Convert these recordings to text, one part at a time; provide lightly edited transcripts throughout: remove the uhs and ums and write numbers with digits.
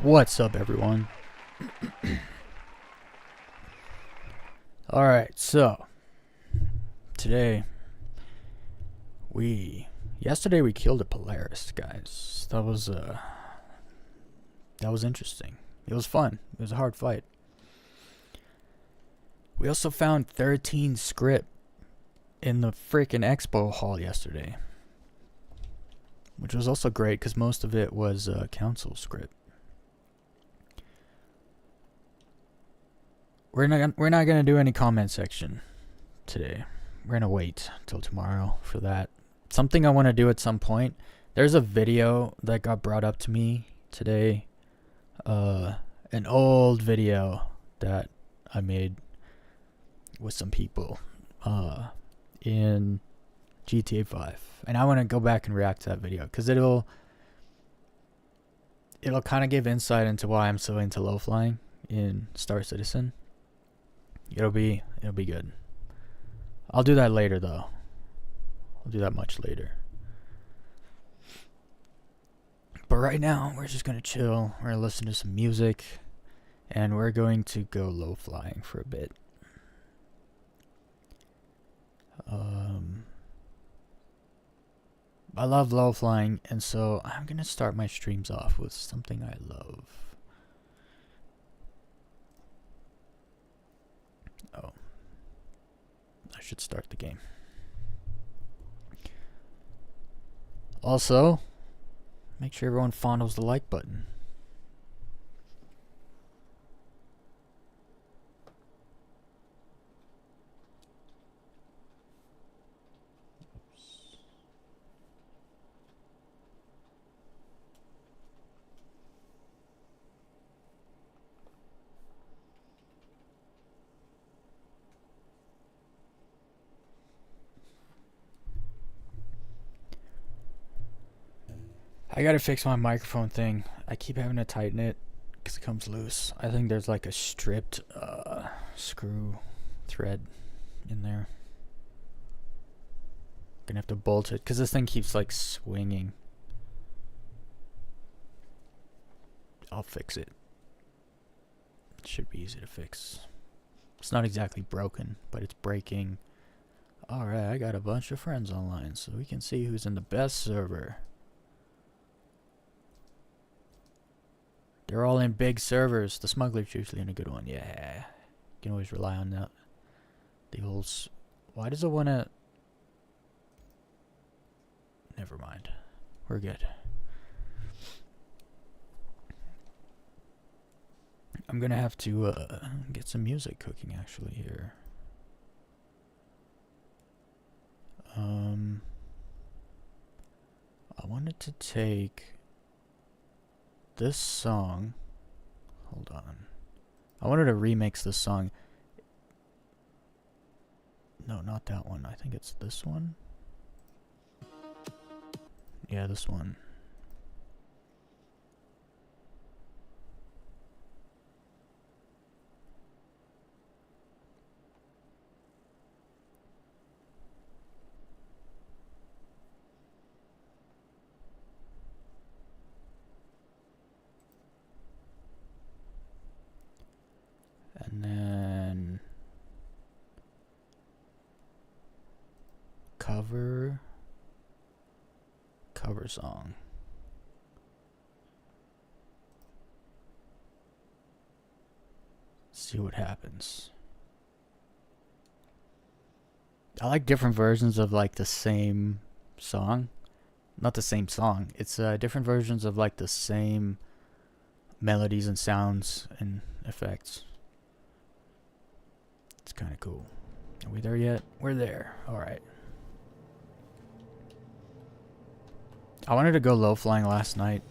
What's up, everyone? Alright, so today yesterday we killed a Polaris, guys. That was interesting. It was fun. It was a hard fight. We also found 13 Scrip in the freaking expo hall yesterday, which was also great because most of it was council Scrip. We're not gonna do any comment section today. We're gonna wait till tomorrow for that. Something I want to do at some point. There's a video that got brought up to me today. An old video that I made with some people in GTA 5, and I want to go back and react to that video because it'll kind of give insight into why I'm so into low flying in Star Citizen. It'll be good. I'll do that later though. I'll do that much later. But right now we're just gonna chill. We're gonna listen to some music, and we're going to go low flying for a bit. I love low flying, and so I'm gonna start my streams off with something I love. Oh, I should start the game. Also, make sure everyone fondles the like button. I gotta fix my microphone thing. I keep having to tighten it because it comes loose. I think there's like a stripped screw thread in there. Gonna have to bolt it because this thing keeps like swinging. I'll fix it. It should be easy to fix. It's not exactly broken, but it's breaking. Alright, I got a bunch of friends online, so we can see who's in the best server. They're all in big servers. The smuggler's usually in a good one. Yeah. You can always rely on that. The old... Why does it want to... Never mind. We're good. I'm going to have to get some music cooking actually here. I wanted to take... this song. Hold on. I wanted to remix this song. No, not that one. I think it's this one. Yeah, this one. And then cover song. See what happens. I like different versions of like the same song. Not the same song. It's different versions of like the same melodies and sounds and effects. It's kind of cool. Are we there yet? We're there. Alright. I wanted to go low flying last night,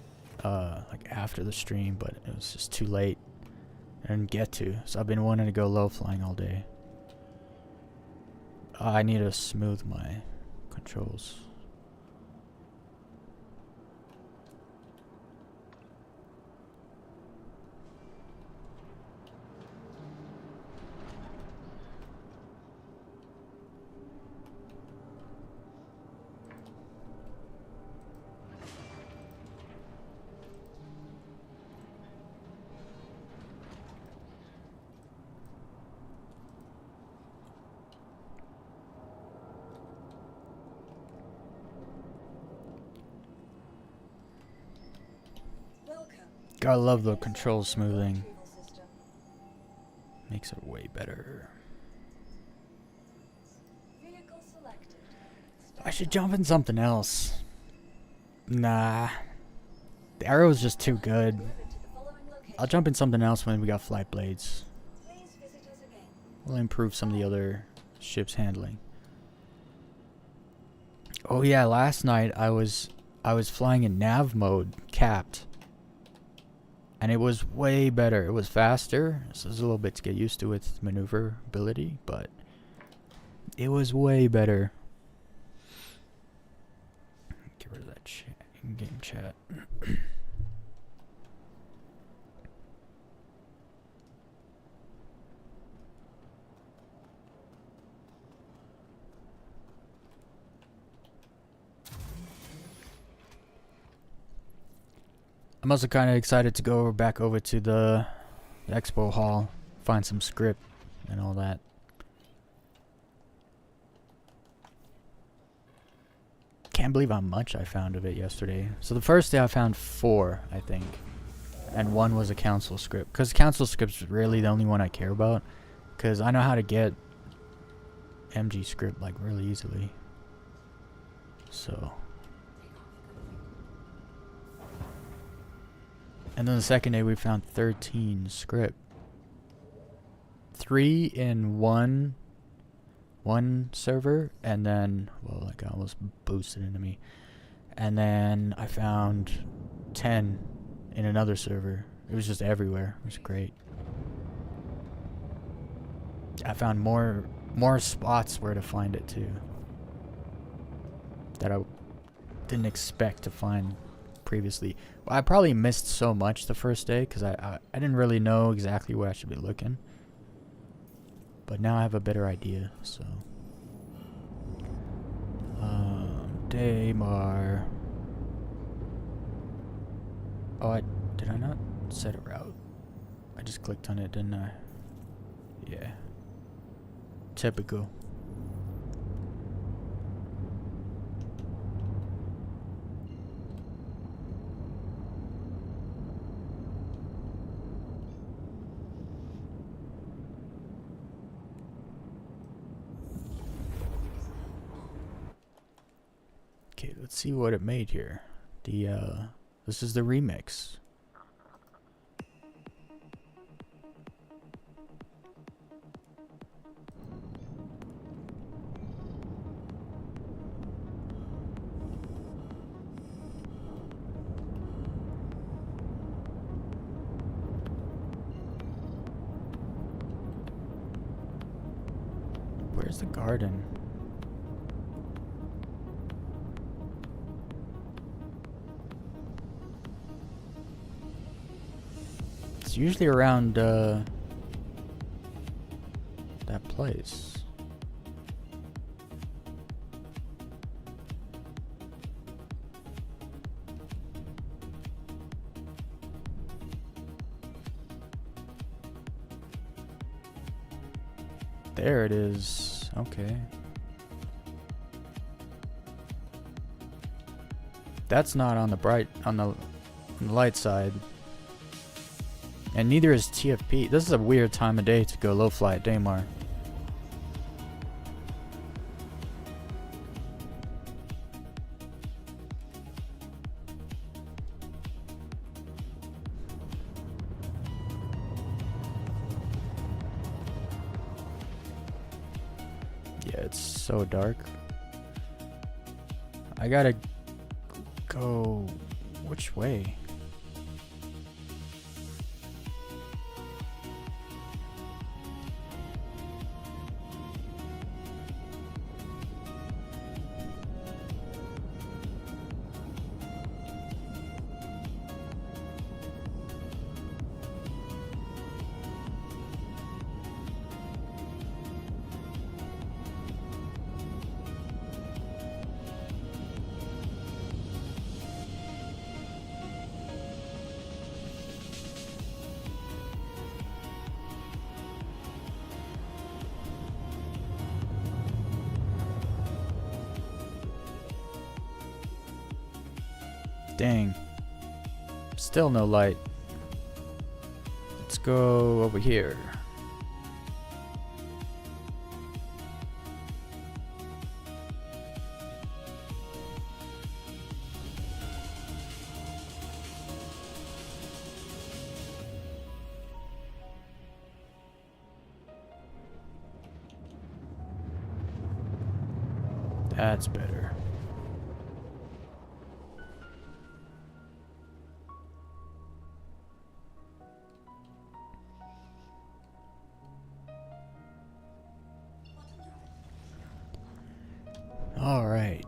like after the stream, but it was just too late. I didn't get to, so I've been wanting to go low flying all day. I need to smooth my controls. Gotta love the control smoothing. Makes it way better. I should jump in something else. Nah. The arrow's just too good. I'll jump in something else when we got flight blades. We'll improve some of the other ship's handling. Oh yeah, last night I was flying in nav mode, capped. And it was way better. It was faster, so there's a little bit to get used to with maneuverability, but it was way better. Get rid of that in-game chat. I'm also kind of excited to go back over to the expo hall, find some Scrip and all that. Can't believe how much I found of it yesterday. So the first day I found 4, I think. And 1 was a council script. Because council script's really the only one I care about. Because I know how to get MG script like really easily. So. And then the second day we found 13 script. 3 in one server, and then, well, like I almost boosted into me. And then I found 10 in another server. It was just everywhere. It was great. I found more spots where to find it too, that I didn't expect to find previously. Well, I probably missed so much the first day because I didn't really know exactly where I should be looking. But now I have a better idea, so. Daymar. Oh, did I not set a route? I just clicked on it, didn't I? Yeah. Typical. Okay, let's see what it made here. This is the remix. Where's the garden? It's usually around that place. There it is. Okay. That's not on the light side. And neither is TFP. This is a weird time of day to go low fly at Daymar. Yeah, it's so dark. I gotta go which way? Dang. Still no light. go over here. That's better. All right.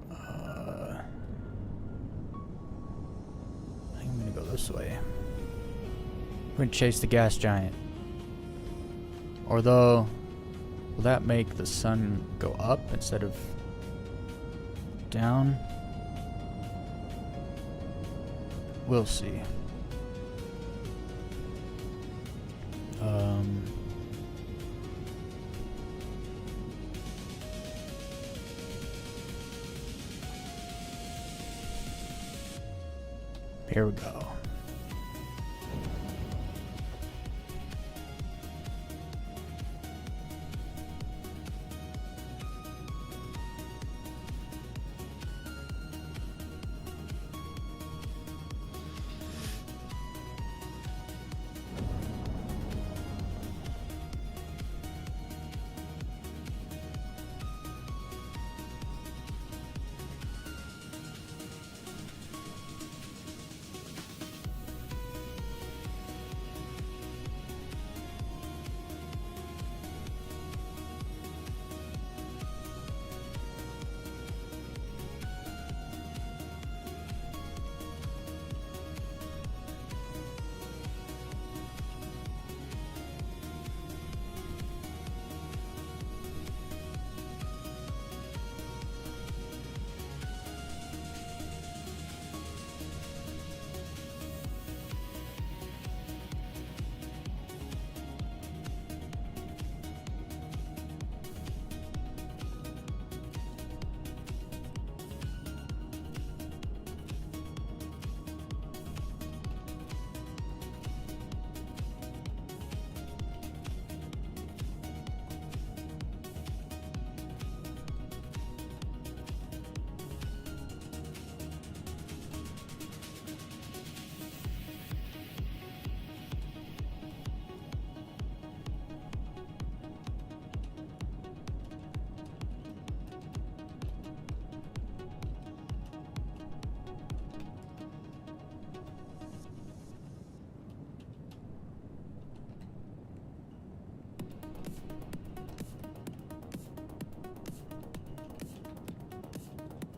I think I'm gonna go this way. I'm gonna chase the gas giant. Although, will that make the sun go up instead of down? We'll see. Here we go.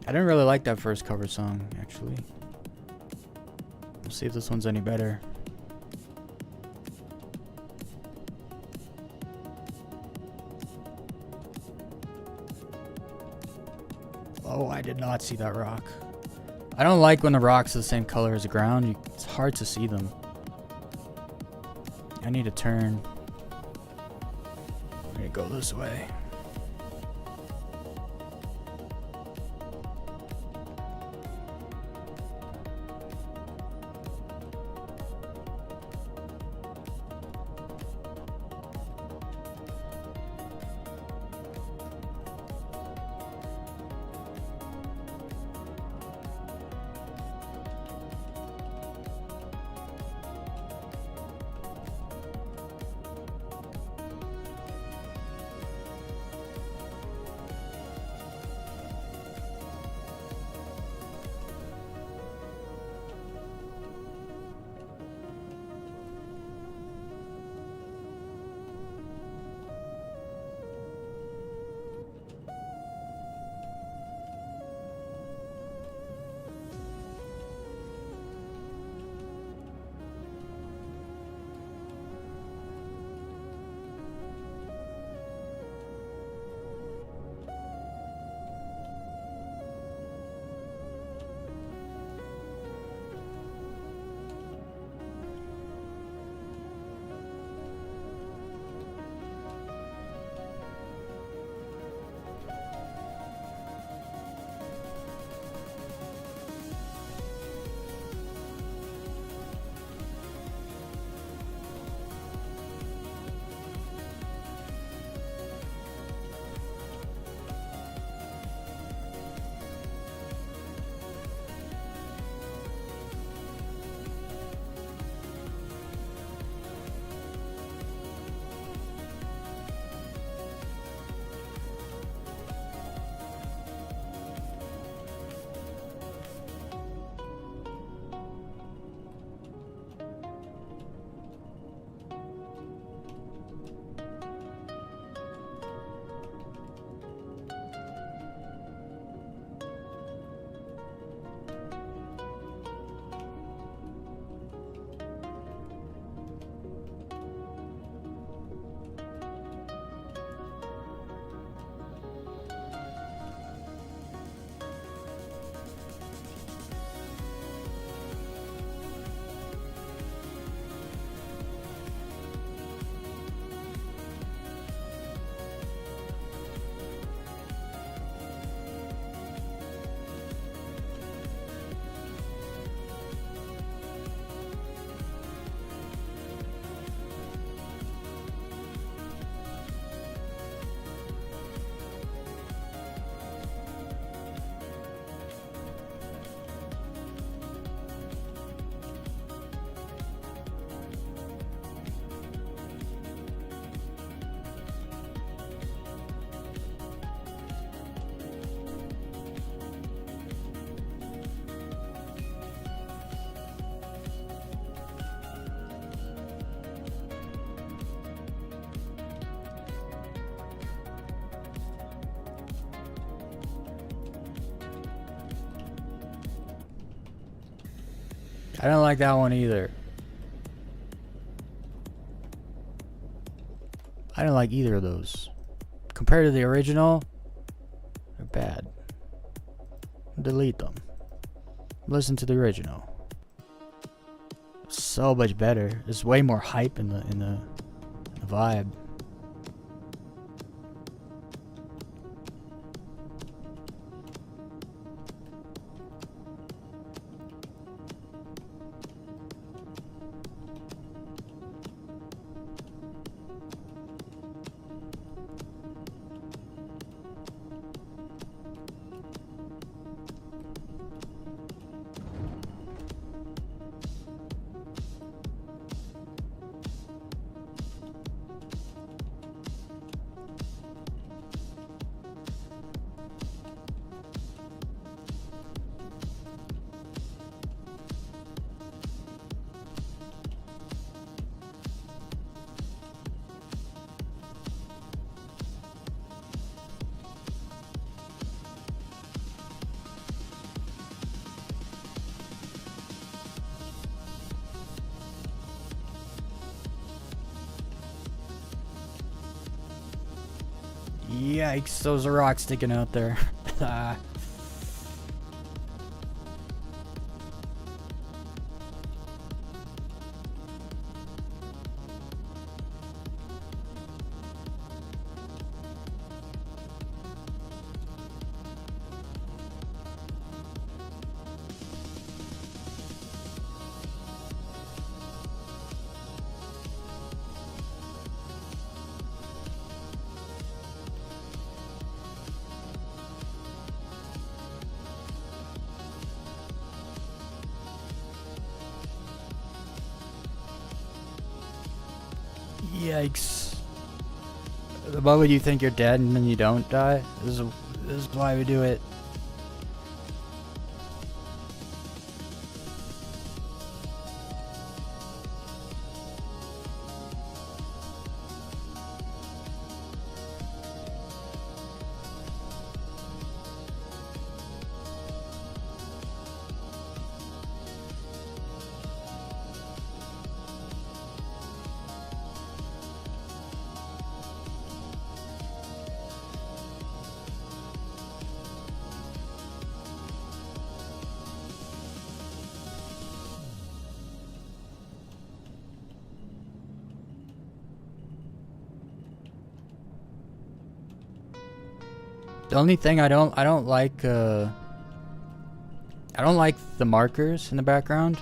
I didn't really like that first cover song, actually. We'll see if this one's any better. Oh, I did not see that rock. I don't like when the rocks are the same color as the ground. It's hard to see them. I need to turn. I'm gonna go this way. I don't like that one either. I don't like either of those. Compared to the original, they're bad. Delete them. Listen to the original. So much better. There's way more hype in the vibe. Yikes, those are rocks sticking out there. Yikes. The moment you think you're dead and then you don't die, this is why we do it. The only thing I don't like the markers in the background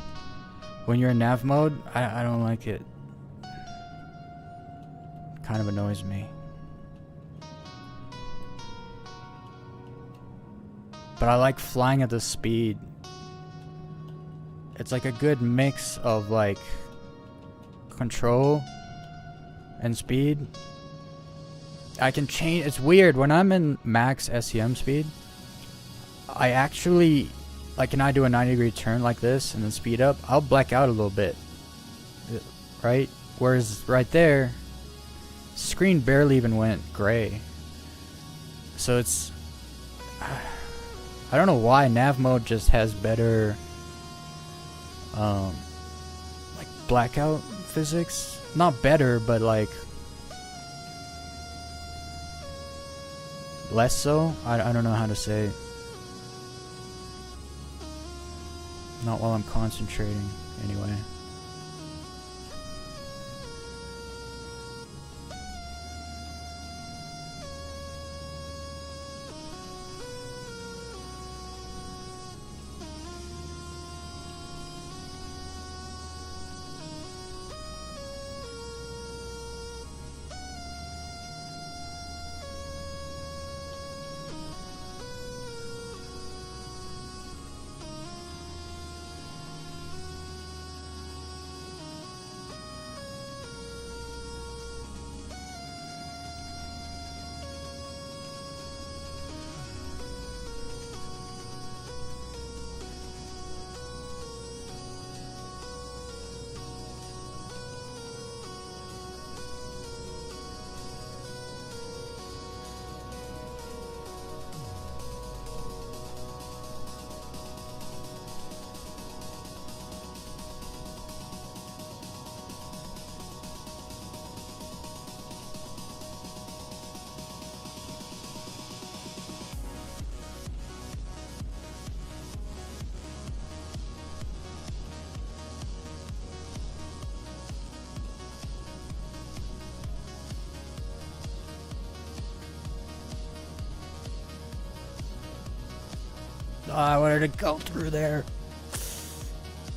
when you're in nav mode. I don't like it. Kind of annoys me. But I like flying at this speed. It's like a good mix of like control and speed. I can change. It's weird when I'm in max SEM speed. I actually, like, can I do a 90-degree turn like this and then speed up? I'll black out a little bit, right? Whereas right there, screen barely even went gray. So it's, I don't know why nav mode just has better, like blackout physics. Not better, but like less so. I don't know how to say. Not while I'm concentrating, anyway. I wanted to go through there.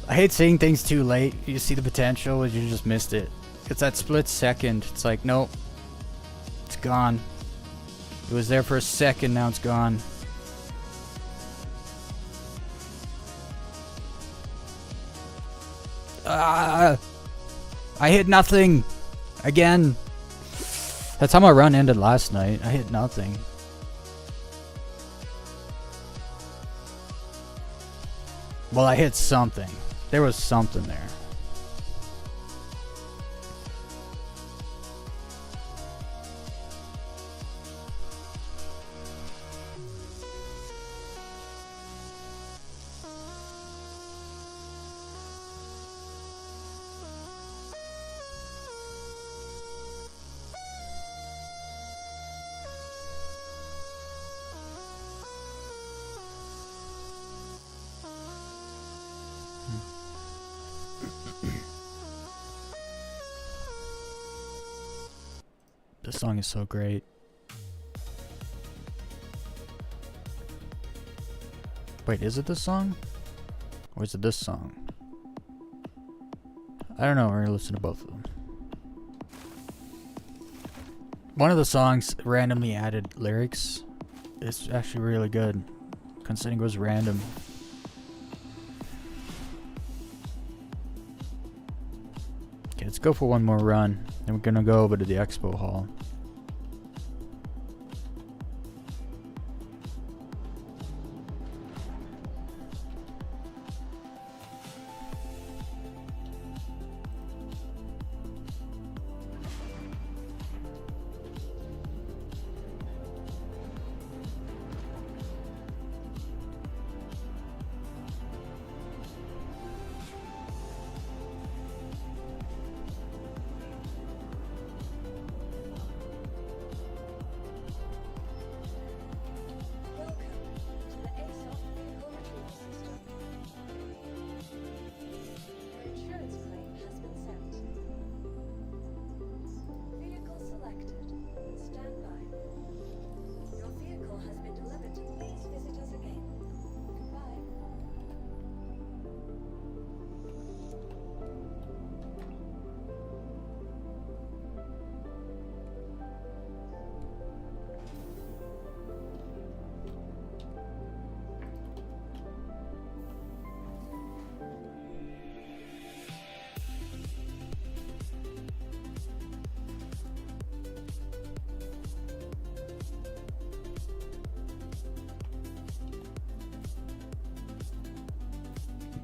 I hate seeing things too late. You see the potential and you just missed it. It's that split second. It's like, nope. It's gone. It was there for a second, now it's gone. I hit nothing. Again. That's how my run ended last night. I hit nothing. Well, I hit something. There was something there. This song is so great. Wait, is it this song? Or is it this song? I don't know, we're gonna listen to both of them. One of the songs randomly added lyrics. It's actually really good, considering it was random. Okay, let's go for one more run. Then we're gonna go over to the expo hall.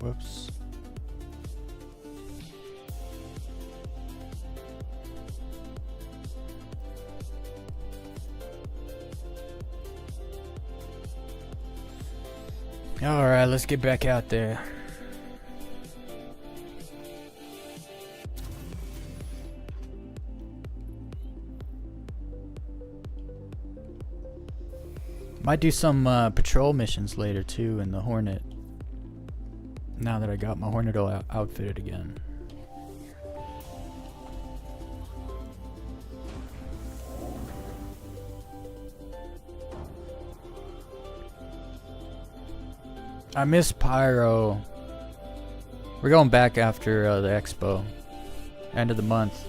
Whoops. Alright, let's get back out there. Might do some patrol missions later too in the Hornet. Now that I got my Hornet outfitted again. I miss Pyro. We're going back after the expo. End of the month.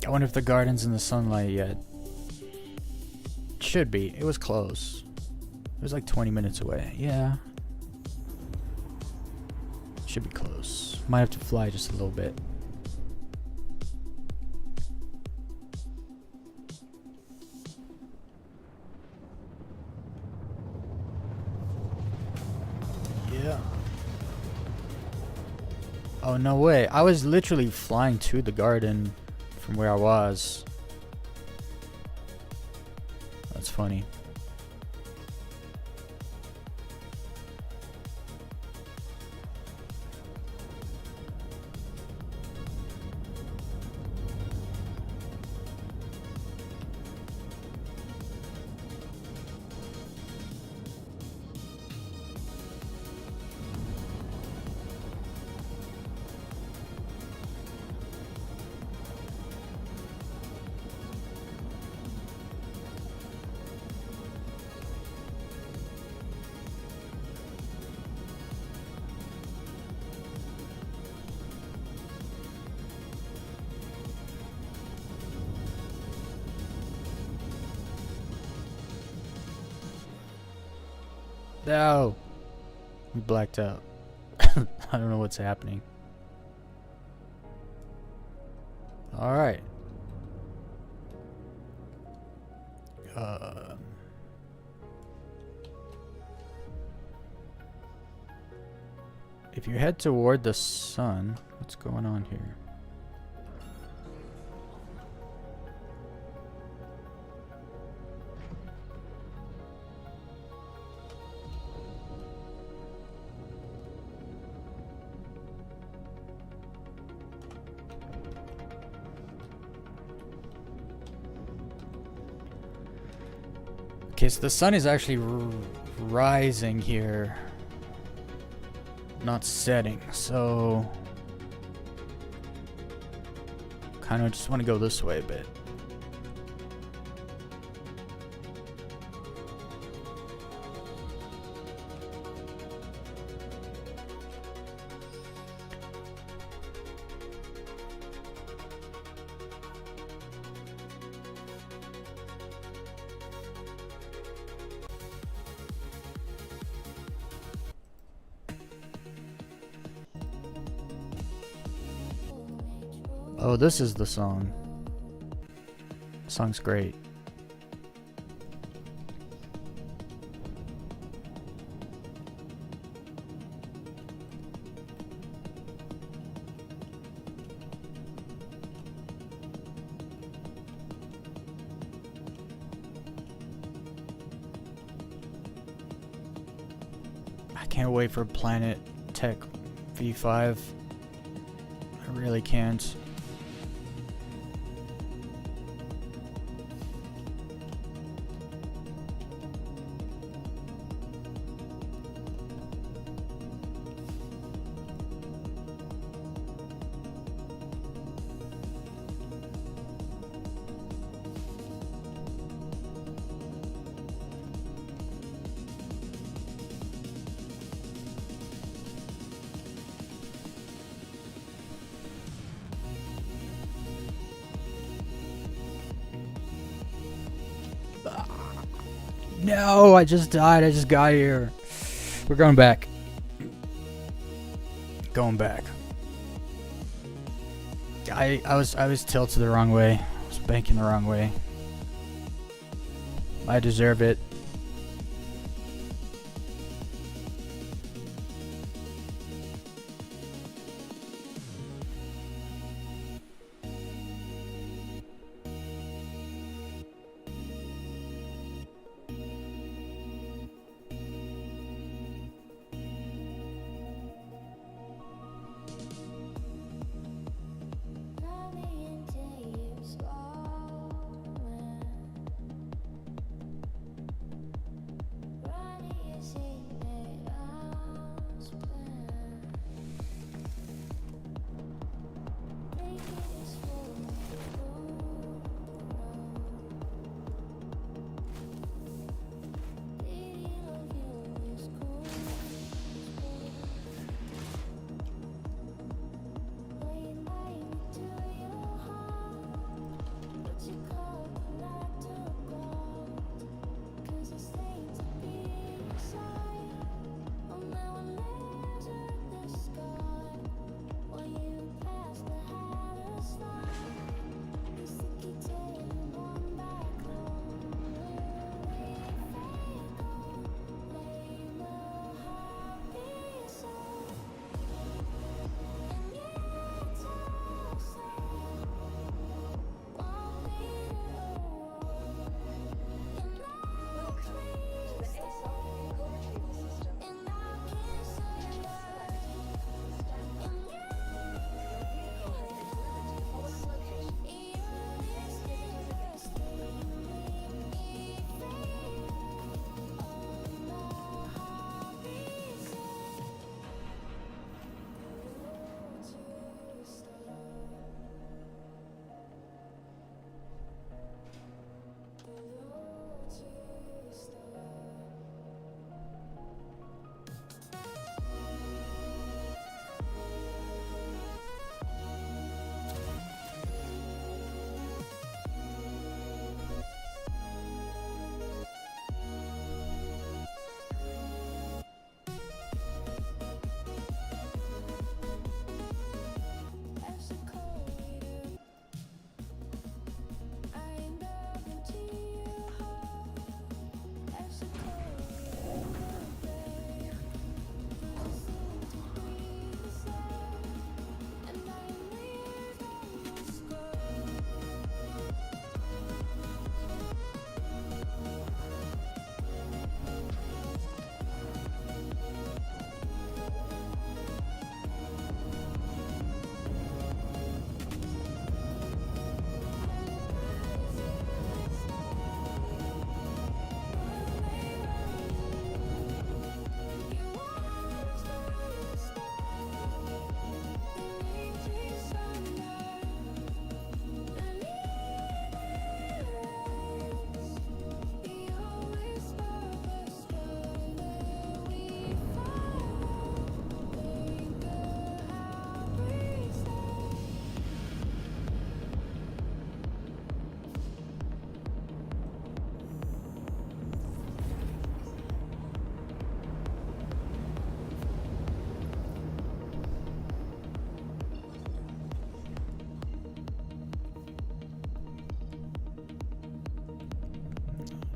I wonder if the garden's in the sunlight yet. Should be. It was close. It was like 20 minutes away. Yeah. Should be close. Might have to fly just a little bit. Yeah. Oh, no way. I was literally flying to the garden from where I was. That's funny. No! We blacked out. I don't know what's happening. Alright. If you head toward the sun, what's going on here? Okay, so the sun is actually rising here, not setting, so kind of just want to go this way a bit. Oh, this is the song. The song's great. I can't wait for Planet Tech V5. I really can't. No, I just died. I just got here. We're going back. Going back. I was tilted the wrong way. I was banking the wrong way. I deserve it.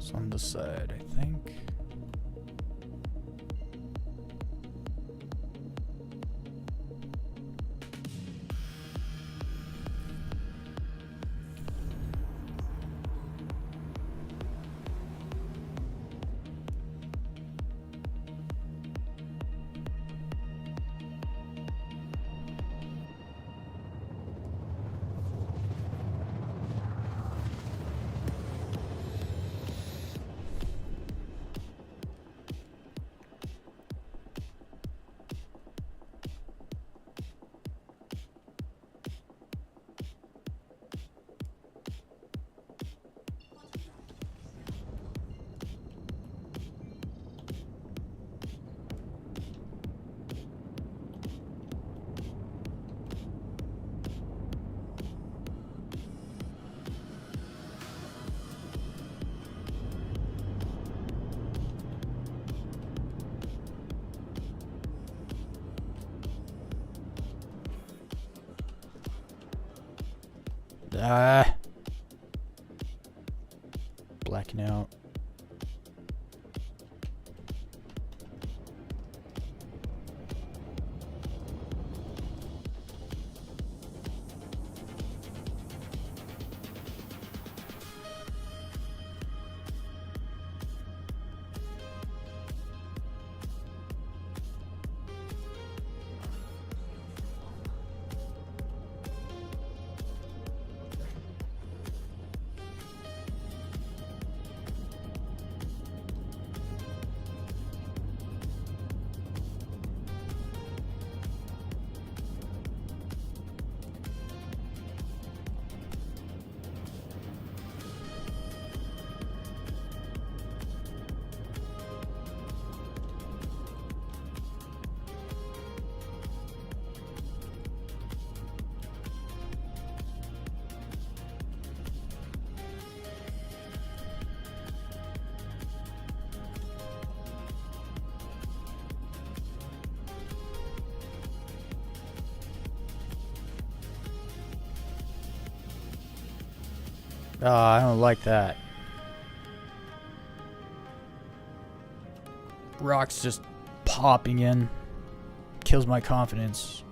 It's on the side, I think. Blacking out. I don't like that. Rocks just popping in. Kills my confidence.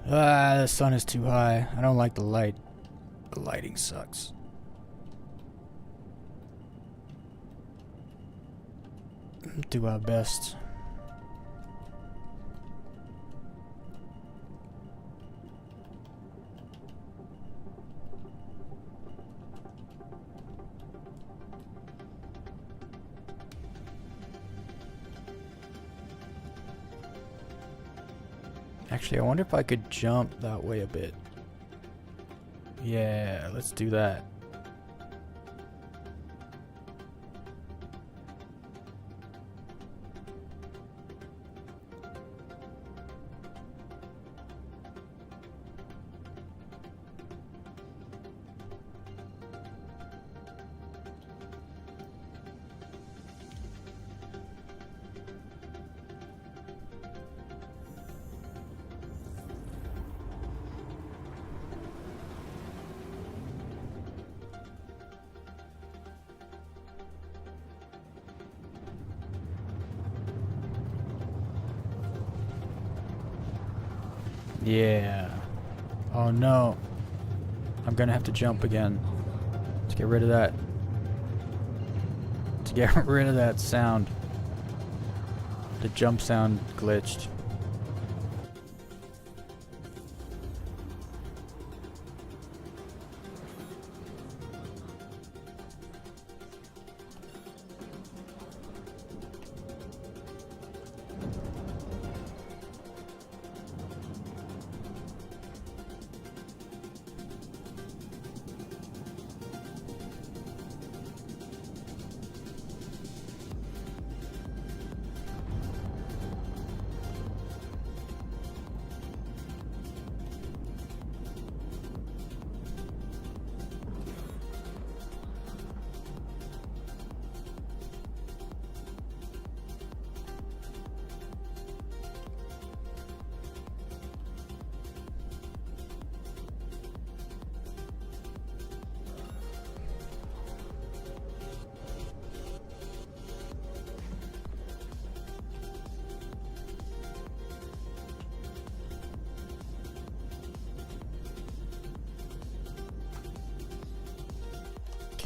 Ah, the sun is too high. I don't like the light. The lighting sucks. Do our best. Actually, I wonder if I could jump that way a bit. Yeah, let's do that. Yeah. Oh no. I'm gonna have to jump again. To get rid of that. To get rid of that sound. The jump sound glitched.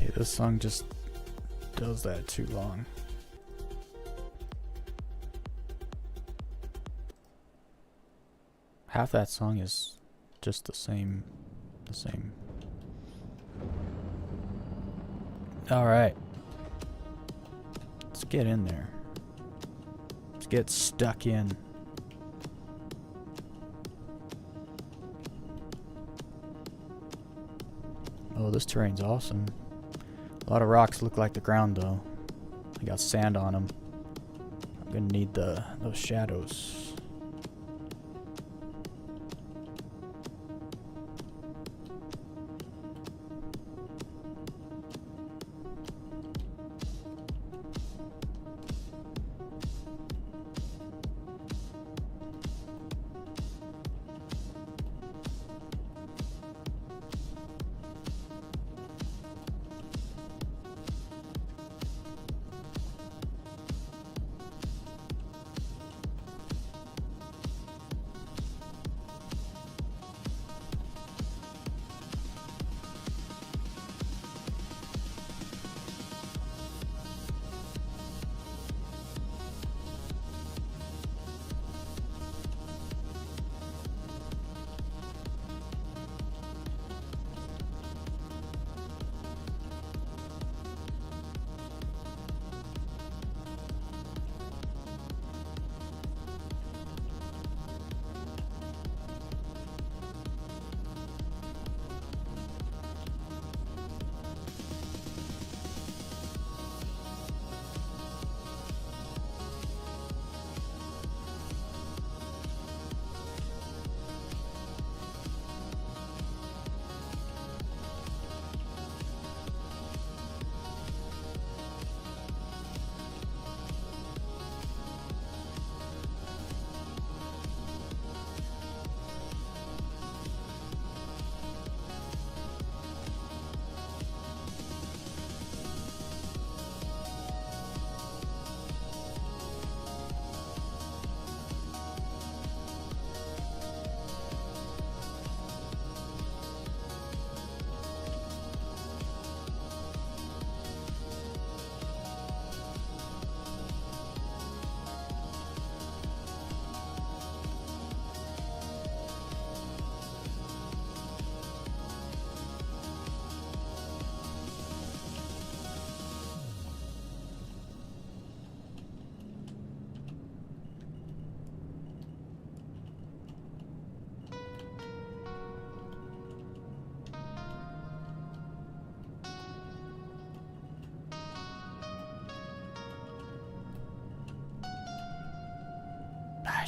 Okay, this song just does that too long. Half that song is just the same. Alright. Let's get in there. Let's get stuck in. Oh, this terrain's awesome. A lot of rocks look like the ground though. They got sand on them. I'm gonna need those shadows.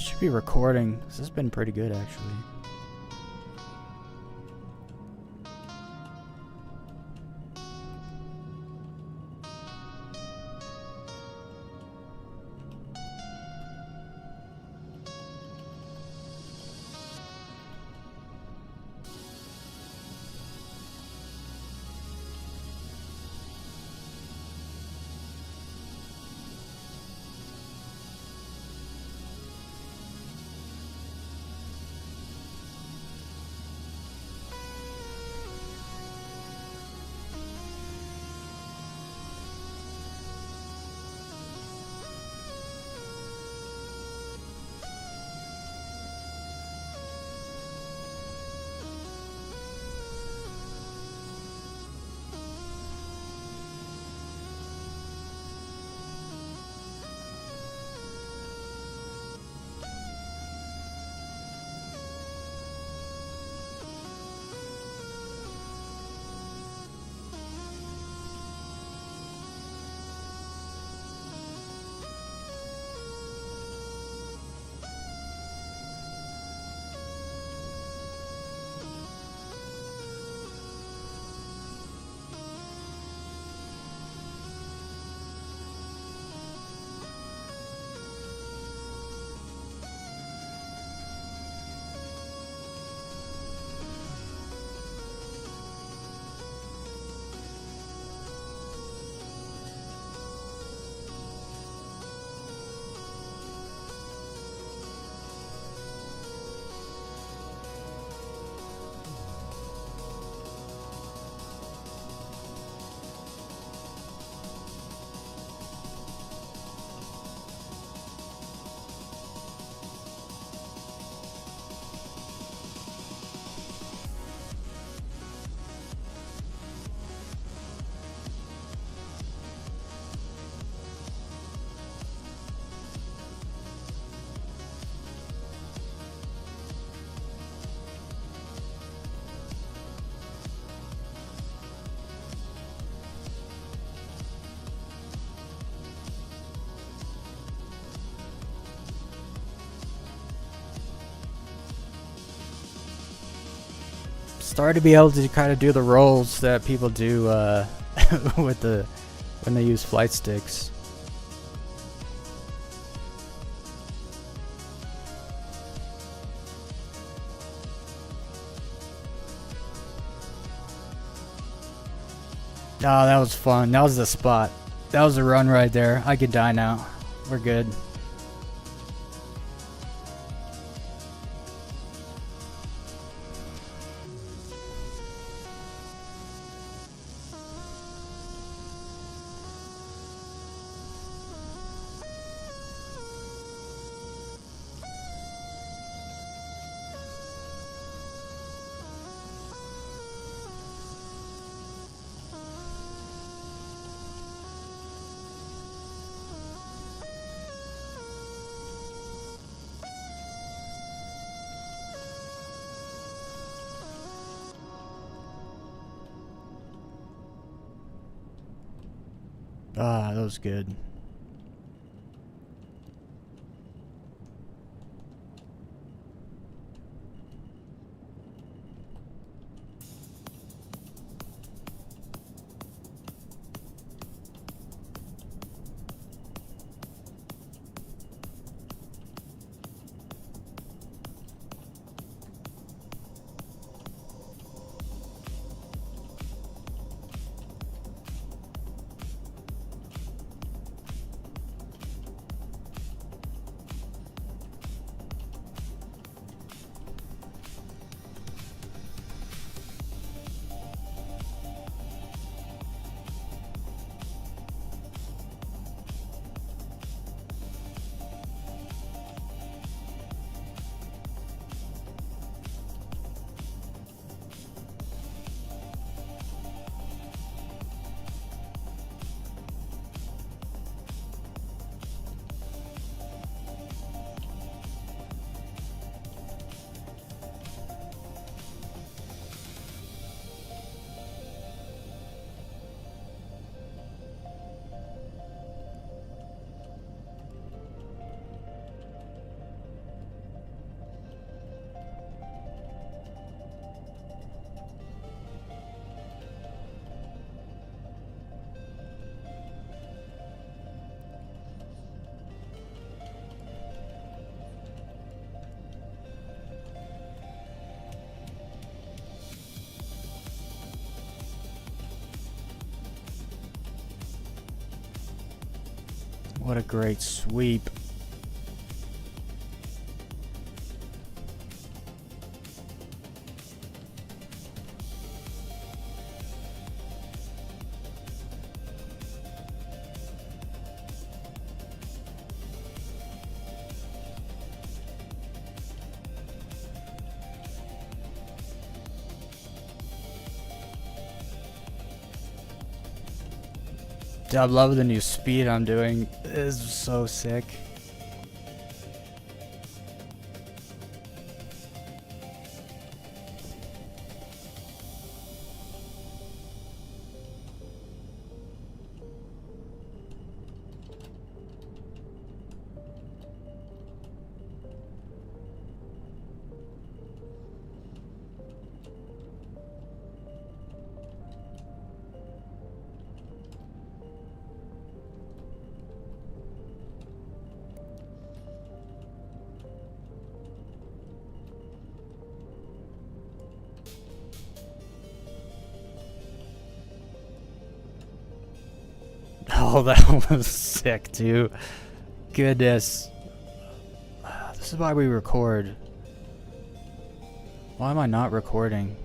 should be recording. This has been pretty good, actually. Started to be able to kind of do the rolls that people do with when they use flight sticks. Oh, that was fun. That was the spot. That was a run right there. I could die now. We're good. Ah, that was good. What a great sweep. Dude, I love the new speed I'm doing. It's so sick. Oh, that was sick, too. Goodness. This is why we record. Why am I not recording?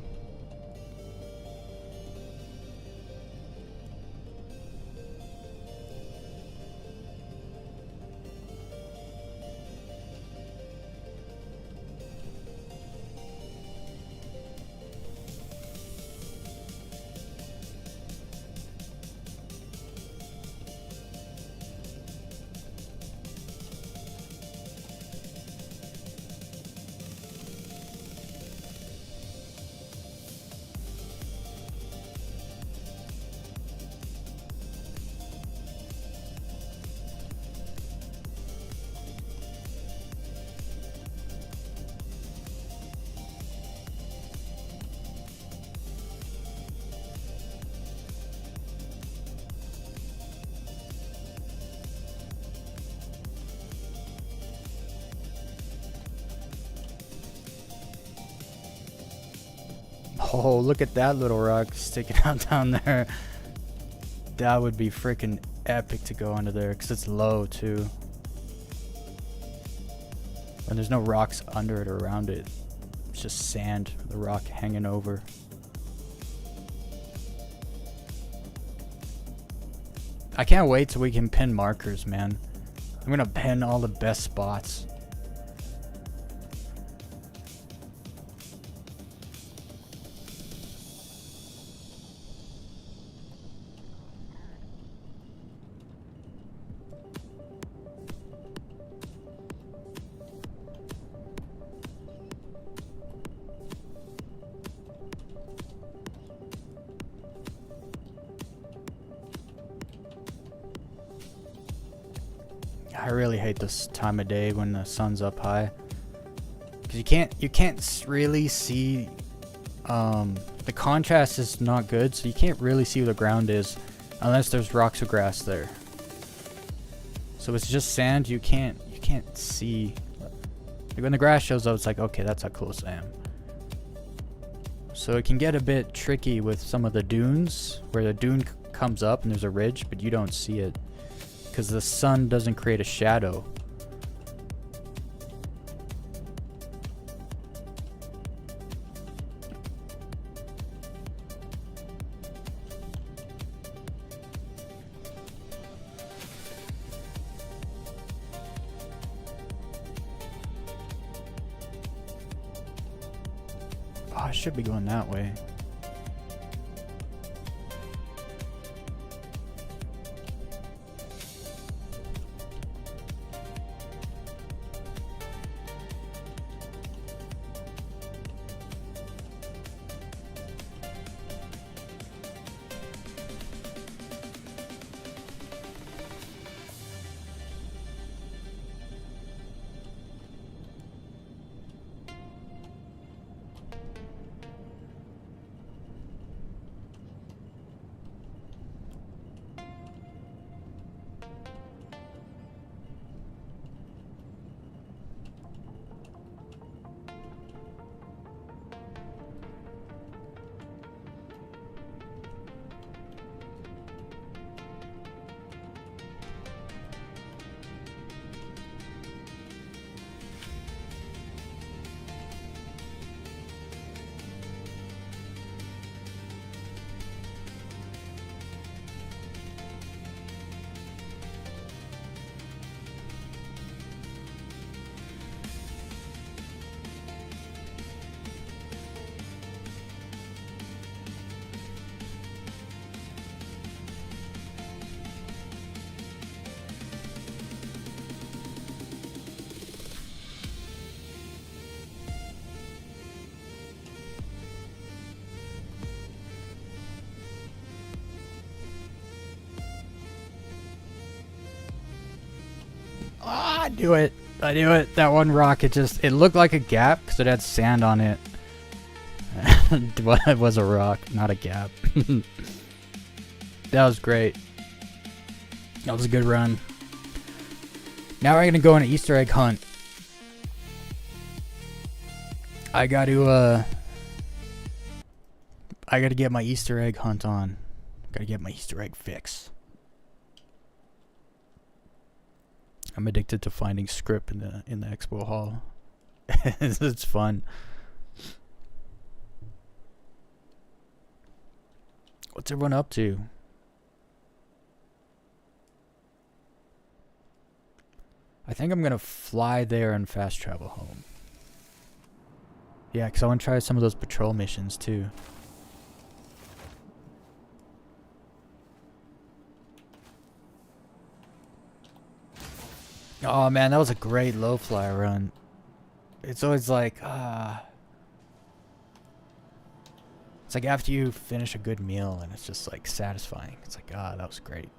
Oh, look at that little rock sticking out down there. That would be freaking epic to go under there because it's low too. And there's no rocks under it or around it. It's just sand, the rock hanging over. I can't wait till we can pin markers, man. I'm gonna pin all the best spots. I really hate this time of day when the sun's up high, because you can't really see. The contrast is not good, so you can't really see where the ground is unless there's rocks or grass there. So it's just sand. You can't see. Like when the grass shows up, it's like, okay, that's how close I am. So it can get a bit tricky with some of the dunes where the dune comes up and there's a ridge, but you don't see it because the sun doesn't create a shadow. Oh, I should be going that way. I knew it. I knew it. That one rock, it looked like a gap because it had sand on it. Well, it was a rock, not a gap. That was great. That was a good run. Now we're going to go on an Easter egg hunt. I got to get my Easter egg hunt on. Got to get my Easter egg fix. I'm addicted to finding Scrip in the expo hall. It's fun. What's everyone up to? I think I'm gonna fly there and fast travel home. Yeah, because I want to try some of those patrol missions too. Oh man, that was a great low fly run. It's always like, it's like after you finish a good meal and it's just like satisfying. It's like, that was great.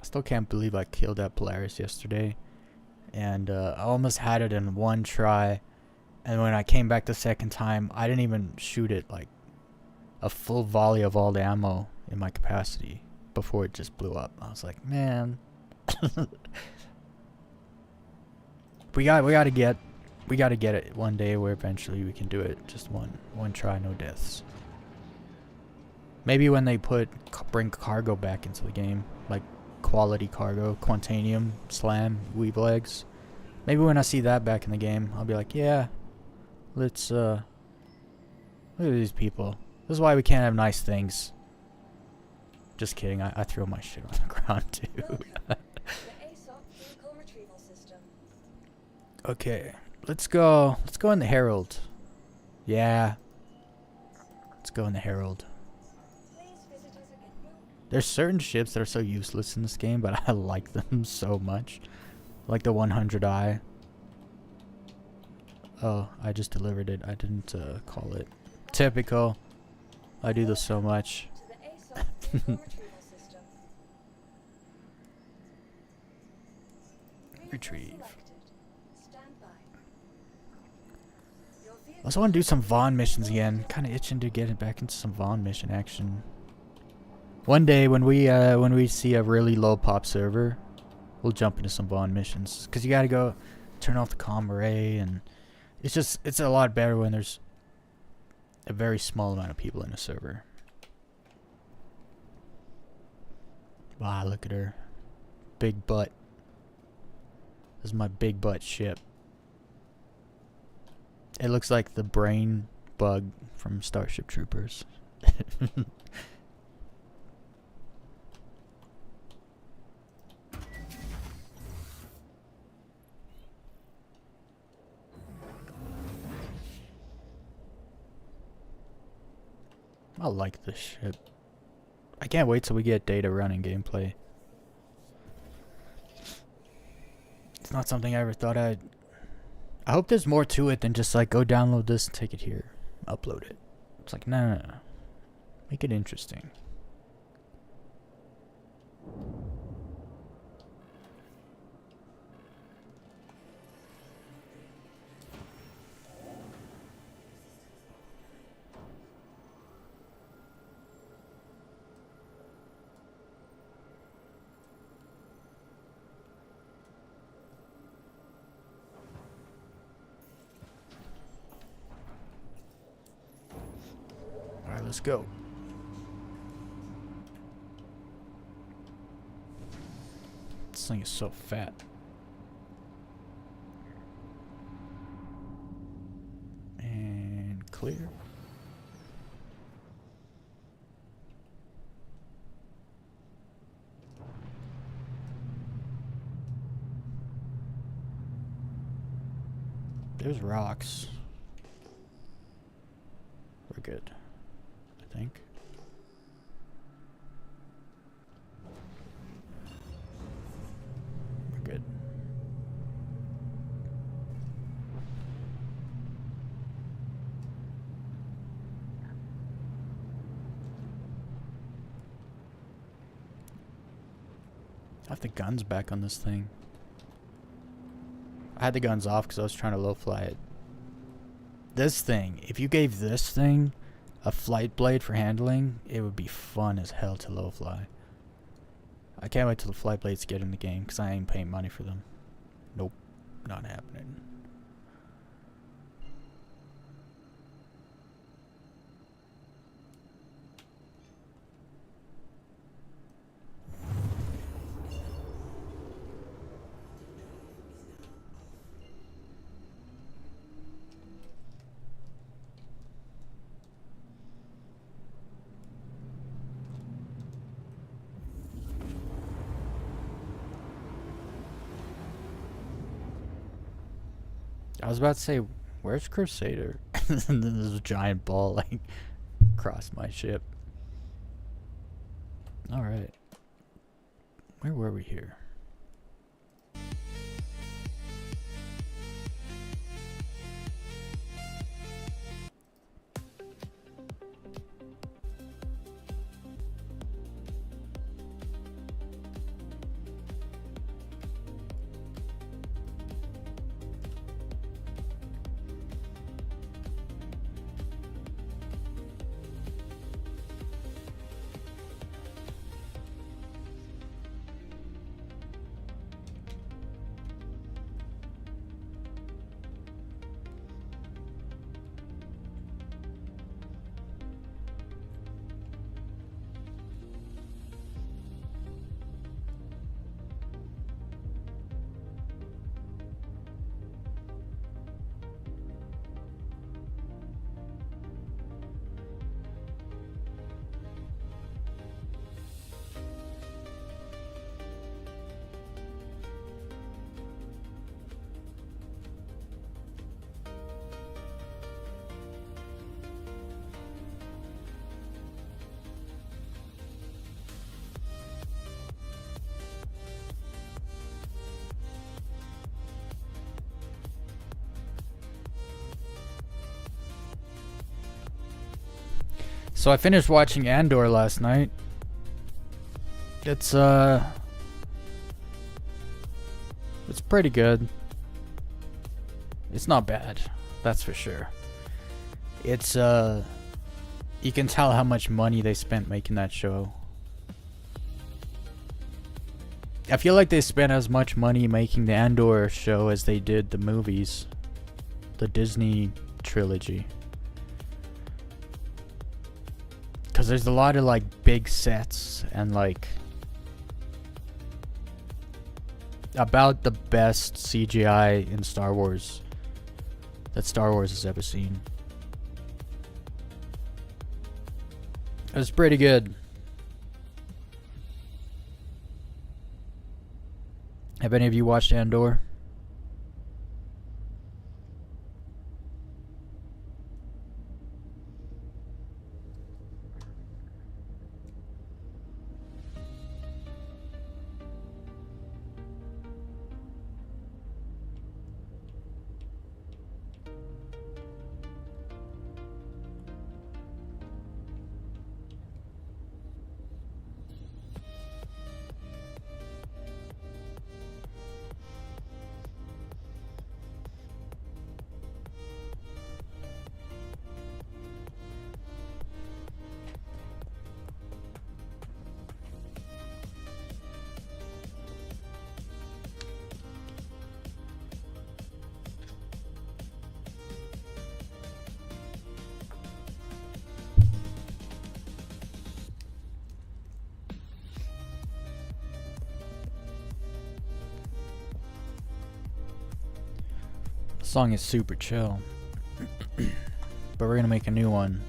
I still can't believe I killed that Polaris yesterday. And I almost had it in one try. And when I came back the second time, I didn't even shoot it like a full volley of all the ammo in my capacity before it just blew up. I was like, man. we gotta get it one day where eventually we can do it. Just one try, no deaths. Maybe when they bring cargo back into the game, like quality cargo, Quantanium, Slam, Weeb legs. Maybe when I see that back in the game, I'll be like, yeah, let's look at these people. This is why we can't have nice things. Just kidding. I threw my shit on the ground too. Okay, let's go in the Herald. Yeah, let's go in the Herald. There's certain ships that are so useless in this game, but I like them so much. Like the 100i. Oh, I just delivered it. I didn't call it. Typical. I do this so much. Retrieve. I also want to do some Vaughn missions again. Kind of itching to get back into some Vaughn mission action. One day when we see a really low pop server, we'll jump into some Vaughn missions. Cause you gotta go turn off the comm array, and it's a lot better when there's a very small amount of people in a server. Wow, look at her. Big butt. This is my big butt ship. It looks like the brain bug from Starship Troopers. I like this ship. I can't wait till we get data running gameplay. It's not something I ever thought I'd... I hope there's more to it than just like, go download this and take it here. Upload it. It's like, no. Make it interesting. Alright, let's go. This thing is so fat. And clear. There's rocks. We're good, I think. We're good. I have the guns back on this thing. I had the guns off because I was trying to low fly it. This thing, if you gave this thing a flight blade for handling, it would be fun as hell to low fly. I can't wait till the flight blades get in the game because I ain't paying money for them. Nope, not happening. I was about to say, where's Crusader? And then this giant ball like crossed my ship. Alright. Where were we here? So I finished watching Andor last night. It's pretty good. It's not bad, that's for sure. It's you can tell how much money they spent making that show. I feel like they spent as much money making the Andor show as they did the movies, the Disney trilogy. Because there's a lot of like big sets and like about the best CGI in Star Wars that Star Wars has ever seen. It was pretty good. Have any of you watched Andor? The song is super chill, but we're gonna make a new one.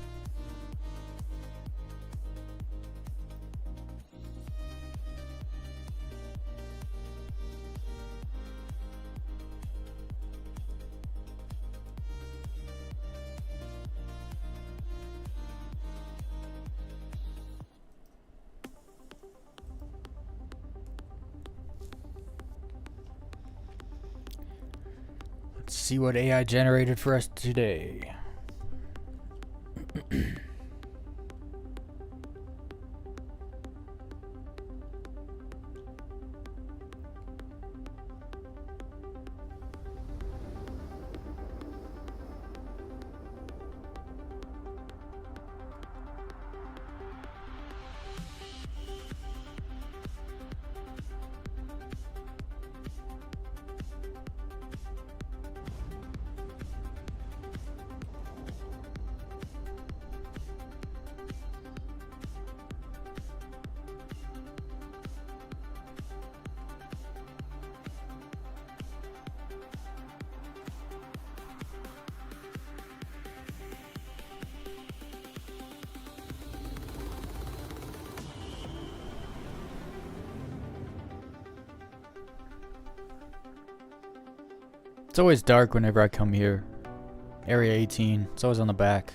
Let's see what AI generated for us today. It's always dark whenever I come here. Area 18. It's always on the back.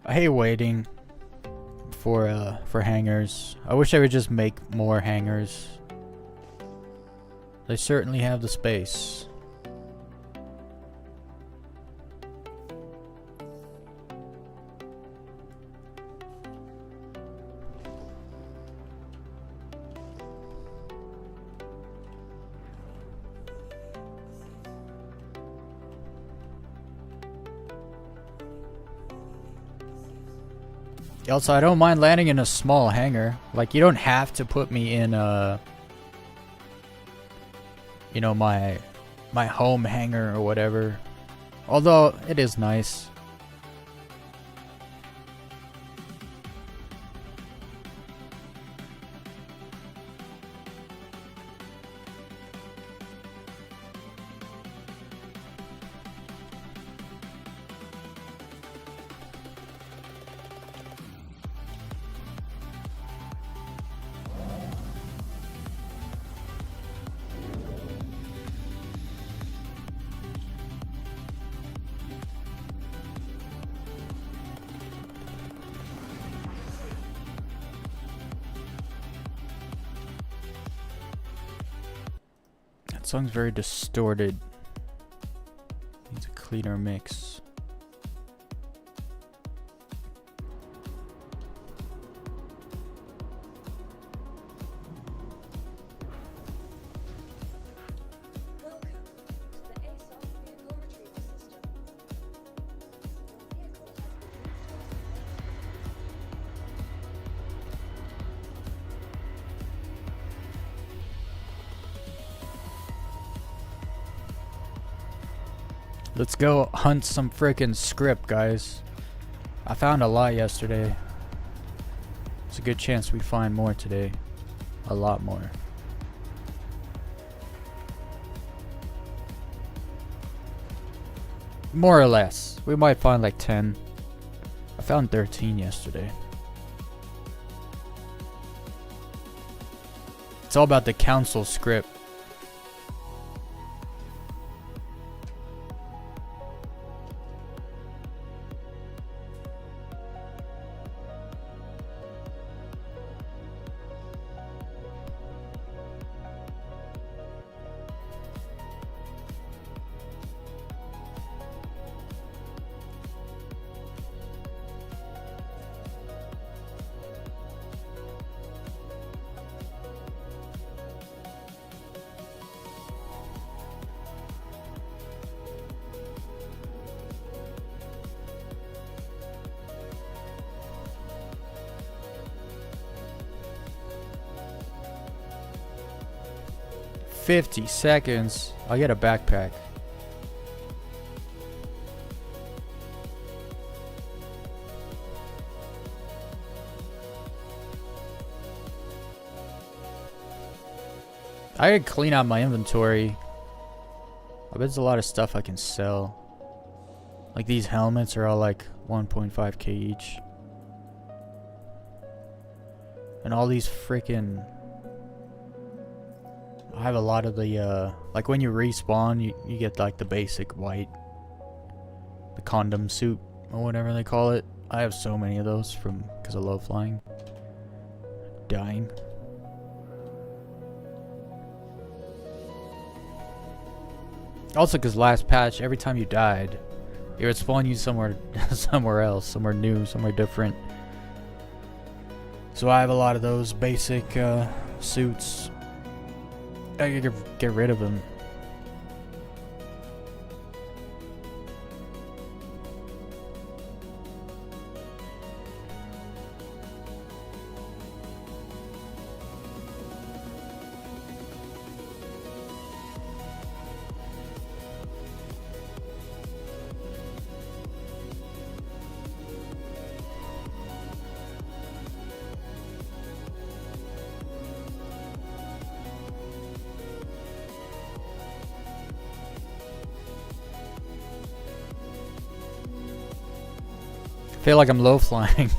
I hate waiting for hangars. I wish I would just make more hangars. They certainly have the space. Also, I don't mind landing in a small hangar. Like, you don't have to put me in you know, my home hangar or whatever. Although it is nice. That song's very distorted. Needs a cleaner mix. Welcome to the ASOS vehicle retrieval system. Your vehicle Let's go hunt some frickin' Scrip, guys. I found a lot yesterday. It's a good chance we find more today. A lot more. More or less. We might find like 10. I found 13 yesterday. It's all about the council Scrip. $50. I'll get a backpack. I could clean out my inventory. I bet there's a lot of stuff I can sell. Like these helmets are all like 1.5k each. And all these freaking... I have a lot of the, like when you respawn, you get like the basic white, the condom suit, or whatever they call it. I have so many of those because I love flying. Dying. Also, because last patch, every time you died, it would spawn you somewhere, somewhere else, somewhere new, somewhere different. So I have a lot of those basic suits. I could get rid of them. I feel like I'm low flying.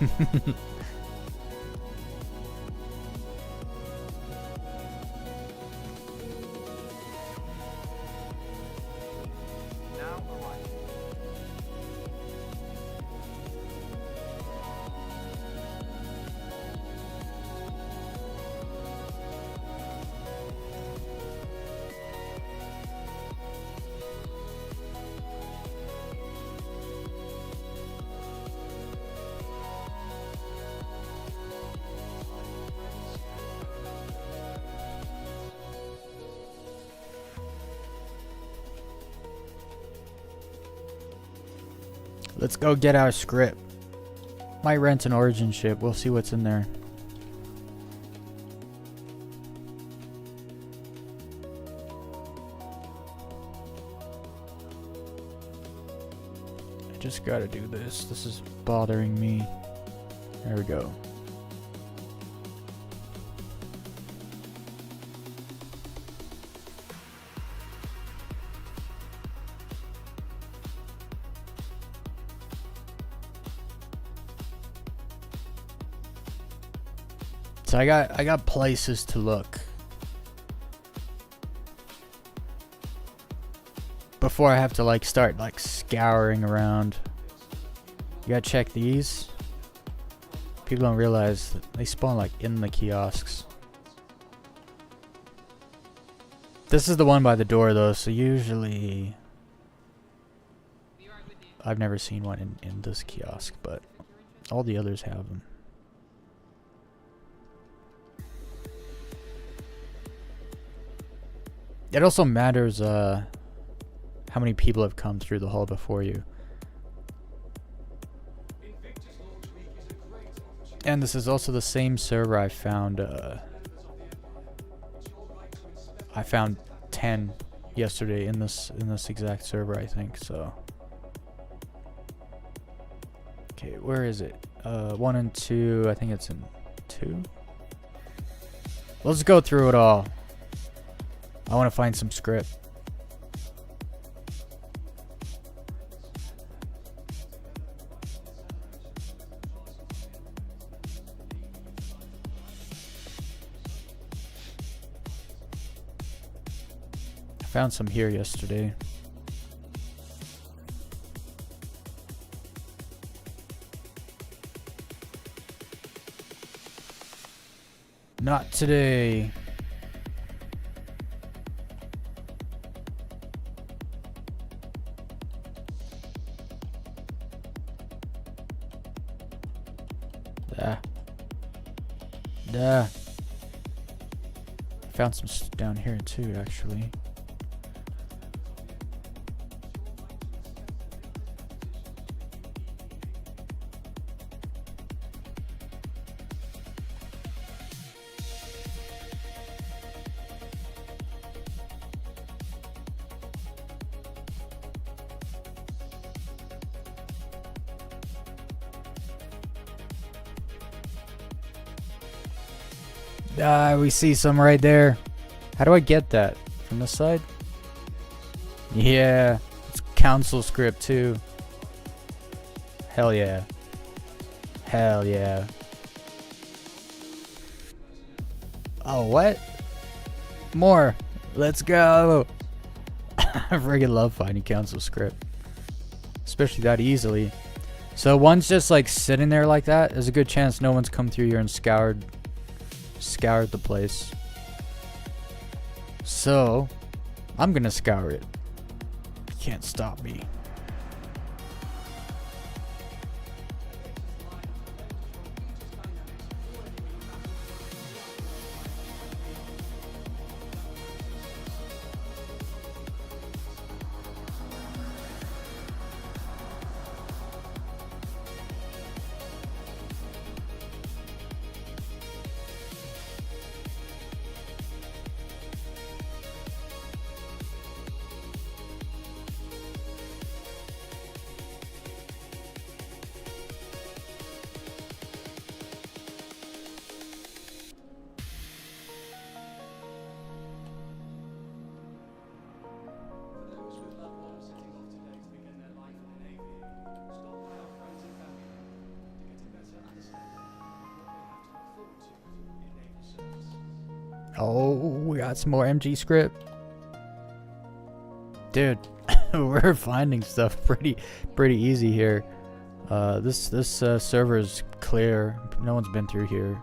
Let's go get our Scrip. Might rent an origin ship. We'll see what's in there. I just gotta do this. This is bothering me. There we go. So I got places to look before I have to like start like scouring around. You gotta check these. People don't realize that they spawn like in the kiosks. This is the one by the door though, so usually I've never seen one in this kiosk, but all the others have them. It also matters how many people have come through the hall before you. And this is also the same server I found 10 yesterday in this exact server, I think. So okay, where is it? 1 and 2, I think it's in 2. Let's go through it all. I want to find some Scrip. I found some here yesterday. Not today. Found some down here too, actually. We see some right there. How do I get that? From this side? Yeah. It's council script too. Hell yeah. Hell yeah. Oh, what? More. Let's go. I freaking love finding council script. Especially that easily. So one's just like sitting there like that. There's a good chance no one's come through here and scoured the place. So I'm gonna scour it. You can't stop me. Oh, we got some more MG script. Dude, we're finding stuff pretty easy here. This server is clear. No one's been through here.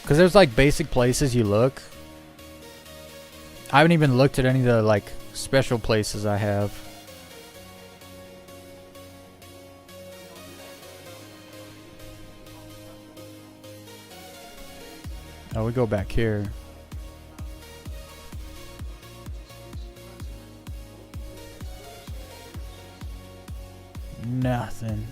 Cause there's like basic places you look. I haven't even looked at any of the like special places I have. Oh, we go back here. Nothing.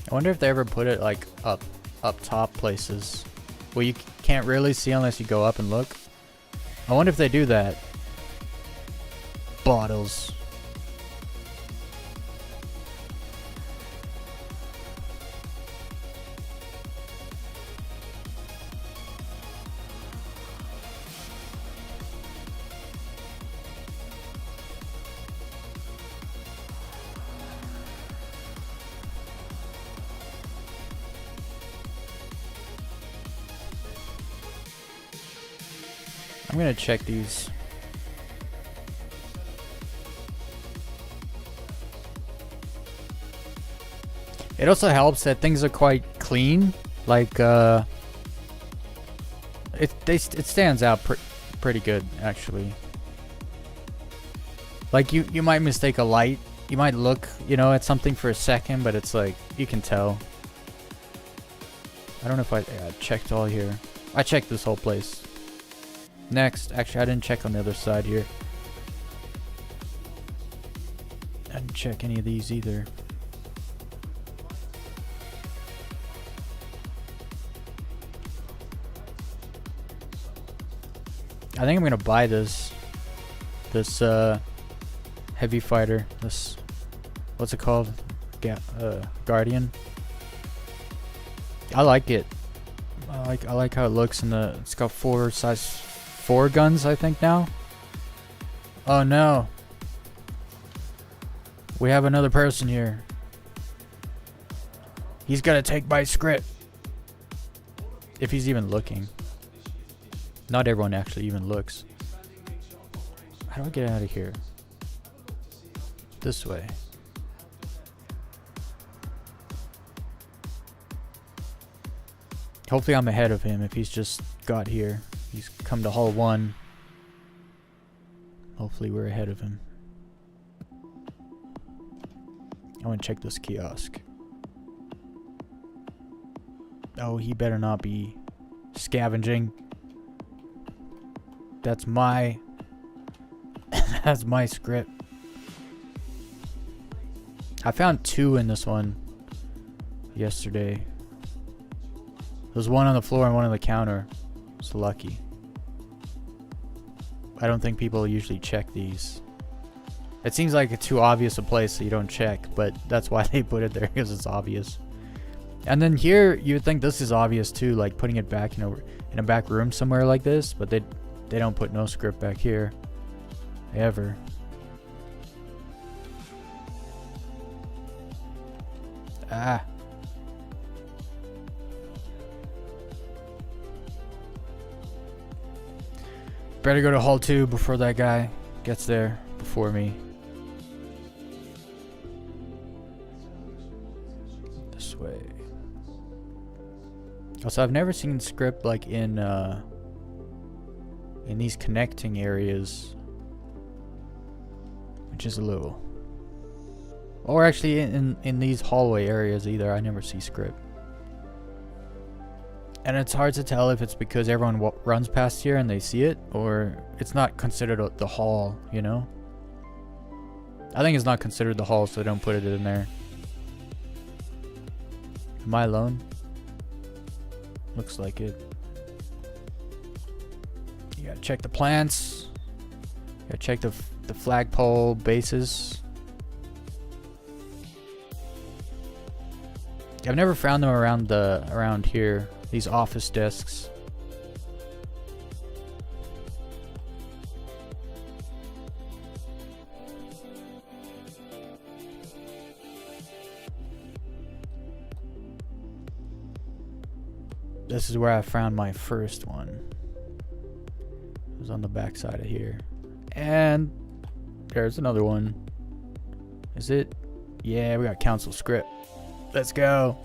I wonder if they ever put it like up top places where you can't really see unless you go up and look. I wonder if they do that. Bottles. I'm gonna check these. It also helps that things are quite clean. Like it stands out pretty good actually. Like you might mistake a light. You might look, you know, at something for a second, but it's like you can tell. I don't know if I checked all here. I checked this whole place. Next, actually I didn't check on the other side here. I didn't check any of these either. I think I'm gonna buy this heavy fighter. This, what's it called? Guardian. I like it. I like how it looks in the. It's got size 4 guns, I think now. Oh no. We have another person here. He's gonna take my script. If he's even looking. Not everyone actually even looks. How do I get out of here? This way. Hopefully I'm ahead of him if he's just got here. He's come to Hall 1. Hopefully we're ahead of him. I want to check this kiosk. Oh, he better not be scavenging. That's my That's my script. I found 2 in this one yesterday. There's one on the floor and one on the counter. It's lucky. I don't think people usually check these. It seems like it's too obvious a place so you don't check, but that's why they put it there, because it's obvious. And then here, you would think this is obvious too, like putting it back in a back room somewhere like this, but they don't put no script back here. Ever. Ah. Better go to hall 2 before that guy gets there before me. This way. Also, I've never seen Scrip like in these connecting areas, which is a little. Or actually in these hallway areas either. I never see Scrip. And it's hard to tell if it's because everyone runs past here and they see it, or it's not considered the hall, you know? I think it's not considered the hall, so they don't put it in there. Am I alone? Looks like it. You gotta check the plants. You gotta check the flagpole bases. I've never found them around here. These office desks. This is where I found my first one. It was on the back side of here. And there's another one. Is it? Yeah, we got council script. Let's go.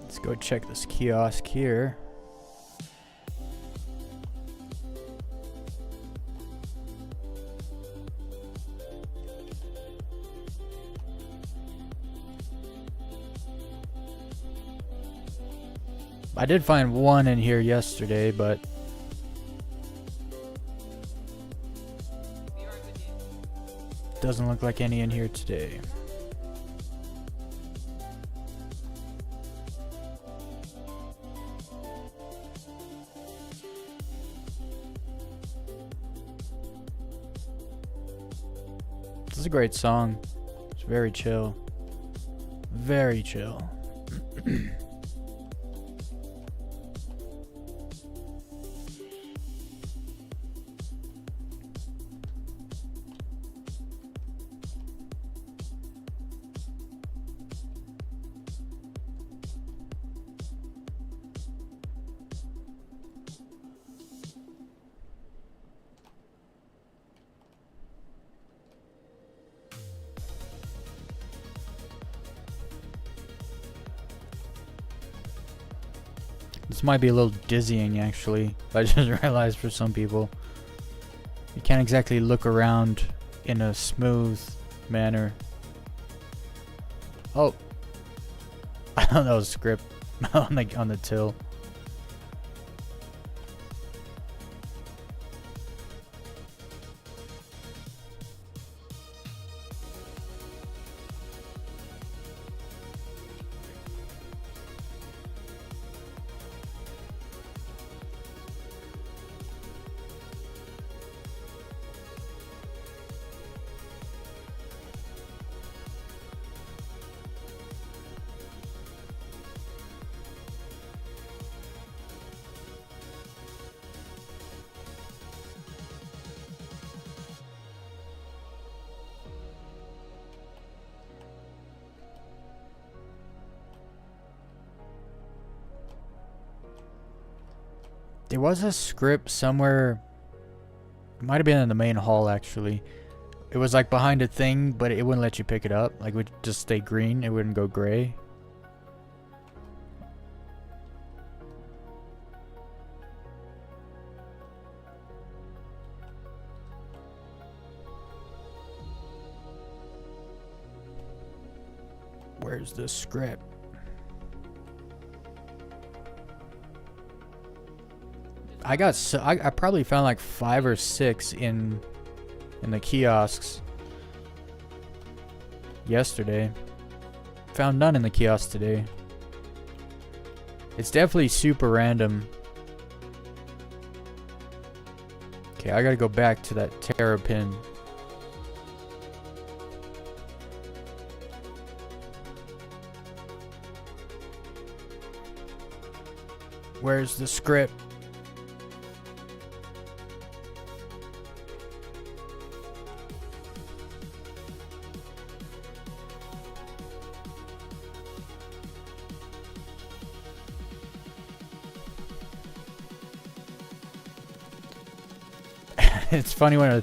Let's go check this kiosk here. I did find one in here yesterday, but doesn't look like any in here today. This is a great song. It's very chill. Very chill. This might be a little dizzying, actually. I just realized for some people, you can't exactly look around in a smooth manner. Oh, I don't know, script on the till. There was a script somewhere. It might have been in the main hall, actually. It was like behind a thing, but it wouldn't let you pick it up. Like it would just stay green. It wouldn't go gray. Where's the script? I probably found like 5 or 6 in the kiosks yesterday. Found none in the kiosk today. It's definitely super random. Okay, I gotta go back to that terrapin. Where's the script? It's funny when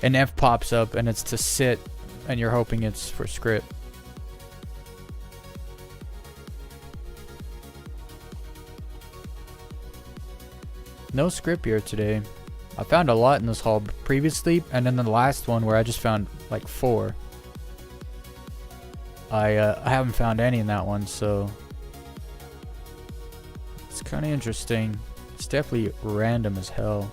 an F pops up and it's to sit and you're hoping it's for script. No script here today. I found a lot in this haul previously, and then the last one where I just found like 4. I haven't found any in that one, so it's kind of interesting. It's definitely random as hell.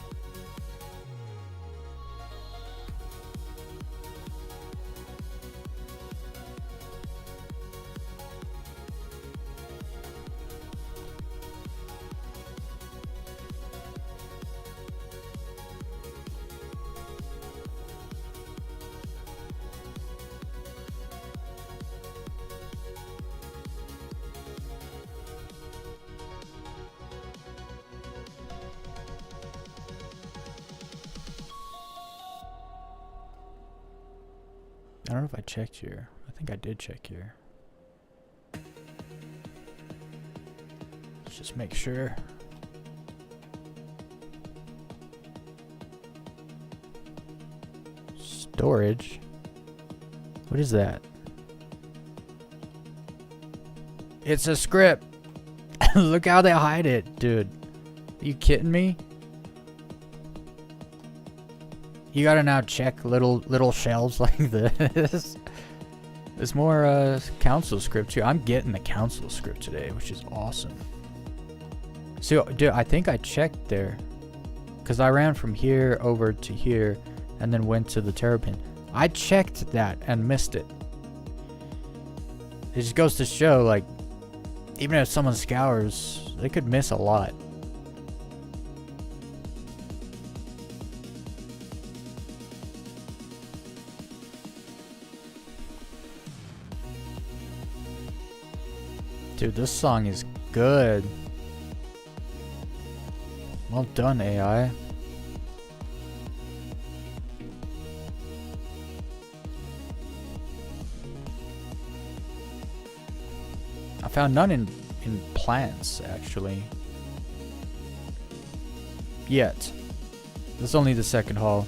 I don't know if I checked here. I think I did check here. Let's just make sure. Storage? What is that? It's a script. Look how they hide it, dude. Are you kidding me? You gotta now check little shelves like this. There's more council script too. I'm getting the council script today, which is awesome. So, dude, I think I checked there, cause I ran from here over to here, and then went to the terrapin. I checked that and missed it. It just goes to show, like, even if someone scours, they could miss a lot. Dude, this song is good. Well done, AI. I found none in plants, actually. Yet. This is only the second haul.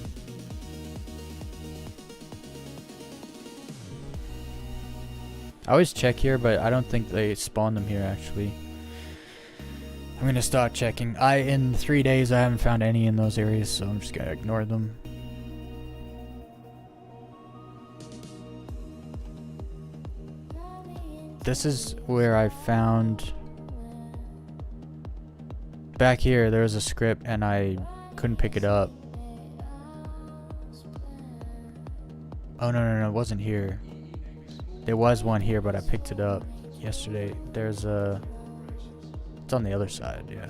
I always check here, but I don't think they spawn them here, actually. I'm gonna start checking. In 3 days, I haven't found any in those areas, so I'm just gonna ignore them. This is where I found... Back here, there was a script, and I couldn't pick it up. Oh, no, it wasn't here. There was one here, but I picked it up yesterday. There's a... It's on the other side, yeah.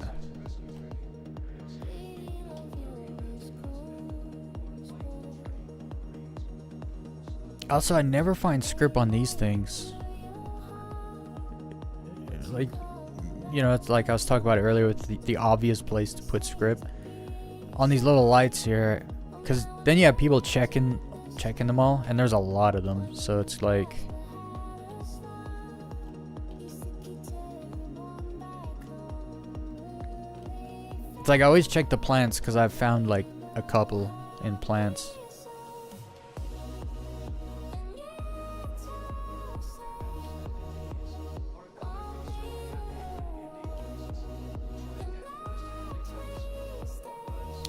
Also, I never find script on these things. Like, you know, it's like I was talking about it earlier with the obvious place to put script. On these little lights here. Because then you have people checking them all, and there's a lot of them. So it's like... It's like I always check the plants because I've found like a couple in plants.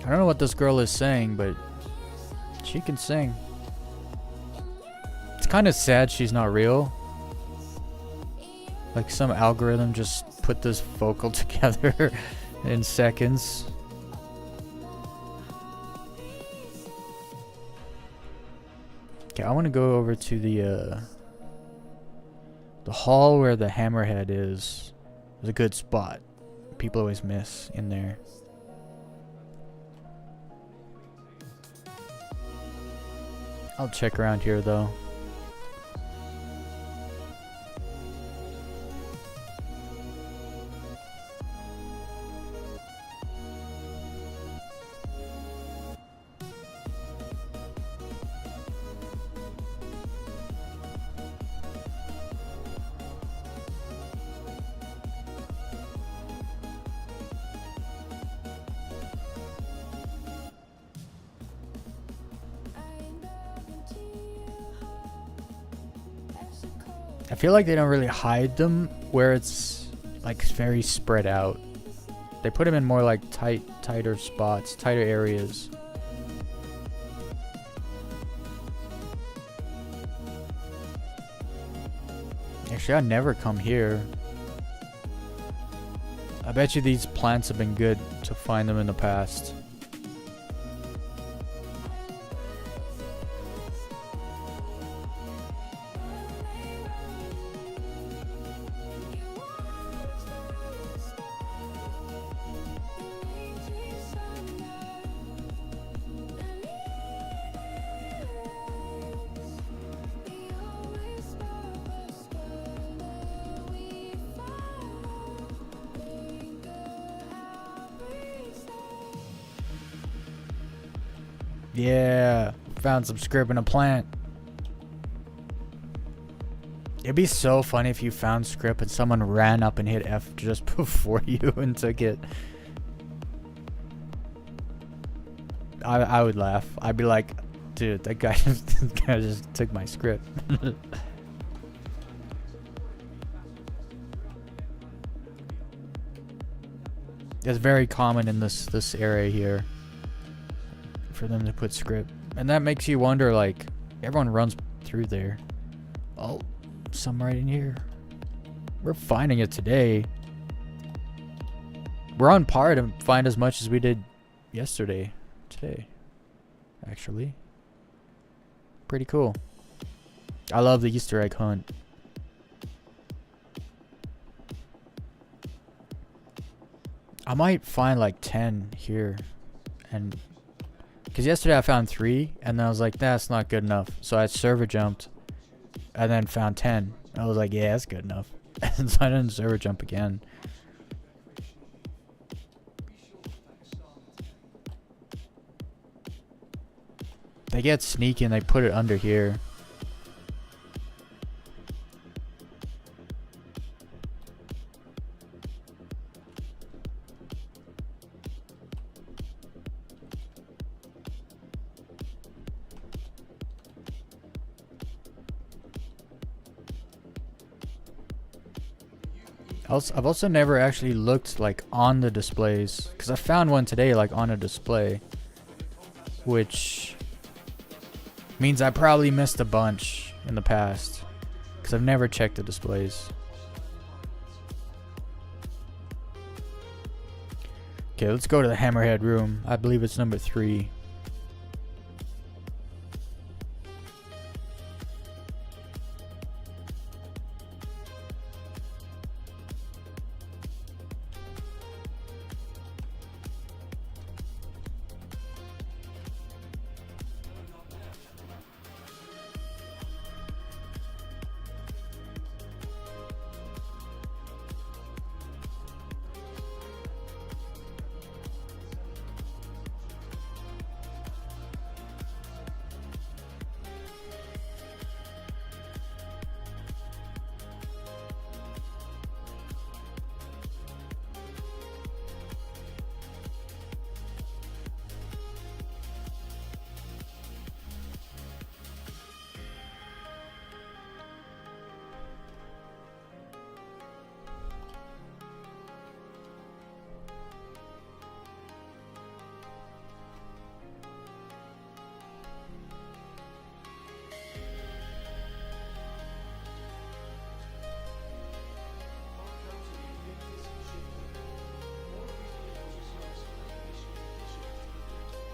I don't know what this girl is saying, but she can sing. It's kind of sad she's not real. Like some algorithm just put this vocal together in seconds. Okay, I want to go over to the hall where the hammerhead is. It's a good spot. People always miss in there. I'll check around here though. I feel like they don't really hide them where it's like very spread out. They put them in more like tighter spots, tighter areas. Actually, I never come here. I bet you these plants have been good to find them in the past. Yeah, found some Scrip in a plant. It'd be so funny if you found Scrip and someone ran up and hit F just before you and took it. I would laugh. I'd be like, dude, that guy just took my Scrip. It's very common in this area here for them to put Scrip, and that makes you wonder, like, everyone runs through there. Oh, some right in here. We're finding it today. We're on par to find as much as we did yesterday. Today, actually. Pretty cool. I love the Easter egg hunt. I might find like 10 here, and because yesterday I found 3, and then I was like, that's not good enough. So I server jumped, and then found 10. I was like, yeah, that's good enough. And so I didn't server jump again. They get sneaky and they put it under here. I've also never actually looked like on the displays, because I found one today like on a display, which means I probably missed a bunch in the past, because I've never checked the displays. Okay, let's go to the hammerhead room. I believe it's number 3.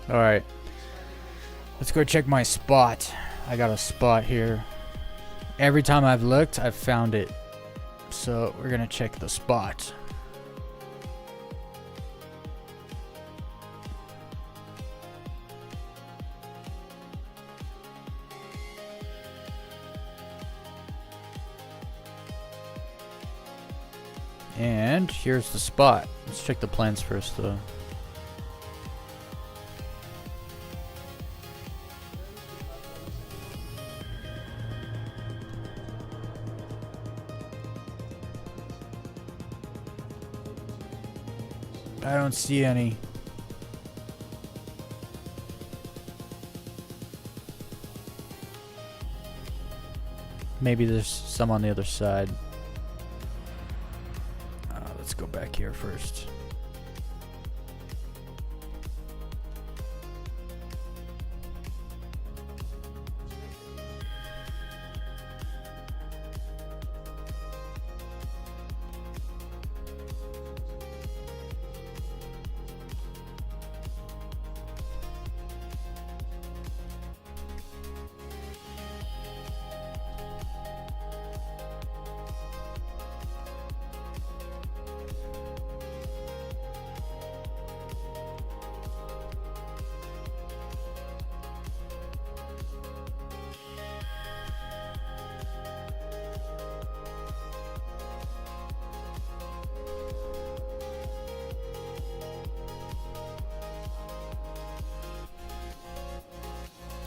Alright. Let's go check my spot. I got a spot here. Every time I've looked, I've found it. So we're gonna check the spot. And here's the spot. Let's check the plants first though. I don't see any. Maybe there's some on the other side. Let's go back here first.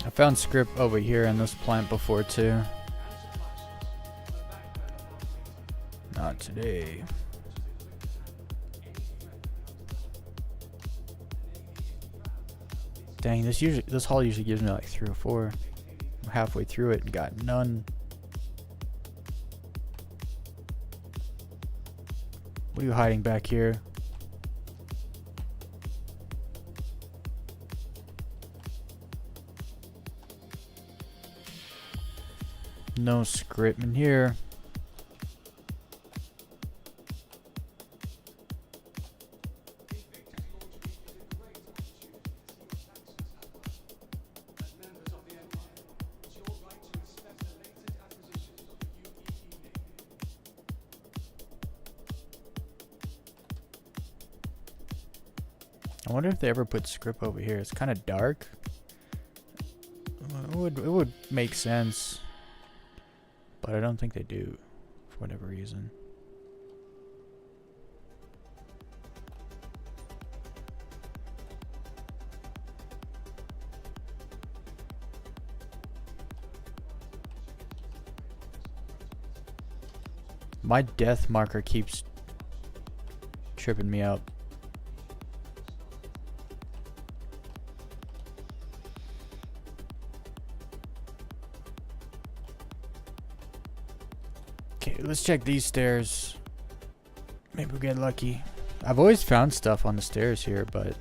I found Scrip over here in this plant before too. Not today. Dang, this haul usually gives me like 3 or 4. I'm halfway through it and got none. What are you hiding back here? No Scrip in here. I wonder if they ever put Scrip over here. It's kind of dark. It would make sense. But I don't think they do, for whatever reason. My death marker keeps tripping me up. Okay, let's check these stairs. Maybe we'll get lucky. I've always found stuff on the stairs here, but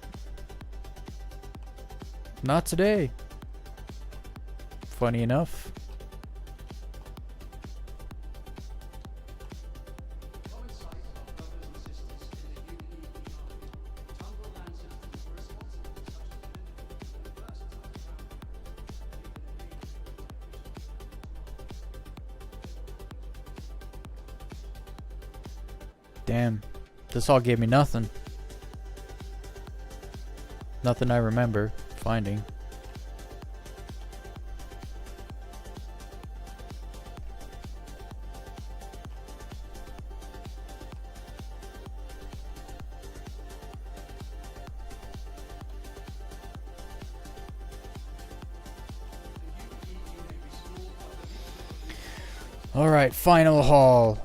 not today. Funny enough. Damn, this all gave me nothing. Nothing I remember finding. All right, final haul.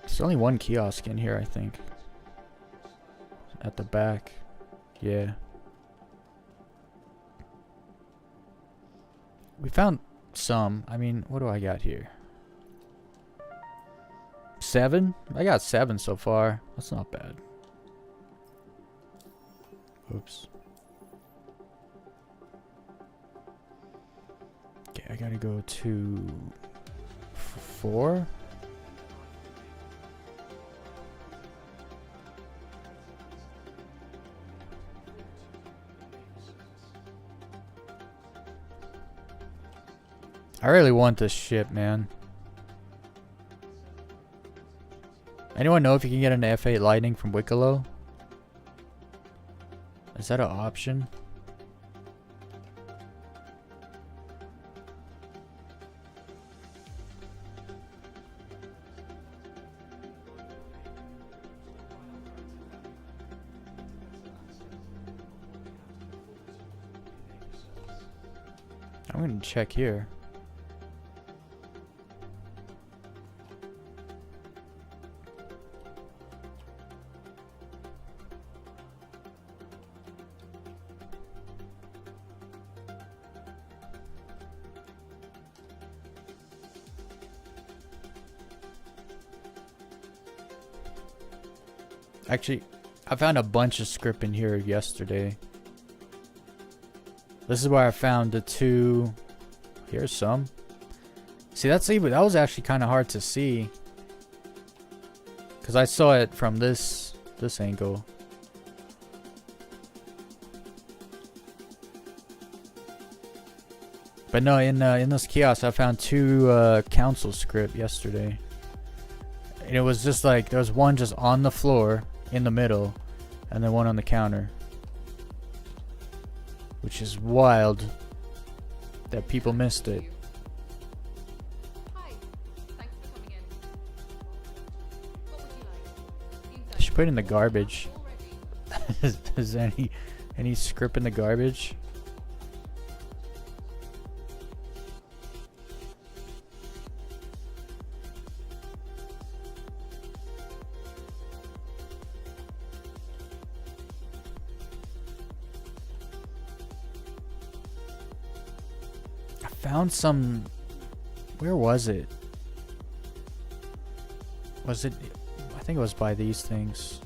There's only one kiosk in here, I think. At the back. Yeah. We found some. I mean, what do I got here? 7? I got 7 so far. That's not bad. Oops. Okay, I gotta go to 4. I really want this ship, man. Anyone know if you can get an F8 Lightning from Wicklow? Is that an option? I'm gonna check here. Actually, I found a bunch of script in here yesterday. This is where I found the two. Here's some. See, that was actually kind of hard to see, cause I saw it from this angle. But no, in this kiosk, I found two council script yesterday, and it was just like there was one just on the floor in the middle, and then one on the counter. Which is wild that people missed it. Hi. Thanks for coming in. What would you like? I should put it in the garbage. Already. Is there any script in the garbage? Found some. Where was it? Was it? I think it was by these things.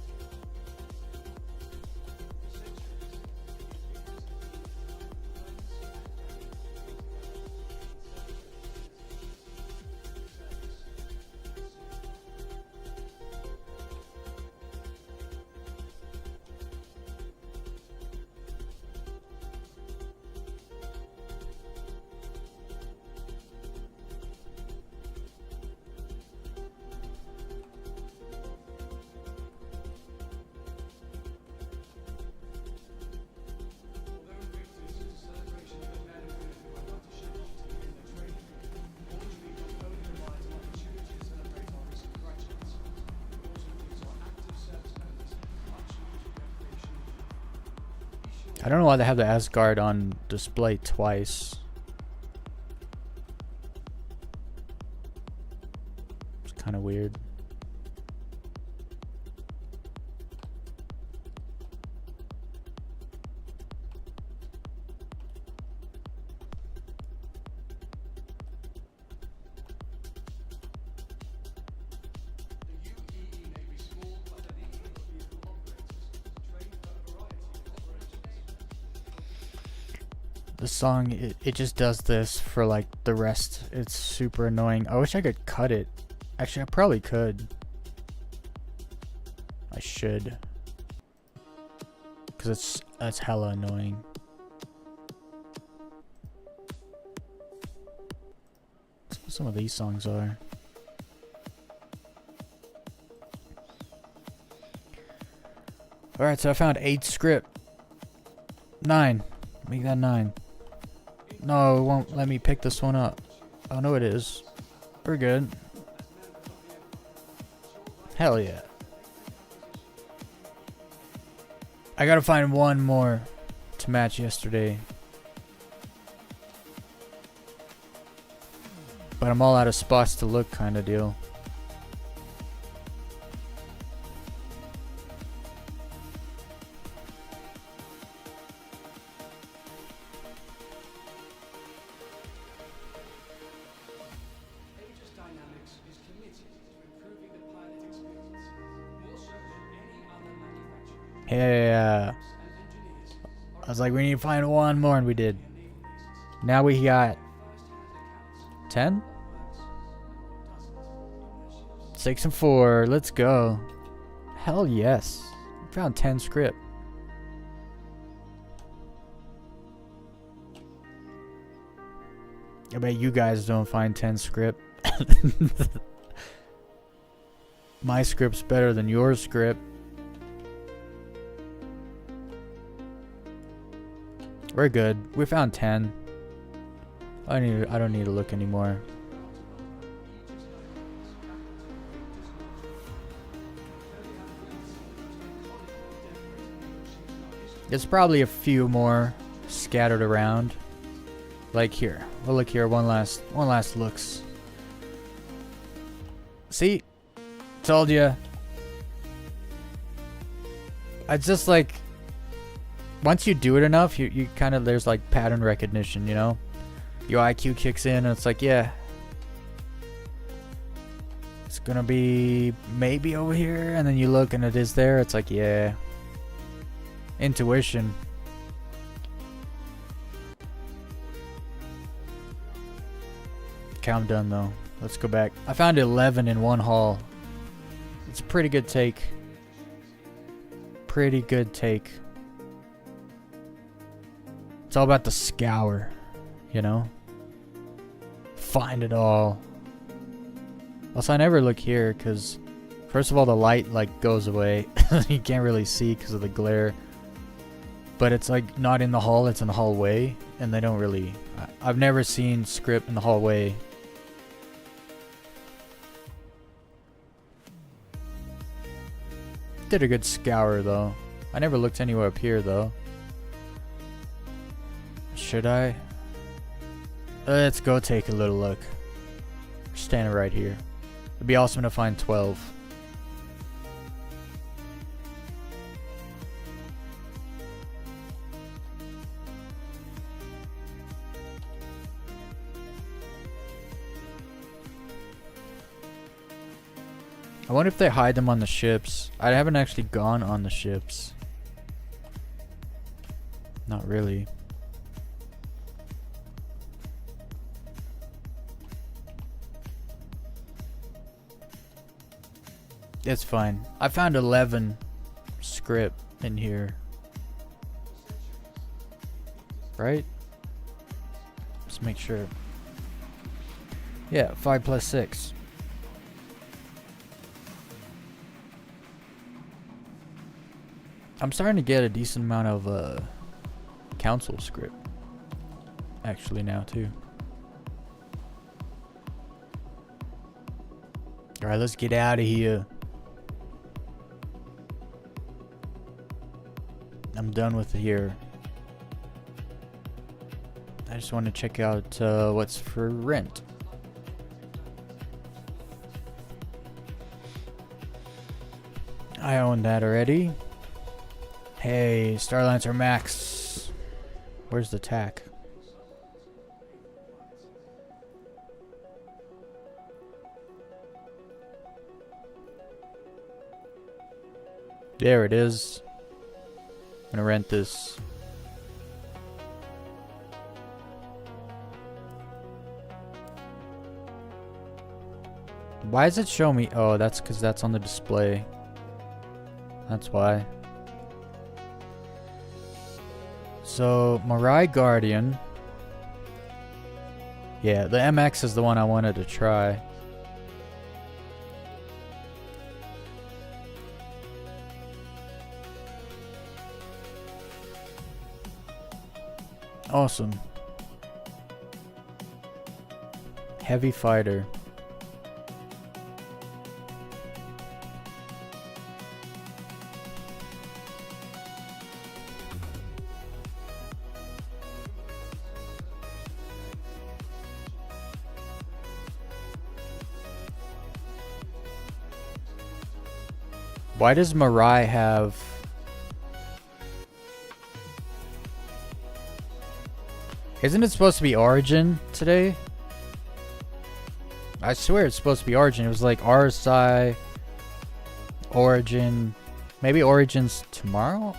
I don't know why they have the Asgard on display twice. It's kind of weird. The song, it just does this for like the rest. It's super annoying. I wish I could cut it. Actually, I probably could. I should. Because that's hella annoying. That's what some of these songs are. Alright, so I found 8 script. 9. Make that 9. No, it won't let me pick this one up. Oh, no, it is. We're good. Hell yeah. I gotta find one more to match yesterday. But I'm all out of spots to look, kind of deal. Yeah. I was like, we need to find one more, and we did. Now we got 10? 6 and 4. Let's go. Hell yes. Found 10 script. I bet you guys don't find 10 script. My script's better than your script. We're good. We found 10. I don't need to look anymore. There's probably a few more scattered around. Like here. We'll look here. One last looks. See? Told you. It's just like once you do it enough, you kind of, there's like pattern recognition, you know? Your IQ kicks in and it's like, yeah. It's gonna be maybe over here, and then you look and it is there. It's like, yeah. Intuition. Okay, I'm done though. Let's go back. I found 11 in one haul. It's a pretty good take. Pretty good take. It's all about the scour, you know? Find it all. Also, I never look here because, first of all, the light like goes away. You can't really see because of the glare. But it's like not in the hall, it's in the hallway, and they don't really. I've never seen Scrip in the hallway. Did a good scour though. I never looked anywhere up here though. Should I? Let's go take a little look. We're standing right here. It'd be awesome to find 12. I wonder if they hide them on the ships. I haven't actually gone on the ships. Not really. It's fine. I found 11 script in here. Right? Let's make sure. Yeah, 5 plus 6. I'm starting to get a decent amount of council script actually now too. Alright, let's get out of here. I'm done with it here. I just want to check out what's for rent. I own that already. Hey, Starlancer Max. Where's the tack? There it is. I'm gonna rent this. Why does it show me? Oh, that's because that's on the display. That's why. So, Mirai Guardian. Yeah, the MX is the one I wanted to try. Awesome. Heavy fighter. Why does Mirai have... Isn't it supposed to be Origin today? I swear it's supposed to be Origin. It was like RSI, Origin. Maybe Origin's tomorrow?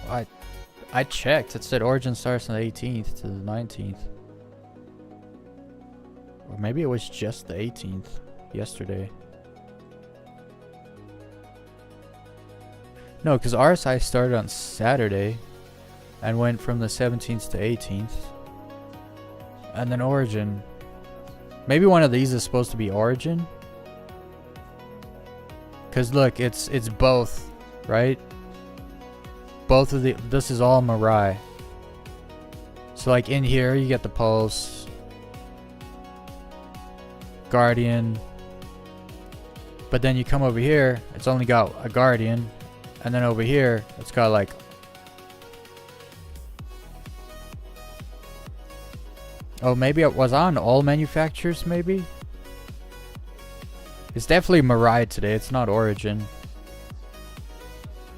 I checked. It said Origin starts on the 18th to the 19th. Or maybe it was just the 18th yesterday. No, because RSI started on Saturday and went from the 17th to 18th. And then Origin Maybe one of these is supposed to be Origin. Cause look, it's both, right? Both of the this is all Mirai. So like in here you get the Pulse, Guardian, but then you come over here, it's only got a Guardian, and then over here it's got like oh, maybe it was on all manufacturers, maybe? It's definitely Mirai today, it's not Origin.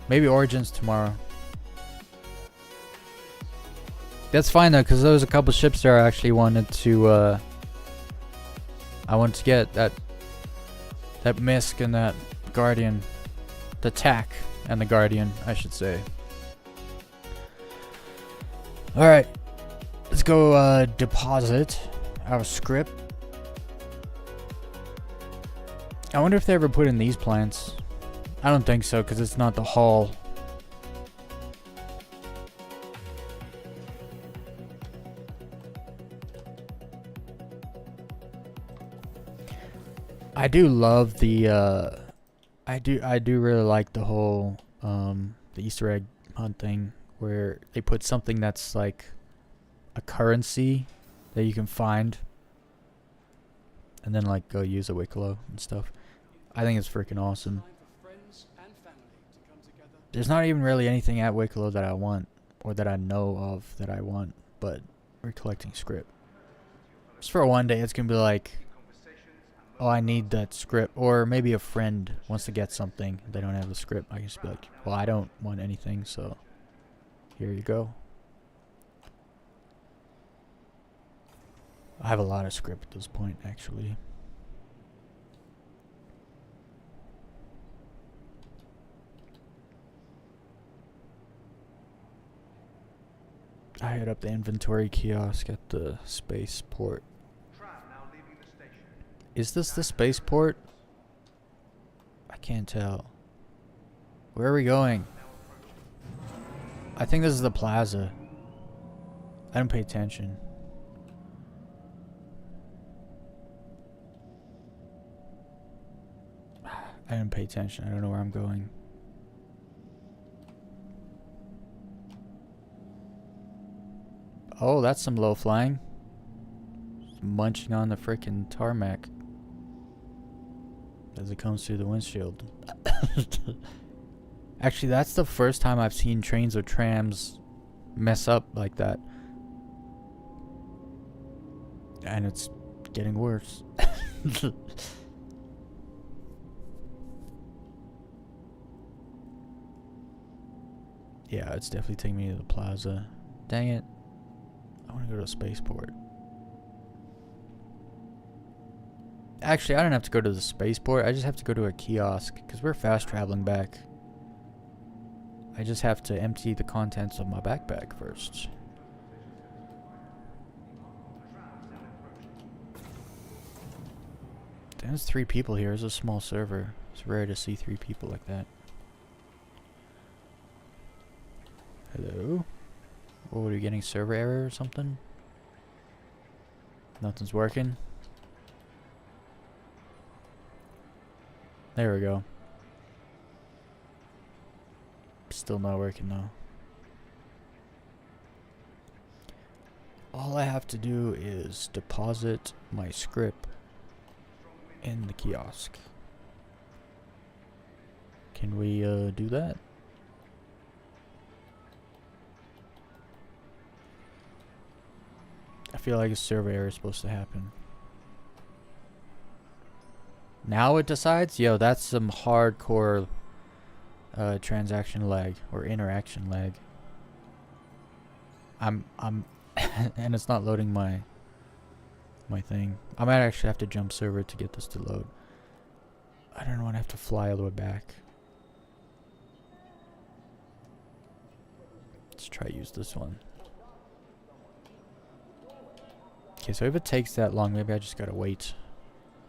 Maybe Origin's tomorrow. That's fine though, because there was a couple ships there I actually wanted to get that Misk and that Guardian. The Tack and the Guardian, I should say. Alright. Let's go deposit our Scrip. I wonder if they ever put in these plants. I don't think so, because it's not the hull. I do love the I do really like the whole the Easter egg hunt thing where they put something that's like a currency that you can find and then like go use a Wicklow and stuff. I think it's freaking awesome. There's not even really anything at Wicklow that I want or that I know of that I want, but we're collecting Scrip. Just for one day it's gonna be like, oh, I need that Scrip, or maybe a friend wants to get something, they don't have the Scrip. I can just be like, well, I don't want anything, so here you go. I have a lot of Scrip at this point, actually. I hit up the inventory kiosk at the spaceport. Is this the spaceport? I can't tell. Where are we going? I think this is the plaza. I didn't pay attention. I didn't pay attention. I don't know where I'm going. Oh, that's some low flying. Just munching on the freaking tarmac as it comes through the windshield. Actually, that's the first time I've seen trains or trams mess up like that. And it's getting worse. Yeah, it's definitely taking me to the plaza. Dang it. I want to go to a spaceport. Actually, I don't have to go to the spaceport. I just have to go to a kiosk because we're fast traveling back. I just have to empty the contents of my backpack first. There's 3 people here. It's a small server. It's rare to see 3 people like that. Hello? Oh, are you getting server error or something? Nothing's working. There we go. Still not working though. All I have to do is deposit my Scrip in the kiosk. Can we do that? I feel like a server error is supposed to happen. Now it decides? Yo, that's some hardcore transaction lag or interaction lag. I'm and it's not loading my thing. I might actually have to jump server to get this to load. I don't want to have to fly all the way back. Let's try use this one. Okay, so if it takes that long, maybe I just gotta wait.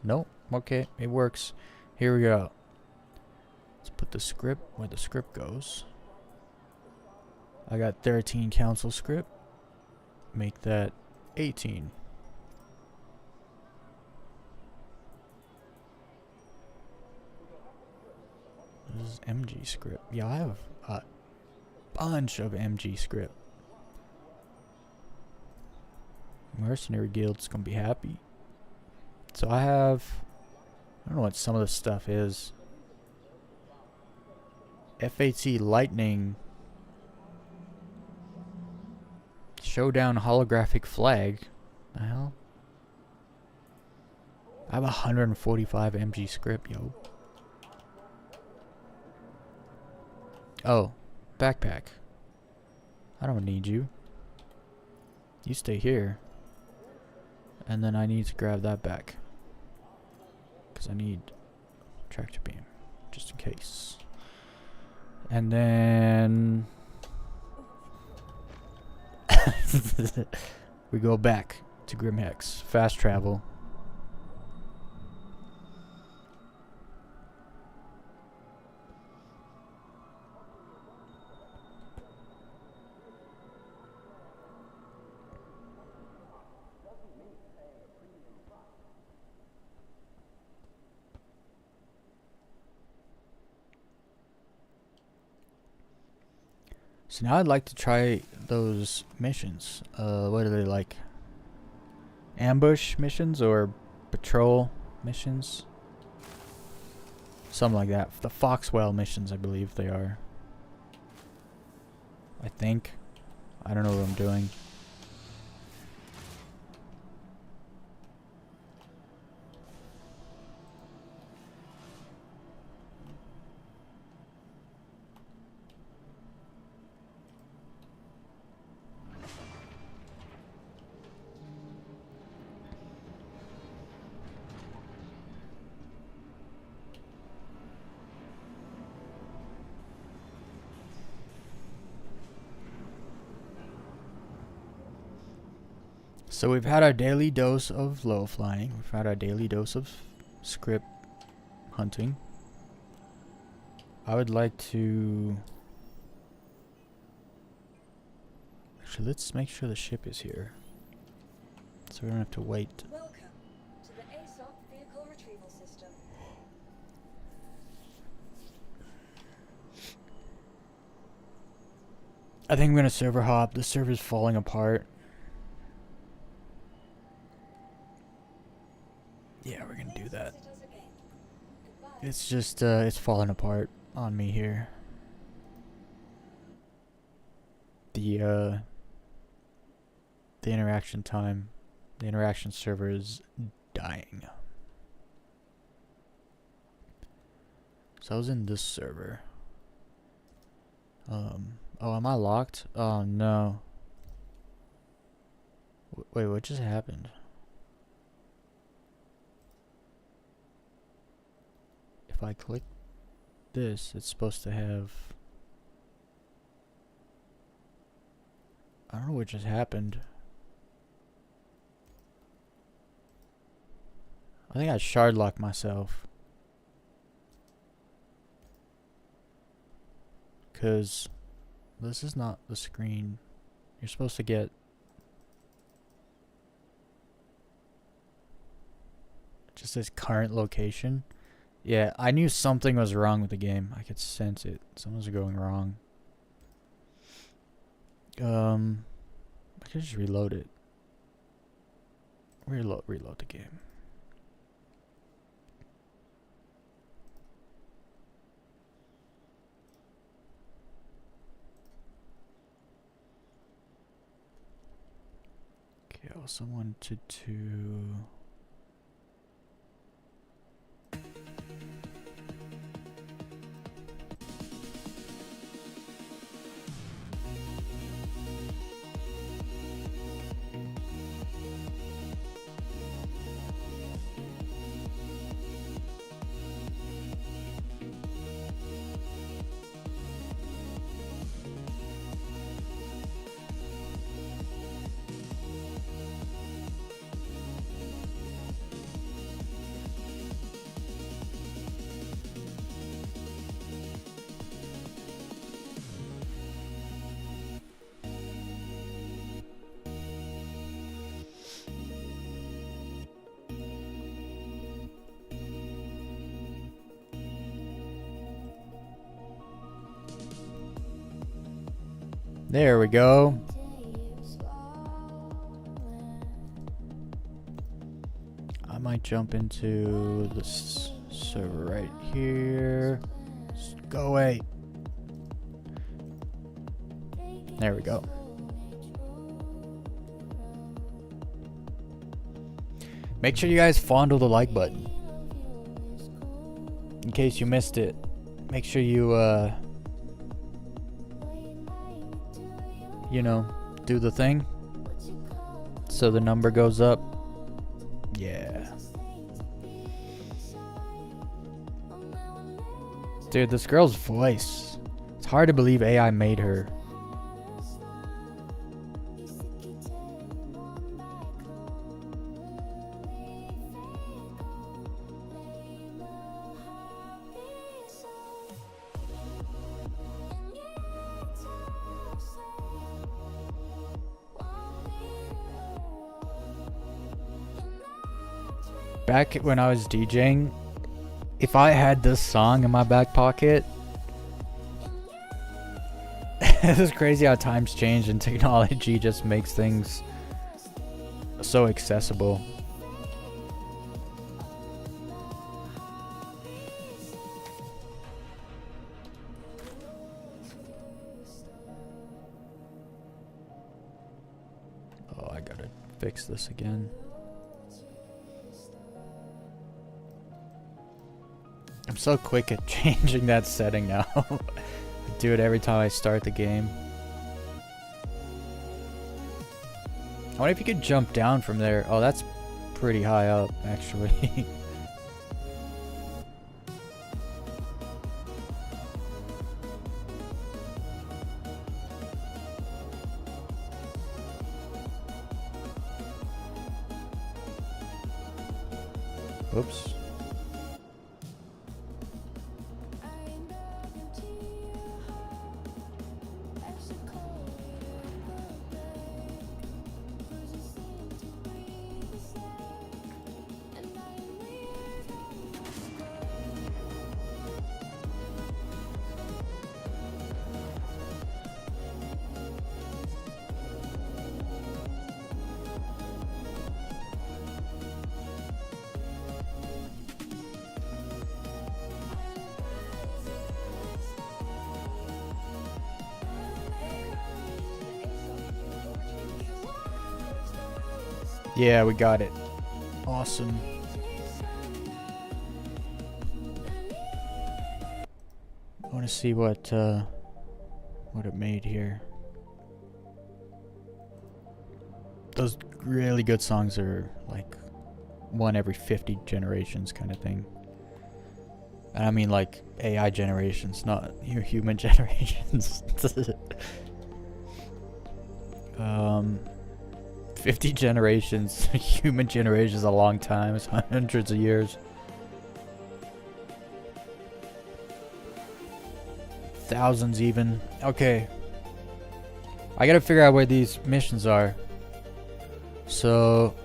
Nope. Okay, it works. Here we go. Let's put the Scrip where the Scrip goes. I got 13 council Scrip. Make that 18. This is MG Scrip. Yeah, I have a bunch of MG Scrip. Mercenary Guild's gonna be happy. So I have... I don't know what some of the stuff is. FAT Lightning. Showdown Holographic Flag. The hell? I have 145 MG Scrip, yo. Oh, backpack. I don't need you. You stay here. And then I need to grab that back. Because I need tractor beam. Just in case. And then... we go back to Grimhex. Fast travel. So now I'd like to try those missions. What are they like? Ambush missions or patrol missions? Something like that. The Foxwell missions, I believe they are. I think. I don't know what I'm doing. So we've had our daily dose of low flying. We've had our daily dose of Scrip hunting. I would like to... Actually, let's make sure the ship is here. So we don't have to wait. Welcome to the ASOP vehicle retrieval system. I think I'm gonna server hop. The server's falling apart. Yeah, we're gonna do that. It's just, it's falling apart on me here. The interaction time, the interaction server is dying. So I was in this server. Oh, am I locked? Oh no. Wait, what just happened? If I click this, it's supposed to have... I don't know what just happened. I think I shard locked myself. Because this is not the screen. You're supposed to get... just this current location. Yeah, I knew something was wrong with the game. I could sense it. Something's going wrong. I could just reload it. Reload the game. Okay, I also wanted to... There we go. I might jump into this server right here. Just go away. There we go. Make sure you guys fondle the like button. In case you missed it, make sure you, you know, do the thing so the number goes up. Yeah. Dude, this girl's voice. It's hard to believe AI made her. Back when I was DJing, if I had this song in my back pocket, it is crazy how times change and technology just makes things so accessible. Oh, I gotta fix this again. I'm so quick at changing that setting now. I do it every time I start the game. I wonder if you could jump down from there. Oh, that's pretty high up, actually. Oops. Yeah, we got it. Awesome. I want to see what it made here. Those really good songs are like one every 50 generations kind of thing. And I mean like AI generations, not your human generations. 50 generations, human generations is a long time. It's hundreds of years. Thousands even. Okay. I gotta figure out where these missions are. So...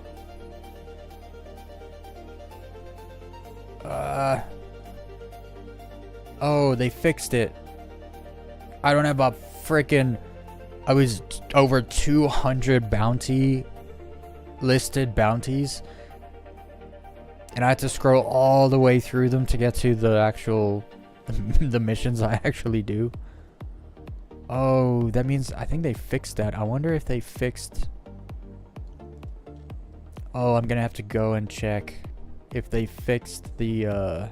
oh, they fixed it. I don't have a freaking... I was over 200 listed bounties, and I had to scroll all the way through them to get to the actual the missions I actually do. Oh, that means I think they fixed that. I wonder if they fixed... oh, I'm gonna have to go and check if they fixed the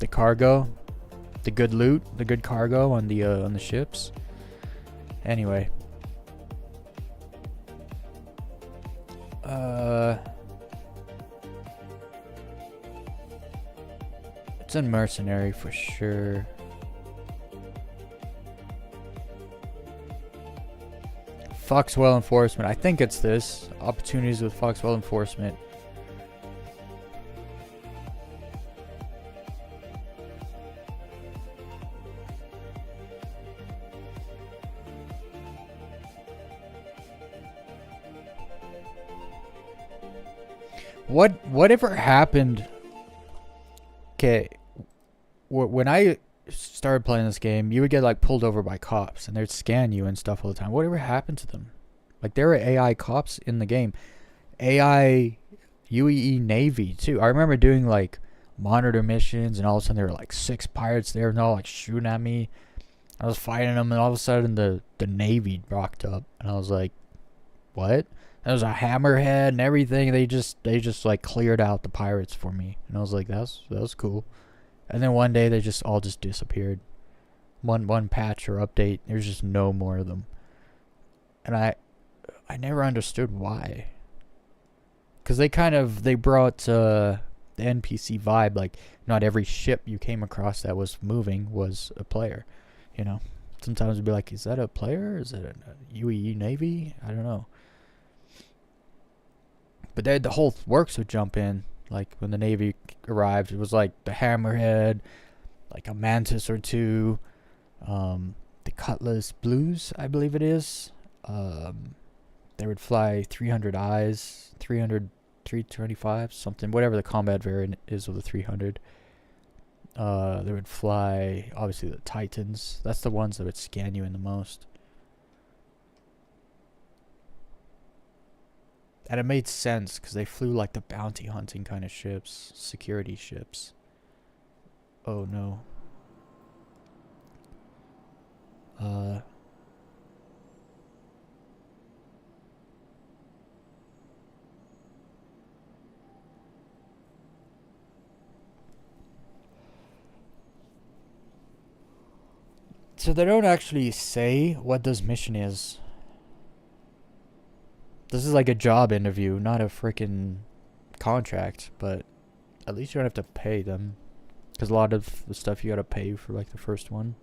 cargo. The good loot, the good cargo on the ships. Anyway, it's in mercenary for sure. Foxwell enforcement. I think it's this. Opportunities with Foxwell enforcement. Whatever happened? Okay, when I started playing this game, you would get like pulled over by cops and they'd scan you and stuff all the time. Whatever happened to them? Like there were AI cops in the game. AI UEE Navy too. I remember doing like monitor missions and all of a sudden there were like 6 pirates there and all like shooting at me. I was fighting them and all of a sudden the Navy rocked up and I was like, what? There was a hammerhead and everything. They just like cleared out the pirates for me. And I was like, that was cool. And then one day they just all just disappeared. One patch or update, there's just no more of them. And I never understood why. Cause they brought the NPC vibe, like not every ship you came across that was moving was a player. You know, sometimes it'd be like, is that a player? Is it a UEE Navy? I don't know. But the whole works would jump in. Like when the Navy arrived, it was like the Hammerhead, like a Mantis or two, the Cutlass Blues, I believe it is. They would fly 300 eyes, 300, 325, something, whatever the combat variant is of the 300. They would fly, obviously, the Titans. That's the ones that would scan you in the most. And it made sense because they flew like the bounty hunting kind of ships, security ships. Oh no. So they don't actually say what this mission is. This is like a job interview, not a freaking contract, but at least you don't have to pay them. Because a lot of the stuff you gotta pay for, like, the first one.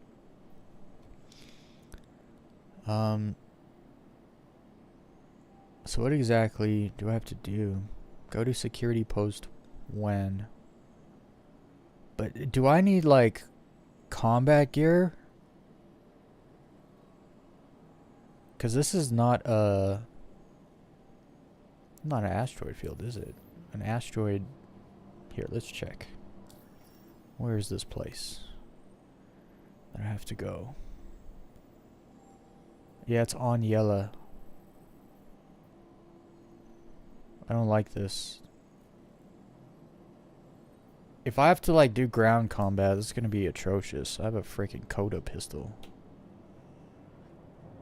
So what exactly do I have to do? Go to security post when? But do I need, like, combat gear? Because this is not an asteroid field, is it? An asteroid... Here, let's check. Where is this place that I have to go? Yeah, it's on yellow. I don't like this. If I have to, like, do ground combat, this is gonna be atrocious. I have a freaking Coda pistol.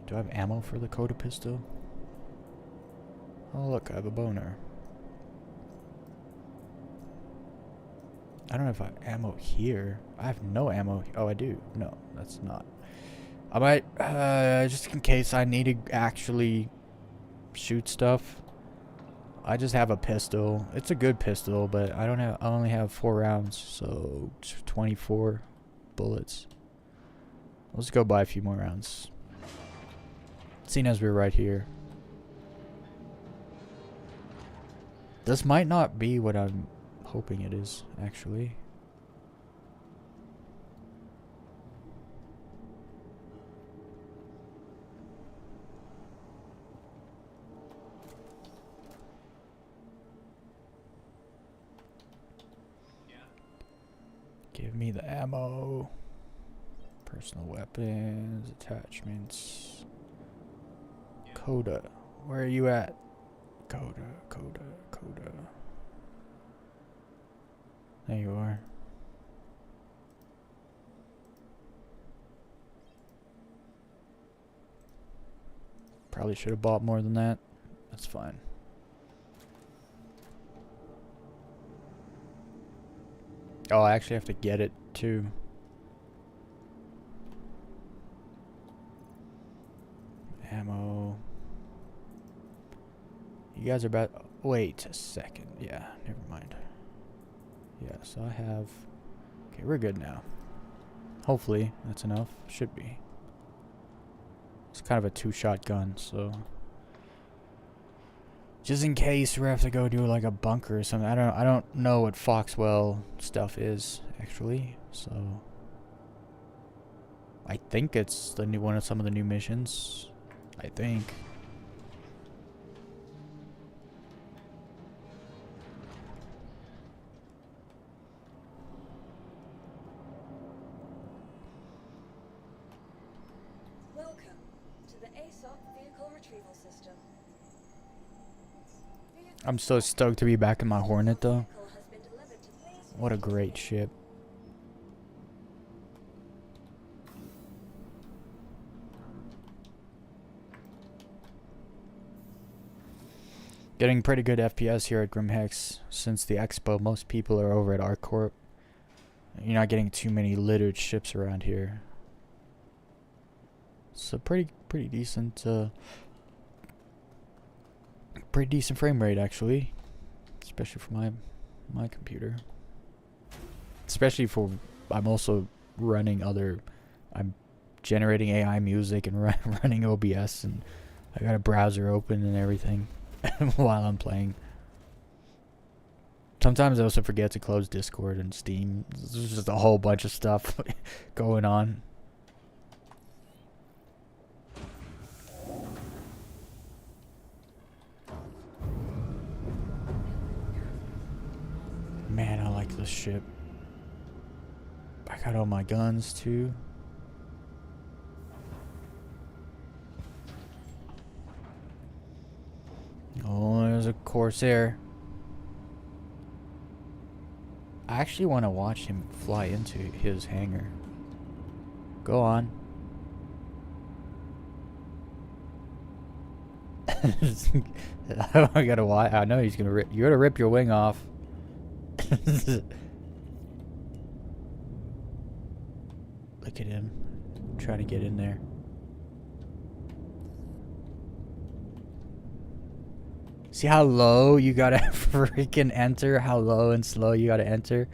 Do I have ammo for the Coda pistol? Oh, look, I have a boner. I don't know if I have ammo here. I have no ammo. Oh, I do. No, that's not. I might, just in case I need to actually shoot stuff. I just have a pistol. It's a good pistol, but I only have 4 rounds, so 24 bullets. Let's go buy a few more rounds. Seeing as we're right here. This might not be what I'm hoping it is, actually. Give me the ammo. Personal weapons, attachments. Coda. Where are you at? Coda. There you are. Probably should have bought more than that. That's fine. Oh, I actually have to get it too. Ammo. You guys are about... Wait a second. Yeah, never mind. Yeah, so I have... Okay, we're good now. Hopefully, that's enough. Should be. It's kind of a 2-shot gun, so... Just in case we have to go do like a bunker or something. I don't know what Foxwell stuff is, actually, so... I think it's the new one of some of the new missions. I think. Welcome to the ASOP vehicle retrieval system. I'm so stoked to be back in my Hornet though. Vehicle has been delivered to Weez. What a great ship. Getting pretty good FPS here at Grimhex. Since the expo, most people are over at ArcCorp. You're not getting too many littered ships around here. So pretty decent pretty decent frame rate actually. Especially for my computer. Especially for I'm also running I'm generating AI music and running OBS, and I got a browser open and everything while I'm playing. Sometimes I also forget to close Discord and Steam. There's just a whole bunch of stuff going on. Man, I like this ship. I got all my guns too. Oh, there's a Corsair. I actually want to watch him fly into his hangar. Go on. I gotta watch. I know he's gonna rip. You're gonna rip your wing off. Look at him trying to get in there. See how low you gotta freaking enter? How low and slow you gotta enter?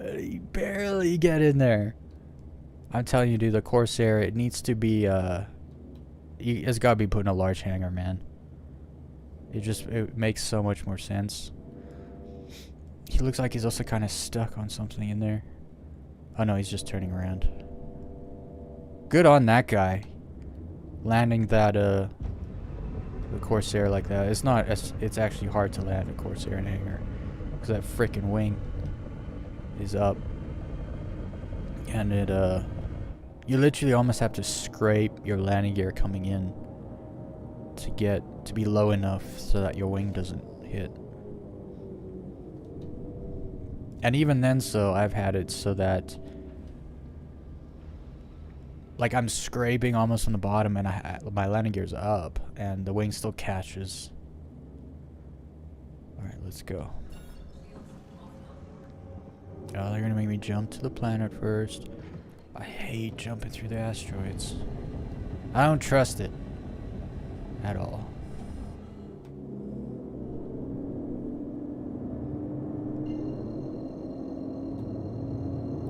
You barely get in there. I'm telling you, dude, the Corsair, it needs to be, it's gotta be put in a large hangar, man. It makes so much more sense. He looks like he's also kind of stuck on something in there. Oh no, he's just turning around. Good on that guy. Landing that, the Corsair like that. It's actually hard to land a Corsair in a hangar, because that freaking wing is up. And you literally almost have to scrape your landing gear coming in to be low enough so that your wing doesn't hit. And even then, so I've had it so that like I'm scraping almost on the bottom, and my landing gear's up, and the wing still catches. All right, let's go. Oh, they're gonna make me jump to the planet first. I hate jumping through the asteroids. I don't trust it at all.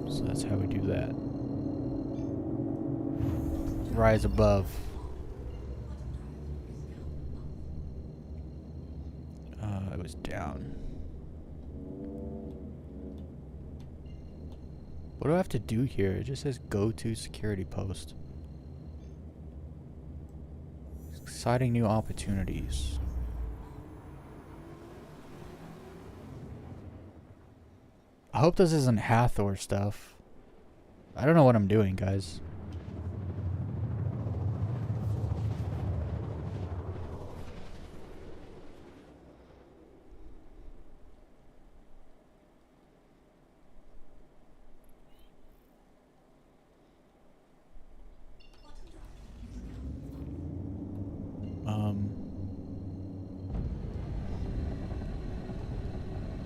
So that's how we do that. Rise above. It was down. What do I have to do here? It just says go to security post. Exciting new opportunities. I hope this isn't Hathor stuff. I don't know what I'm doing, guys.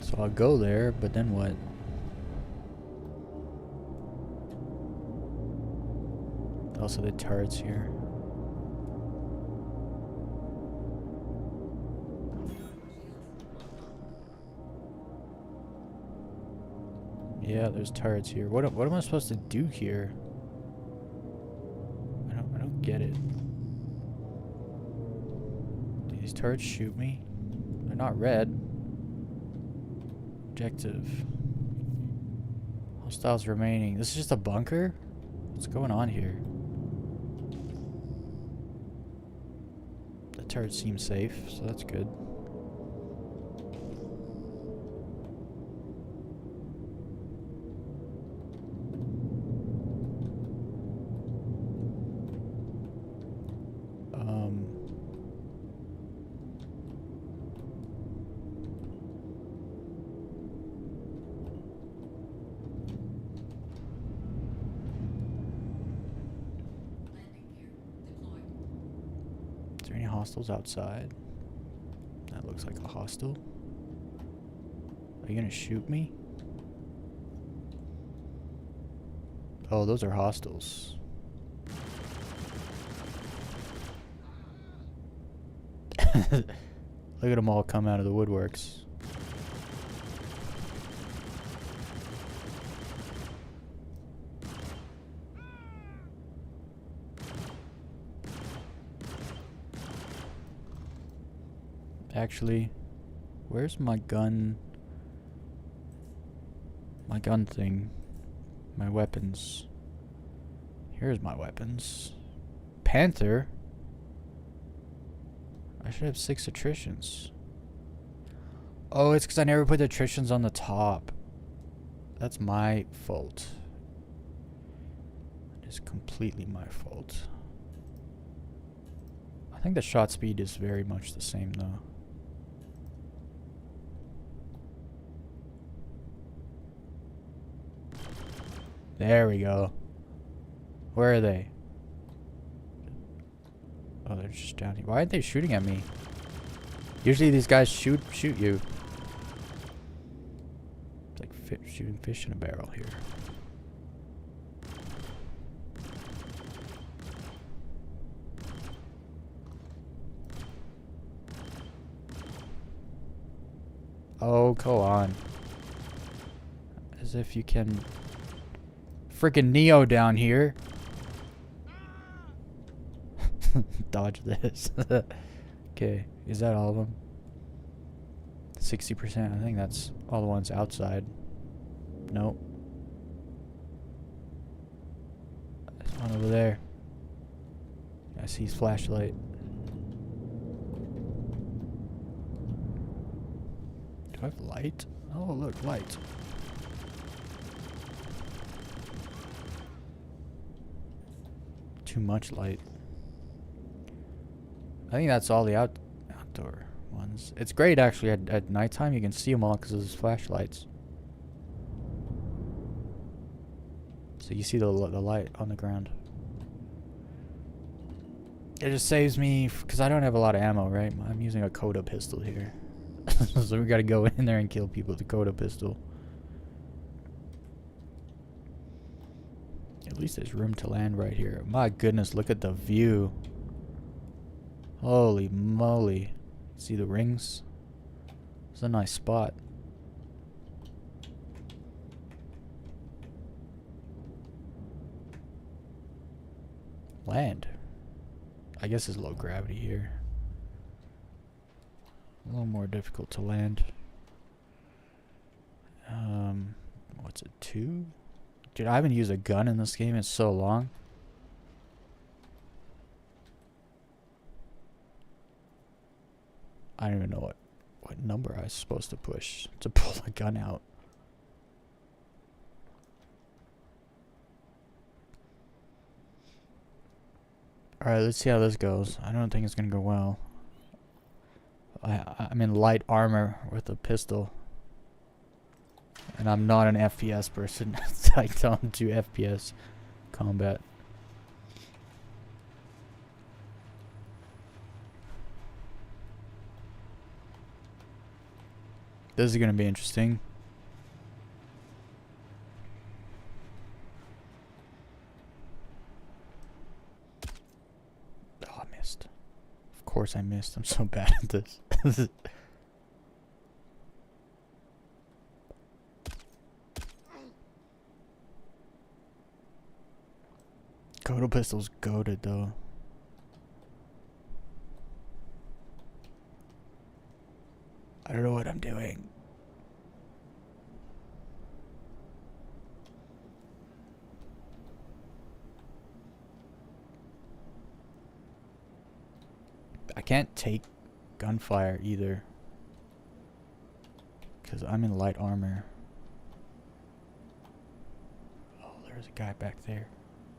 So I'll go there, but then what? Also the turrets here. Yeah, there's turrets here. What am I supposed to do here? I don't get it. Do these turrets shoot me? They're not red. Objective. Hostiles remaining. This is just a bunker? What's going on here? The turret seems safe, so that's good. hostiles outside. That looks like a hostile. Are you gonna shoot me? Oh, those are hostiles. Look at them all come out of the woodworks. Actually, where's my gun? My gun thing. My weapons. Here's my weapons. Panther? I should have 6 attritions. Oh, it's because I never put the attritions on the top. That's my fault. It is completely my fault. I think the shot speed is very much the same though. There we go. Where are they? Oh, they're just down here. Why aren't they shooting at me? Usually these guys shoot you. It's like shooting fish in a barrel here. Oh, go on. As if you can... Freaking Neo down here. Dodge this. Okay, is that all of them? 60%. I think that's all the ones outside. Nope. There's one over there. I see his flashlight. Do I have light? Oh, look, light. Too much light. I think that's all the outdoor ones. It's great actually at nighttime. You can see them all because of those flashlights. So you see the light on the ground. It just saves me because I don't have a lot of ammo, right? I'm using a Coda pistol here. So we gotta go in there and kill people with the Coda pistol. At least there's room to land right here. My goodness, look at the view. Holy moly. See the rings? It's a nice spot. Land. I guess it's low gravity here. A little more difficult to land. What's it, 2? Dude, I haven't used a gun in this game in so long. I don't even know what number I was supposed to push to pull a gun out. Alright, let's see how this goes. I don't think it's gonna go well. I'm in light armor with a pistol. And I'm not an FPS person. I don't do FPS combat. This is gonna be interesting. Oh, I missed. Of course I missed. I'm so bad at this. Coda pistol's goated though. I don't know what I'm doing. I can't take gunfire either. Because I'm in light armor. Oh, there's a guy back there.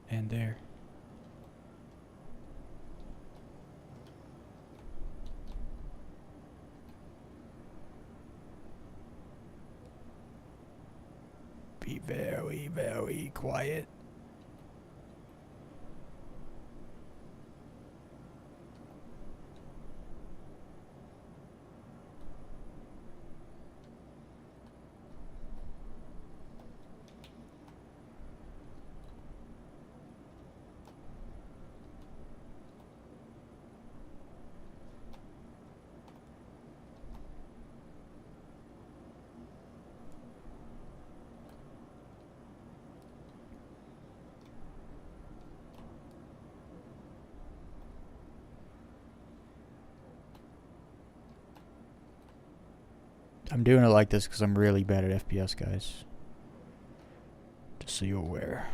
And there. Be very, very quiet. I'm doing it like this because I'm really bad at FPS, guys. Just so you're aware.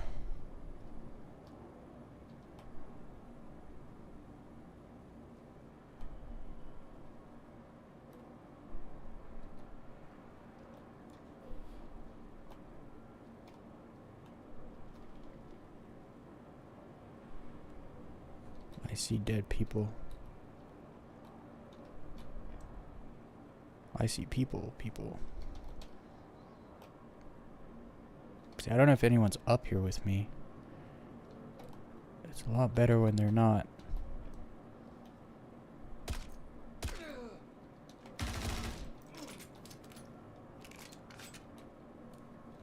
I see dead people. I see people. See, I don't know if anyone's up here with me. It's a lot better when they're not.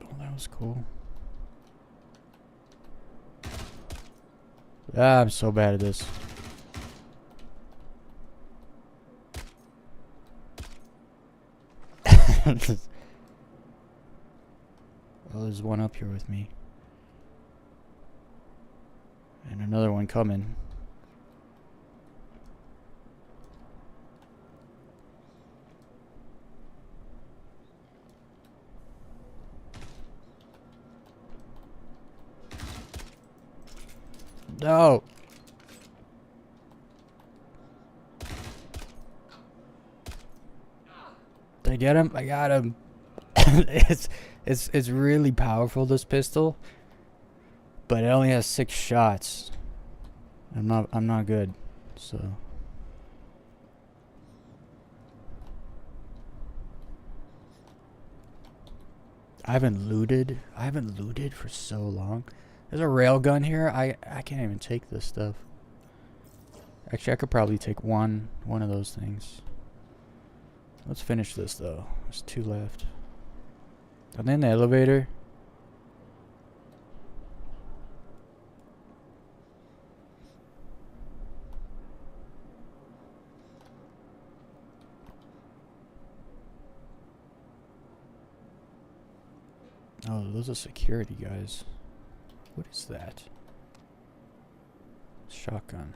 Oh, that was cool. Ah, I'm so bad at this. Oh, there's one up here with me. And another one coming. No. Did I get him? I got him. It's really powerful, this pistol, but it only has 6 shots. I'm not good. So I haven't looted for so long. There's a railgun here. I can't even take this stuff. Actually, I could probably take one of those things. Let's finish this though. There's 2 left. And then the elevator. Oh, those are security guys. What is that? Shotgun.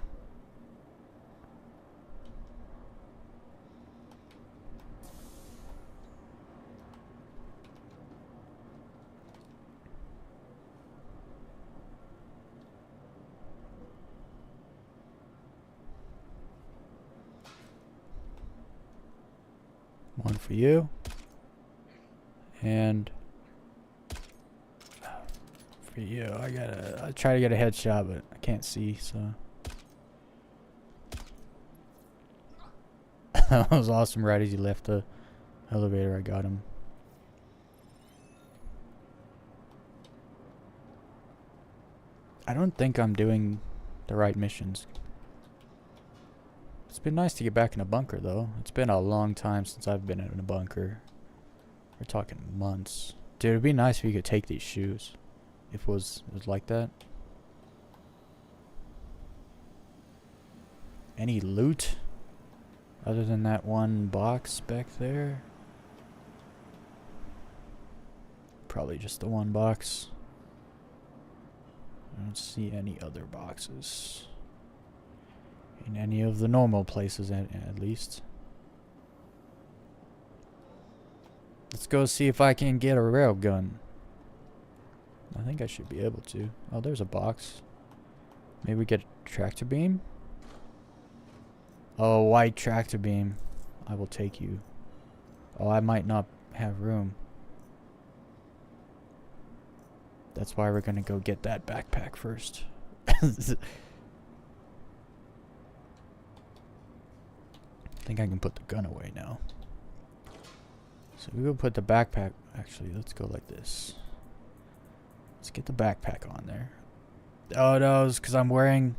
One for you. And for you. I try to get a headshot, but I can't see, so. That was awesome. Right as he left the elevator, I got him. I don't think I'm doing the right missions. It's been nice to get back in a bunker, though. It's been a long time since I've been in a bunker. We're talking months. Dude, it'd be nice if you could take these shoes. If it was like that. Any loot? Other than that one box back there? Probably just the one box. I don't see any other boxes. In any of the normal places, at least. Let's go see if I can get a railgun. I think I should be able to. Oh, there's a box. Maybe we get a tractor beam? Oh, white tractor beam. I will take you. Oh, I might not have room. That's why we're gonna go get that backpack first. I think I can put the gun away now. So we will put the backpack. Actually, let's go like this. Let's get the backpack on there. Oh no, it's because I'm wearing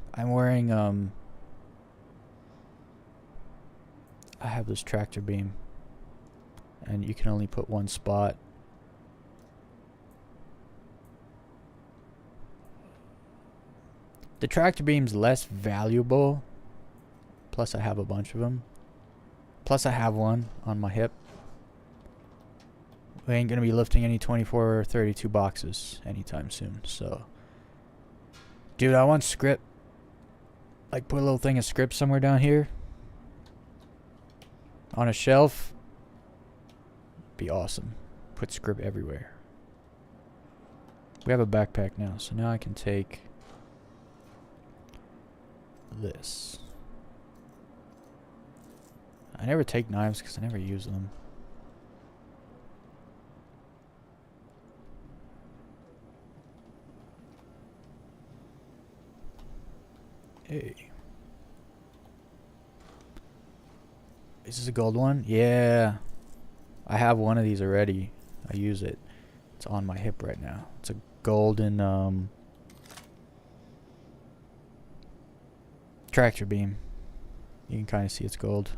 I have this tractor beam, and you can only put one spot. The tractor beam's less valuable. Plus I have a bunch of them. Plus I have one on my hip. We ain't gonna be lifting any 24 or 32 boxes anytime soon, so. Dude, I want Scrip. Like, put a little thing of Scrip somewhere down here. On a shelf. Be awesome. Put Scrip everywhere. We have a backpack now, so now I can take this. I never take knives because I never use them. Hey. Is this a gold one? Yeah. I have one of these already. I use it. It's on my hip right now. It's a golden tractor beam. You can kind of see it's gold.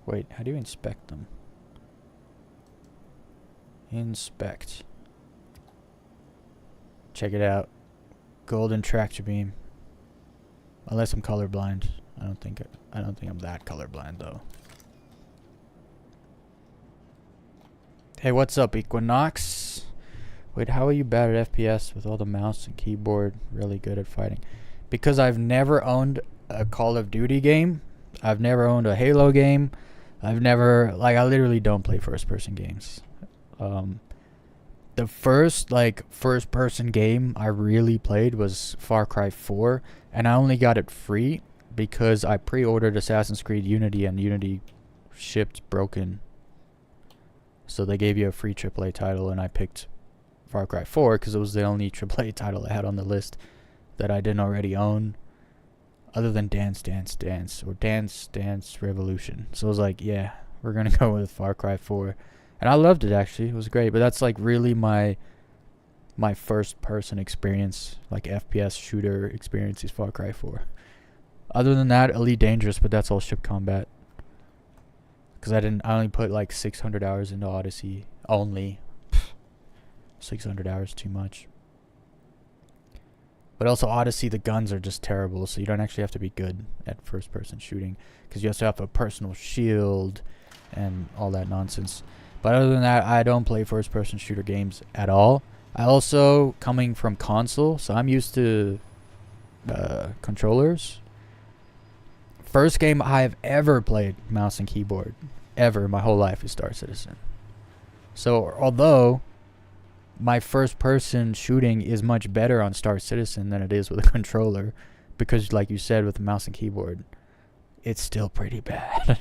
Wait, how do you inspect them? Inspect. Check it out. Golden tractor beam. Unless I'm colorblind. I don't think I'm that colorblind though. Hey, what's up, Equinox? Wait, how are you bad at FPS with all the mouse and keyboard? Really good at fighting. Because I've never owned a Call of Duty game. I've never owned a Halo game. I've never, like, I literally don't play first-person games. The first, like, first-person game I really played was Far Cry 4. And I only got it free because I pre-ordered Assassin's Creed Unity and Unity shipped broken. So they gave you a free AAA title, and I picked Far Cry 4 because it was the only AAA title I had on the list that I didn't already own, other than Dance Dance Dance or Dance Dance Revolution. So I was like, yeah, we're gonna go with Far Cry 4, and I loved it actually. It was great, but that's like really my first person experience, like FPS shooter experience, is Far Cry 4. Other than that, Elite Dangerous, but that's all ship combat. Because I only put like 600 hours into Odyssey. Only. 600 hours, too much. But also Odyssey, the guns are just terrible, so you don't actually have to be good at first person shooting. Because you have to have a personal shield and all that nonsense. But other than that, I don't play first person shooter games at all. I also, coming from console, so I'm used to controllers. First game I've ever played mouse and keyboard, ever in my whole life, is Star Citizen. So, although my first person shooting is much better on Star Citizen than it is with a controller, because like you said, with the mouse and keyboard, it's still pretty bad.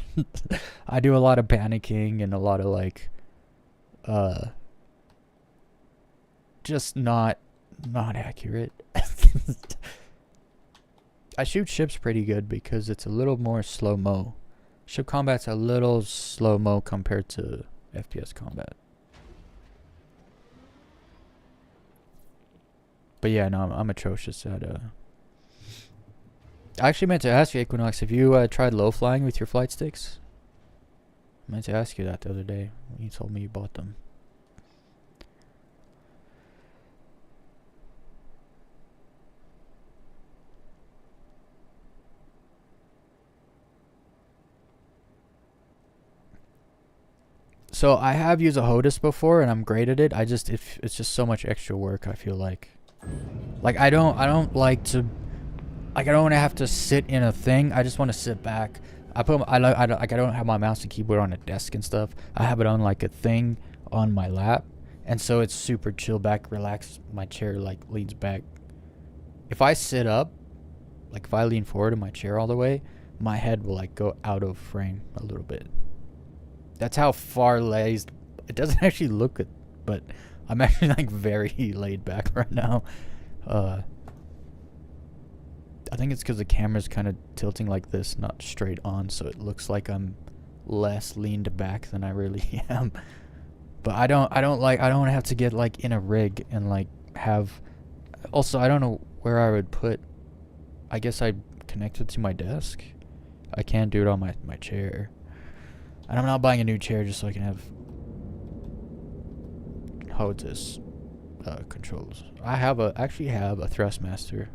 I do a lot of panicking and a lot of like, just not accurate. I shoot ships pretty good because it's a little more slow-mo. Ship combat's a little slow-mo compared to FPS combat. But yeah, no, I'm atrocious at I actually meant to ask you, Equinox, have you tried low flying with your flight sticks? I meant to ask you that the other day when you told me you bought them. So I have used a HOTAS before, and I'm great at it. It's just so much extra work. I feel like I don't like to, like, I don't want to have to sit in a thing. I just want to sit back. I don't have my mouse and keyboard on a desk and stuff. I have it on like a thing on my lap, and so it's super chill back, relaxed. My chair like leans back. If I sit up, like if I lean forward in my chair all the way, my head will like go out of frame a little bit. That's how far lazed. It doesn't actually look good, but I'm actually like very laid back right now. I think it's because the camera's kind of tilting like this, not straight on, so it looks like I'm less leaned back than I really am. But I don't have to get like in a rig and like have. Also, I don't know where I would put. I guess I'd connect it to my desk. I can't do it on my chair. And I'm not buying a new chair just so I can have HOTAS controls. I actually have a Thrustmaster,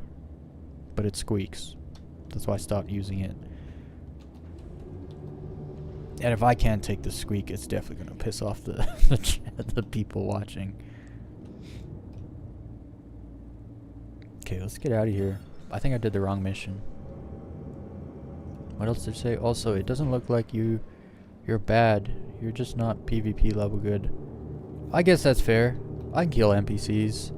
but it squeaks. That's why I stopped using it. And if I can't take the squeak, it's definitely gonna piss off the people watching. Okay, let's get out of here. I think I did the wrong mission. What else did it say? Also, it doesn't look like you're bad. You're just not PvP level good. I guess that's fair. I can kill NPCs.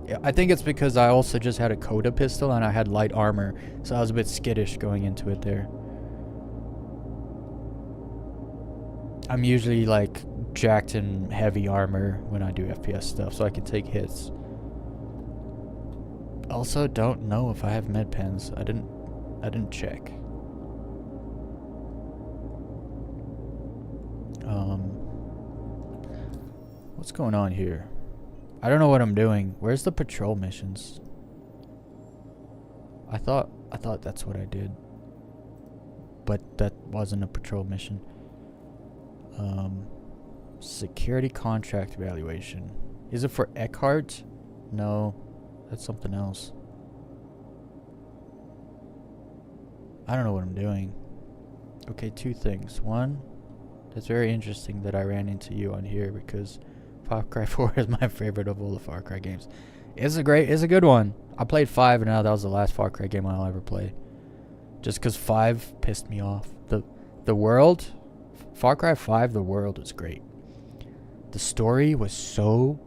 Yeah, I think it's because I also just had a Coda pistol and I had light armor, so I was a bit skittish going into it there. I'm usually like jacked in heavy armor when I do FPS stuff, so I can take hits. Also, don't know if I have med pens. I didn't check. What's going on here? I don't know what I'm doing. Where's the patrol missions? I thought that's what I did. But that wasn't a patrol mission. Security contract evaluation. Is it for Eckhart? No, that's something else. I don't know what I'm doing. Okay, two things. One, it's very interesting that I ran into you on here because Far Cry 4 is my favorite of all the Far Cry games. It's a good one. I played 5 and now that was the last Far Cry game I'll ever play. Just because 5 pissed me off. The world, Far Cry 5, the world was great. The story was so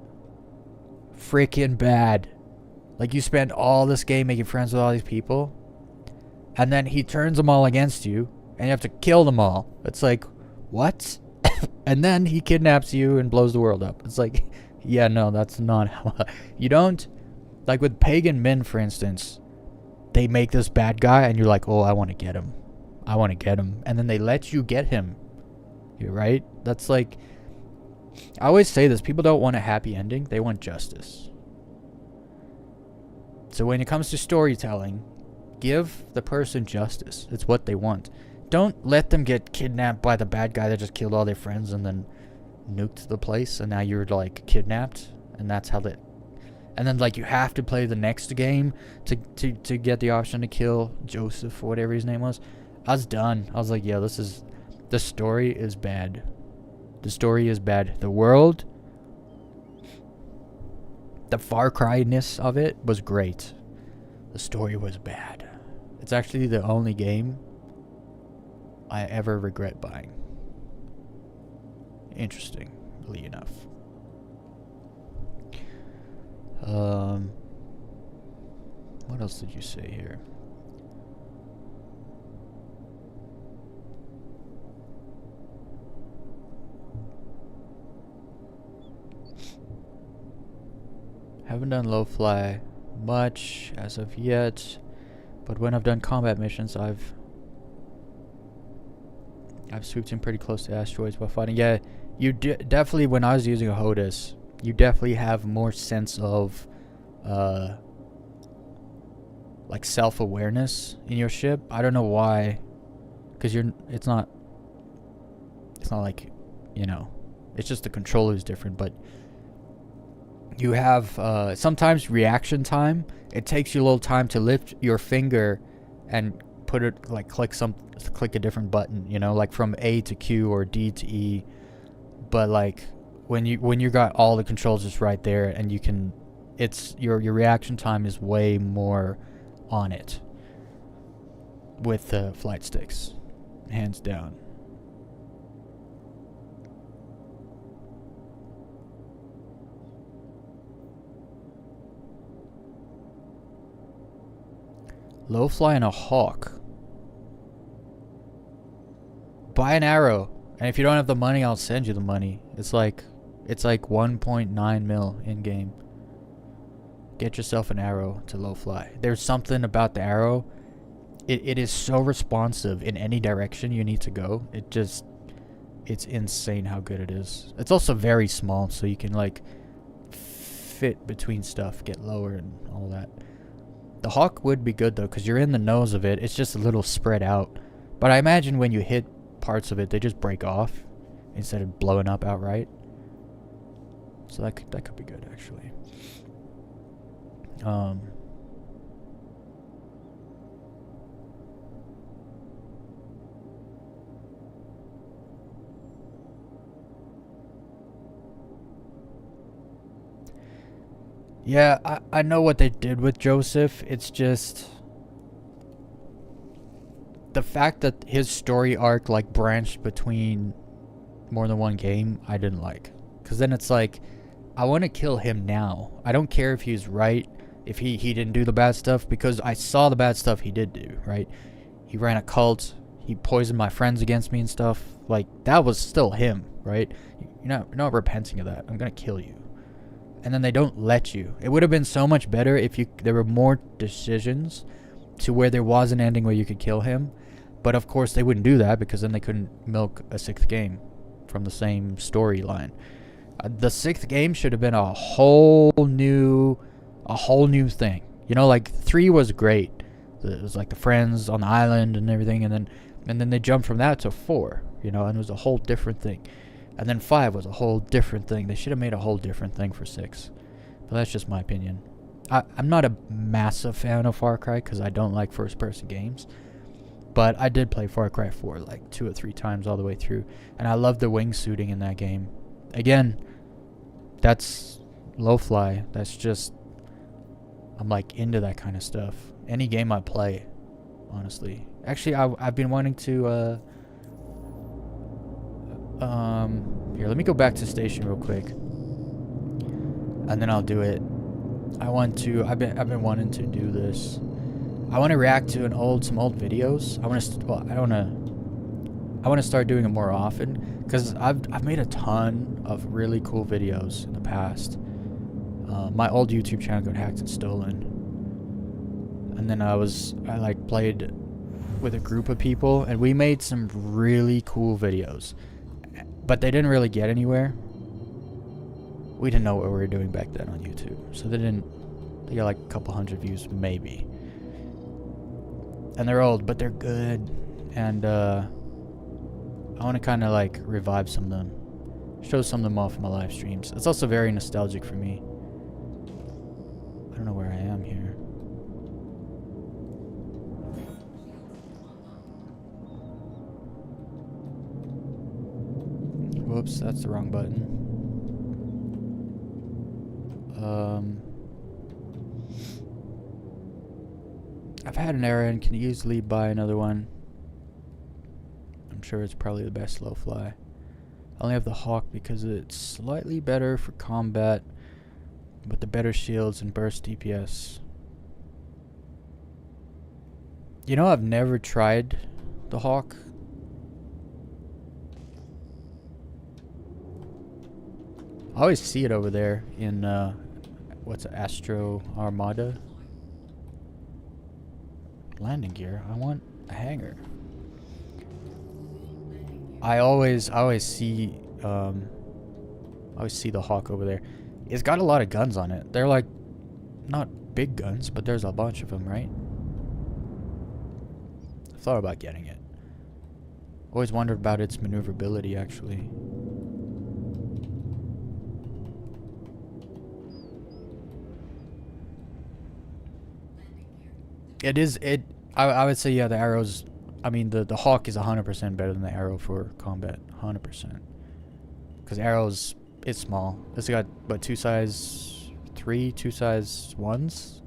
freaking bad. Like, you spend all this game making friends with all these people, and then he turns them all against you, and you have to kill them all. It's like, what? And then he kidnaps you and blows the world up. It's like, yeah, no, that's not how... You don't... Like with Pagan Min, for instance, they make this bad guy, and you're like, oh, I want to get him. I want to get him. And then they let you get him. You're right? That's like... I always say this. People don't want a happy ending. They want justice. So when it comes to storytelling, give the person justice. It's what they want. Don't let them get kidnapped by the bad guy that just killed all their friends and then nuked the place, and now you're like kidnapped, and that's how that... And then like you have to play the next game to get the option to kill Joseph or whatever his name was. I was done. I was like, yeah, this is... The story is bad. The story is bad. The world... The Far Cry-ness of it was great. The story was bad. It's actually the only game I ever regret buying. Interestingly enough. What else did you say here? Haven't done low fly much as of yet, but when I've done combat missions, I've swooped in pretty close to asteroids while fighting. Yeah, you definitely, when I was using a HOTAS, you definitely have more sense of like self-awareness in your ship. I don't know why, because it's not like, you know, it's just the controller is different, but you have sometimes reaction time. It takes you a little time to lift your finger and put it, like click a different button, you know, like from A to Q or D to E. But like when you got all the controls just right there, and you can, it's your reaction time is way more on it with the flight sticks, hands down. Low fly and a hawk. Buy an arrow, and if you don't have the money, I'll send you the money. It's like 1.9 mil in game. Get yourself an arrow to low fly. There's something about the arrow. It is so responsive in any direction you need to go. It's insane how good it is. It's also very small, so you can like fit between stuff, get lower and all that. The hawk would be good though, because you're in the nose of it. It's just a little spread out. But I imagine when you hit parts of it, they just break off instead of blowing up outright. So that could be good actually. Yeah, I know what they did with Joseph. It's just the fact that his story arc like branched between more than one game, I didn't like. Because then it's like, I want to kill him now. I don't care if he's right, if he didn't do the bad stuff, because I saw the bad stuff he did do, right? He ran a cult, he poisoned my friends against me and stuff. Like, that was still him, right? You're not repenting of that. I'm gonna kill you. And then they don't let you. It would have been so much better if there were more decisions to where there was an ending where you could kill him. But of course they wouldn't do that, because then they couldn't milk a 6th game from the same storyline. The 6th game should have been a whole new thing. You know, like 3 was great. It was like the friends on the island and everything, and then they jumped from that to 4, you know, and it was a whole different thing. And then 5 was a whole different thing. They should have made a whole different thing for 6. But that's just my opinion. I'm not a massive fan of Far Cry because I don't like first-person games. But I did play Far Cry 4 like 2 or 3 times all the way through. And I love the wingsuiting in that game. Again, that's low fly. That's just, I'm like into that kind of stuff. Any game I play, honestly. Actually, I've been wanting to, here, let me go back to station real quick. And then I'll do it. I've been wanting to do this. I want to react to some old videos. I want to start doing it more often, because I've made a ton of really cool videos in the past. My old YouTube channel got hacked and stolen, and then I like played with a group of people, and we made some really cool videos, but they didn't really get anywhere. We didn't know what we were doing back then on YouTube, so they got like a couple hundred views maybe. And they're old, but they're good. And I want to kind of like revive some of them, show some of them off in my live streams. It's also very nostalgic for me. I don't know where I am here. Whoops, that's the wrong button. I've had an arrow and can easily buy another one. I'm sure it's probably the best low fly. I only have the Hawk because it's slightly better for combat, but the better shields and burst DPS. You know, I've never tried the Hawk. I always see it over there in what's it, Astro Armada? Landing gear. I want a hangar. I always see the Hawk over there. It's got a lot of guns on it. They're like not big guns, but there's a bunch of them, right? I thought about getting it. Always wondered about its maneuverability, actually. I would say, yeah, the arrows, I mean, the Hawk is 100% better than the arrow for combat. 100%. Because arrows, it's small. It's got, what, 2 size 3, 2 size 1s?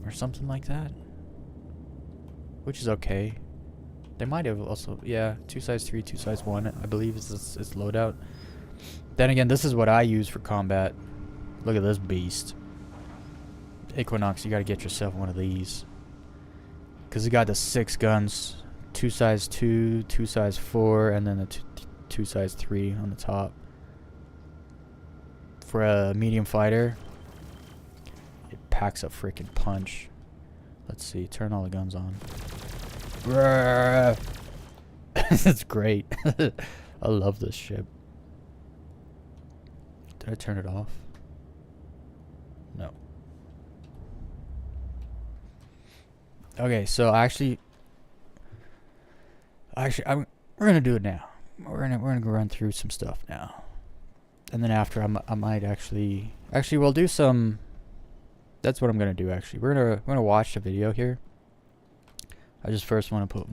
Or something like that. Which is okay. They might have also, yeah, 2 size 3, 2 size 1, I believe is its loadout. Then again, this is what I use for combat. Look at this beast. Equinox, you gotta get yourself one of these. Because it got the 6 guns. 2 size 2, 2 size 4, and then the 2 size 3 on the top. For a medium fighter, it packs a freaking punch. Let's see, turn all the guns on. It's great. I love this ship. Did I turn it off? No. Okay, so actually, we're gonna do it now. We're gonna go run through some stuff now, and then after I might actually we'll do some. That's what I'm gonna do. Actually, we're gonna watch the video here. I just first want to put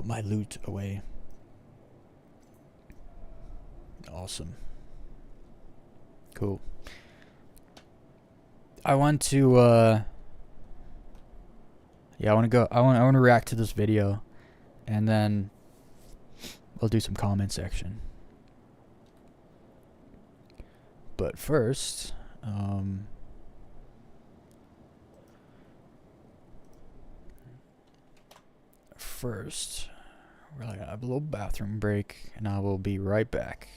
my loot away. Awesome. Cool. I want to yeah, I want to react to this video, and then we'll do some comment section. But first, we're gonna have a little bathroom break, and I will be right back.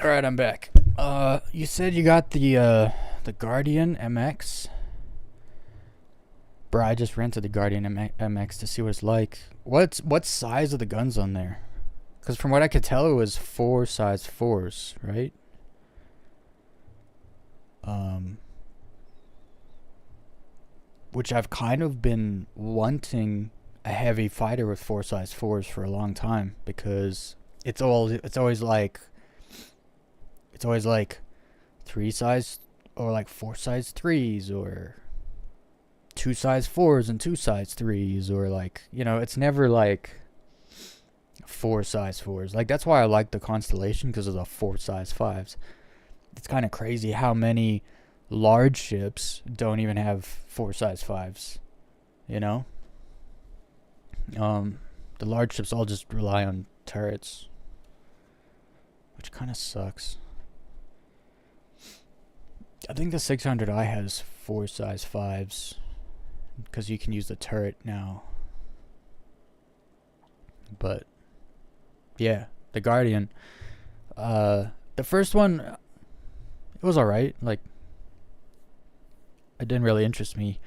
All right, I'm back. You said you got the Guardian MX. Bro, I just rented the Guardian MX to see what it's like. What size are the guns on there? Because from what I could tell, it was 4 size 4s, right? Which I've kind of been wanting a heavy fighter with 4 size 4s for a long time, because it's always like 3 size or like 4 size 3s or 2 size 4s and 2 size 3s, or like, you know, it's never like 4 size 4s. Like, that's why I like the Constellation, because of the 4 size 5s. It's kind of crazy how many large ships don't even have 4 size 5s, you know? The large ships all just rely on turrets, which kind of sucks. I think the 600i has 4 size 5s, because you can use the turret now. But yeah, the Guardian, the first one, it was alright. Like, it didn't really interest me.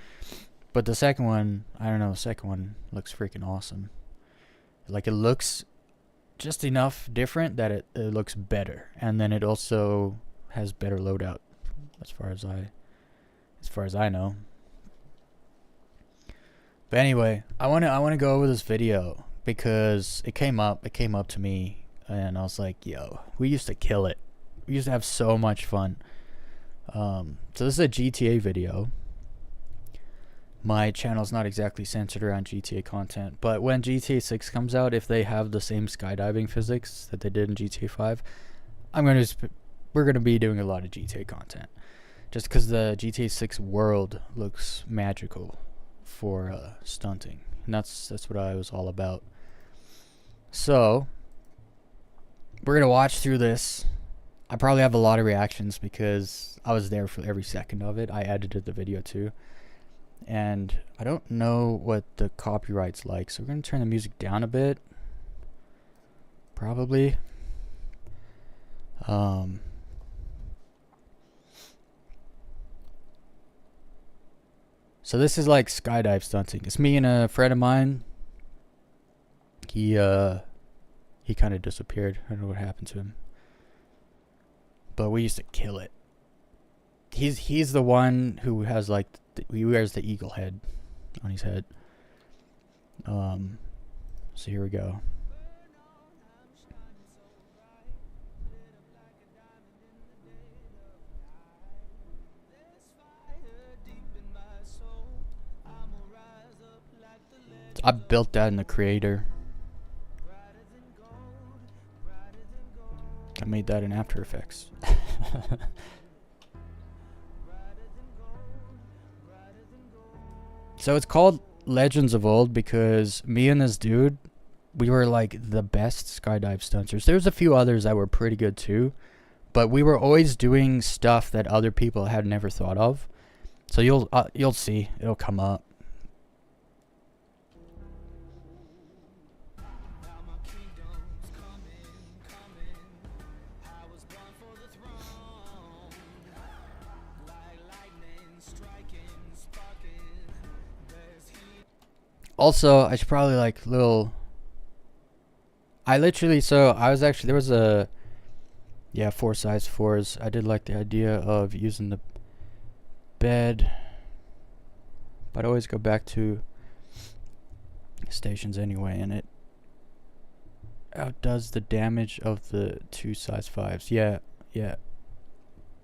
But the second one, I don't know, the second one looks freaking awesome. Like, it looks just enough different that it looks better. And then it also has better loadout, as far as I know. But anyway, I wanna go over this video because it came up to me, and I was like, yo, we used to kill it. We used to have so much fun. So this is a GTA video. My channel's not exactly centered around GTA content, but when GTA 6 comes out, if they have the same skydiving physics that they did in GTA 5, we're gonna be doing a lot of GTA content, just because the GTA 6 world looks magical for stunting, and that's what I was all about. So we're gonna watch through this. I probably have a lot of reactions because I was there for every second of it. I edited the video too. And I don't know what the copyright's like, so we're going to turn the music down a bit. Probably. So this is like skydive stunting. It's me and a friend of mine. He kind of disappeared. I don't know what happened to him. But we used to kill it. He's the one who has like he wears the eagle head on his head. So here we go. I built that in the creator. I made that in After Effects. So it's called Legends of Old because me and this dude, we were like the best skydive stunters. There's a few others that were pretty good too, but we were always doing stuff that other people had never thought of. So you'll see, it'll come up. Also, I should probably like I was actually, there was a, 4 size 4s. I did like the idea of using the bed, but I always go back to stations anyway, and it outdoes the damage of the 2 size 5s. Yeah.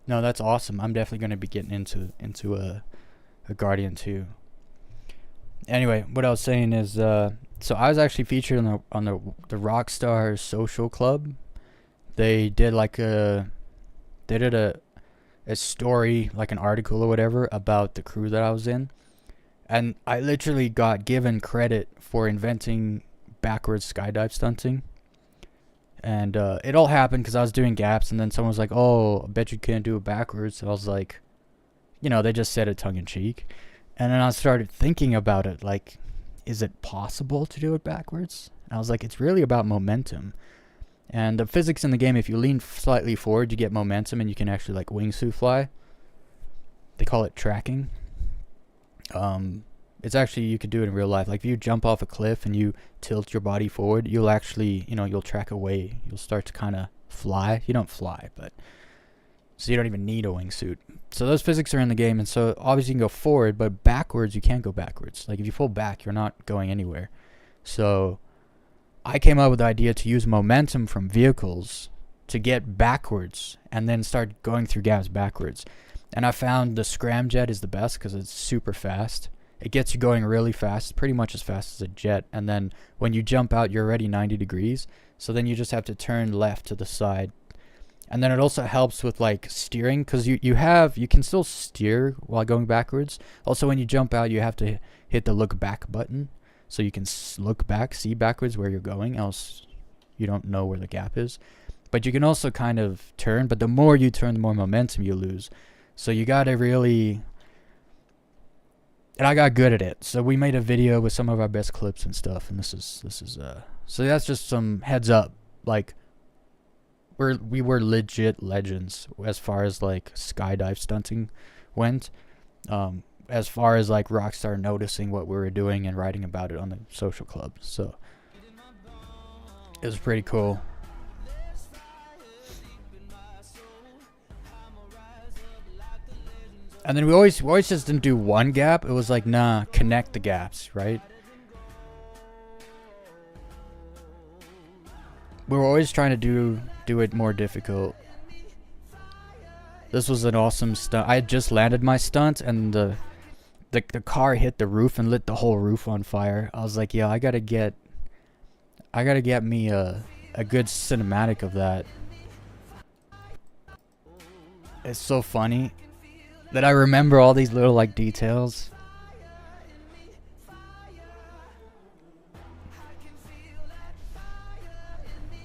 No, that's awesome. I'm definitely going to be getting into a Guardian 2. Anyway, what I was saying is, so I was actually featured on the Rockstar Social Club. They did like a story, like an article or whatever, about the crew that I was in, and I literally got given credit for inventing backwards skydive stunting. And it all happened because I was doing gaps, and then someone was like, "Oh, I bet you can't do it backwards." So I was like, they just said it tongue in cheek. And then I started thinking about it, like, is it possible to do it backwards? And I was like, it's really about momentum. And the physics in the game, if you lean slightly forward, you get momentum and you can actually, like, wingsuit fly. They call it tracking. It's actually, you could do it in real life. Like, if you jump off a cliff and you tilt your body forward, you'll actually, you'll track away. You'll start to kind of fly. You don't fly, but... So you don't even need a wingsuit. So those physics are in the game, and so obviously you can go forward, but backwards you can't go backwards. Like if you fall back, you're not going anywhere. So I came up with the idea to use momentum from vehicles to get backwards and then start going through gaps backwards. And I found the scramjet is the best because it's super fast. It gets you going really fast, pretty much as fast as a jet. And then when you jump out, you're already 90 degrees. So then you just have to turn left to the side. And then it also helps with like steering because you can still steer while going backwards. Also, when you jump out, you have to hit the look back button so you can look back, see backwards where you're going, else you don't know where the gap is. But you can also kind of turn, but the more you turn, the more momentum you lose. So you got to really... And I got good at it. So we made a video with some of our best clips and stuff, and this is so that's just some heads up. Like, we were legit legends as far as like skydive stunting went. As far as like Rockstar noticing what we were doing and writing about it on the social club. So it was pretty cool. And then we always just didn't do one gap. It was like, nah, connect the gaps, right? We were always trying to do it more difficult. This was an awesome stunt. I had just landed my stunt, and the car hit the roof and lit the whole roof on fire. I was like, yeah, I gotta get me a good cinematic of that. It's so funny that I remember all these little like details.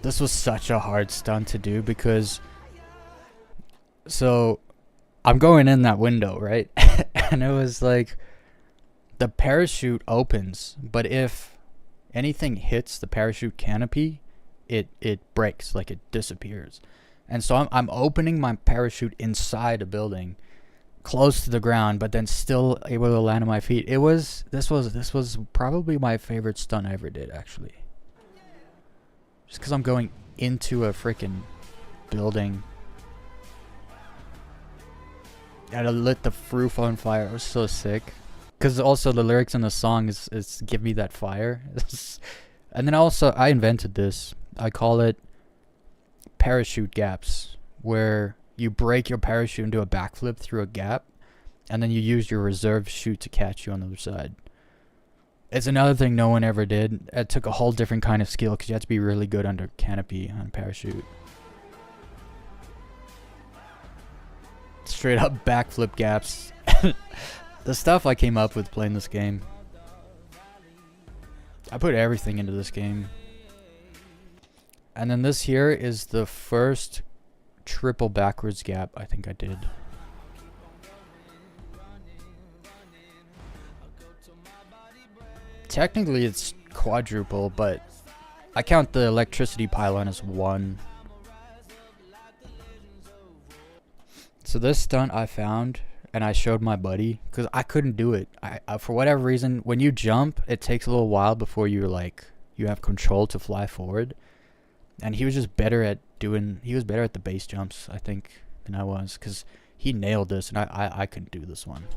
This was such a hard stunt to do because, so I'm going in that window, right? And it was like the parachute opens, but if anything hits the parachute canopy, it breaks, like it disappears. And so I'm opening my parachute inside a building close to the ground, but then still able to land on my feet. This was probably my favorite stunt I ever did, actually. Just because I'm going into a freaking building. And it lit the roof on fire. It was so sick. Because also the lyrics in the song is give me that fire. And then also, I invented this. I call it parachute gaps, where you break your parachute into a backflip through a gap, and then you use your reserve chute to catch you on the other side. It's another thing no one ever did. It took a whole different kind of skill because you had to be really good under canopy on parachute. Straight up backflip gaps. The stuff I came up with playing this game. I put everything into this game. And then this here is the first triple backwards gap I think I did. Technically it's quadruple, but I count the electricity pylon as one. So this stunt I found, and I showed my buddy, because I couldn't do it. I for whatever reason, when you jump, it takes a little while before you have control to fly forward. And he was just better at the base jumps, I think, than I was, because he nailed this, and I couldn't do this one.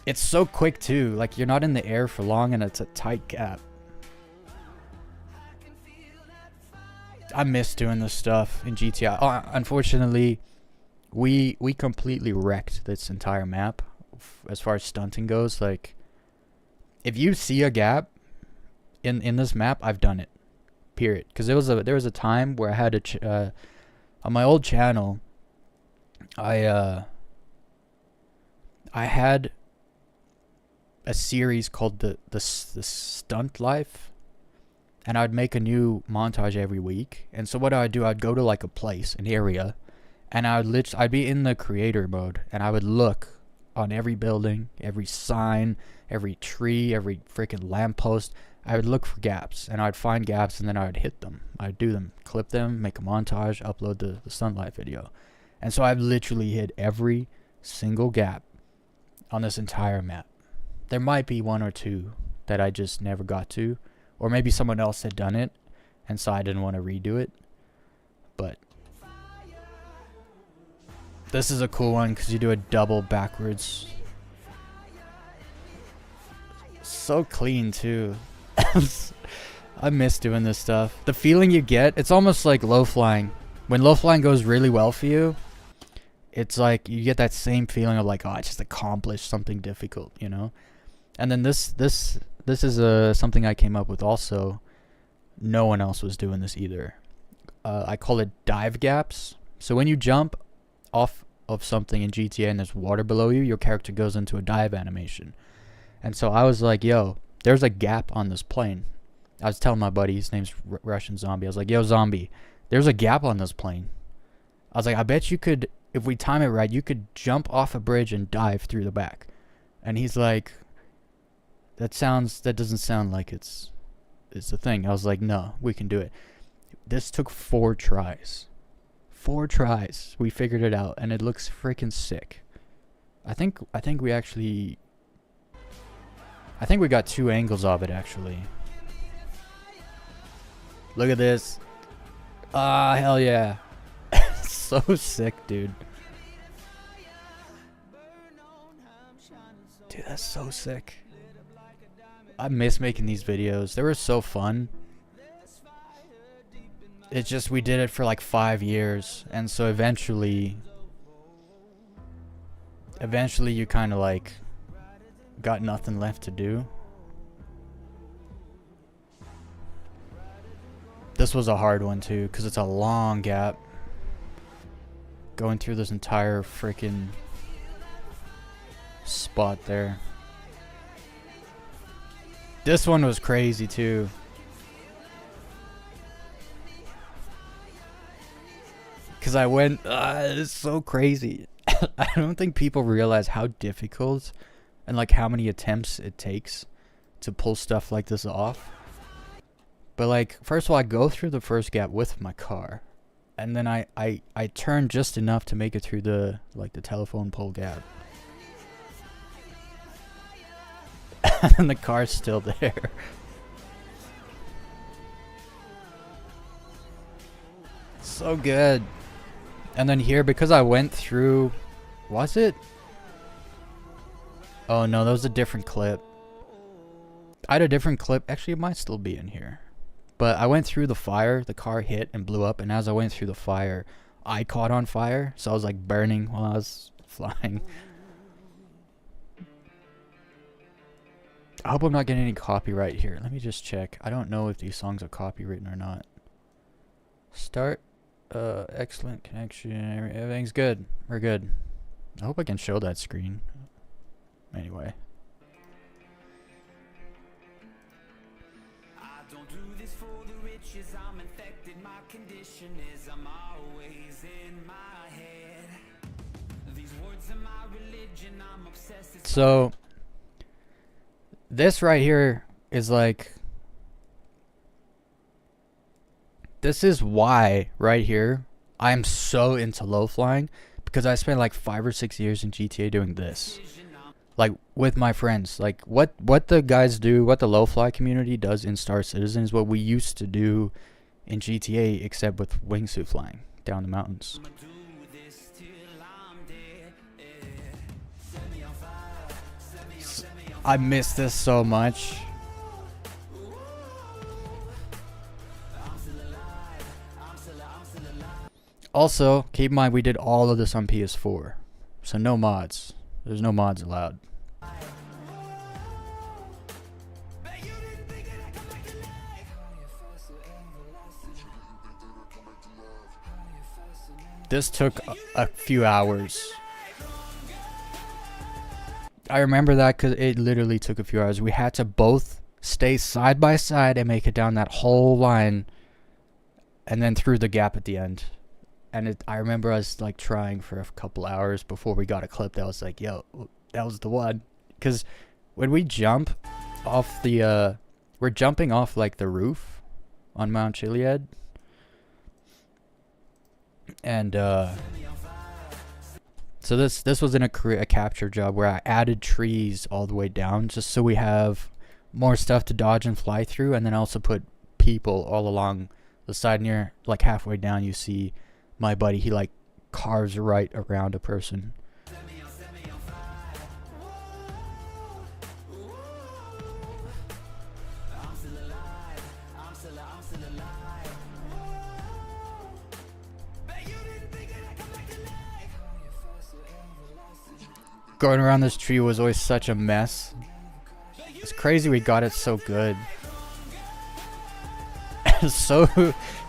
It's so quick too, like you're not in the air for long and it's a tight gap. I miss doing this stuff in GTA. Oh, unfortunately, we completely wrecked this entire map as far as stunting goes. Like, if you see a gap in this map, I've done it. Period. Because there was a time where I had to on my old channel, I had a series called the Stunt Life, and I'd make a new montage every week. And so what I'd do, I'd go to like a place, an area, and I'd be in the creator mode, and I would look on every building, every sign, every tree, every freaking lamppost. I would look for gaps, and I'd find gaps, and then I'd hit them. I'd do them, clip them, make a montage, upload the Stunt Life video. And so I've literally hit every single gap on this entire map. There might be one or two that I just never got to, or maybe someone else had done it, and so I didn't want to redo it. But this is a cool one because you do a double backwards. So clean too. I miss doing this stuff. The feeling you get, it's almost like low flying. When low flying goes really well for you, it's like you get that same feeling of like, oh, I just accomplished something difficult, you know? And then this is something I came up with also. No one else was doing this either. I call it dive gaps. So when you jump off of something in GTA and there's water below you, your character goes into a dive animation. And so I was like, yo, there's a gap on this plane. I was telling my buddy, his name's Russian Zombie. I was like, yo, Zombie, there's a gap on this plane. I was like, I bet you could, if we time it right, you could jump off a bridge and dive through the back. And he's like, that doesn't sound like it's a thing. I was like, no, we can do it. This took 4 tries. 4 tries. We figured it out, and it looks freaking sick. I think we got 2 angles of it, actually. Look at this. Ah, hell yeah. So sick, dude. Dude, that's so sick. I miss making these videos. They were so fun. It's just we did it for like 5 years, and so eventually you kind of like got nothing left to do. This was a hard one too, because it's a long gap going through this entire freaking spot there. This one was crazy too. Because I went, it's so crazy. I don't think people realize how difficult and like how many attempts it takes to pull stuff like this off. But like, first of all, I go through the first gap with my car, and then I turn just enough to make it through the like the telephone pole gap. And the car's still there. So good. And then here, because I went through, was it? Oh no, that was a different clip. I had a different clip. Actually, it might still be in here. But I went through the fire, the car hit and blew up, and as I went through the fire, I caught on fire, so I was like burning while I was flying. I hope I'm not getting any copyright here. Let me just check. I don't know if these songs are copywritten or not. Start. Excellent connection. Everything's good. We're good. I hope I can show that screen. Anyway. I don't do this for the riches. I'm infected. My condition is I'm always in my head. These words are my religion. I'm obsessed. So this right here is like, this is why right here I'm so into low flying, because I spent like 5 or 6 years in GTA doing this, like with my friends. Like what the guys do, what the low fly community does in Star Citizen is what we used to do in GTA, except with wingsuit flying down the mountains. I miss this so much. Also, keep in mind we did all of this on PS4, so no mods. There's no mods allowed. This took a few hours. I remember that because it literally took a few hours. We had to both stay side by side and make it down that whole line, and then through the gap at the end. And I remember us like trying for a couple hours before we got a clip that was like, yo, that was the one. Because when we jump off the, we're jumping off like the roof on Mount Chiliad. And so this was in a capture job where I added trees all the way down just so we have more stuff to dodge and fly through. And then also put people all along the side near, like halfway down, you see my buddy, he like carves right around a person. Going around this tree was always such a mess. It's crazy we got it so good. so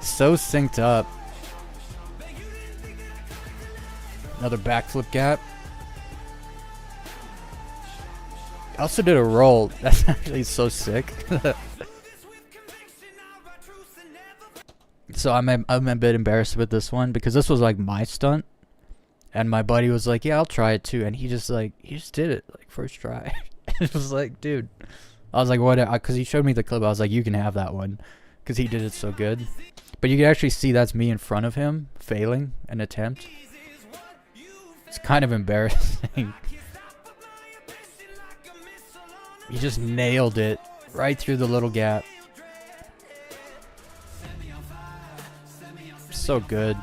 synced up. Another backflip gap. I also did a roll. That's actually so sick. So I'm a bit embarrassed with this one because this was like my stunt, and my buddy was like, "Yeah, I'll try it too," and he just did it like first try. It was like, dude, I was like, what? Because he showed me the clip. I was like, you can have that one, because he did it so good. But you can actually see that's me in front of him failing an attempt. It's kind of embarrassing. He just nailed it right through the little gap. So good.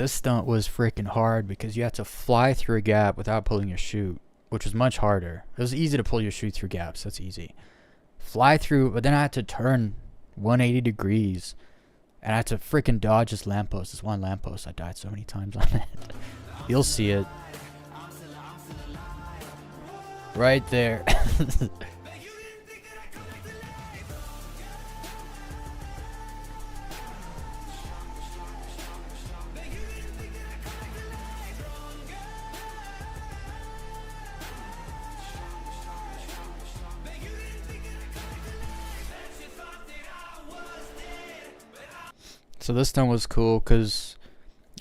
this stunt was freaking hard because you had to fly through a gap without pulling your chute, which was much harder. It was easy to pull your chute through gaps. That's easy. Fly through, but then I had to turn 180 degrees. And I had to freaking dodge this lamppost. This one lamppost. I died so many times on it. You'll see it. Right there. So this stunt was cool because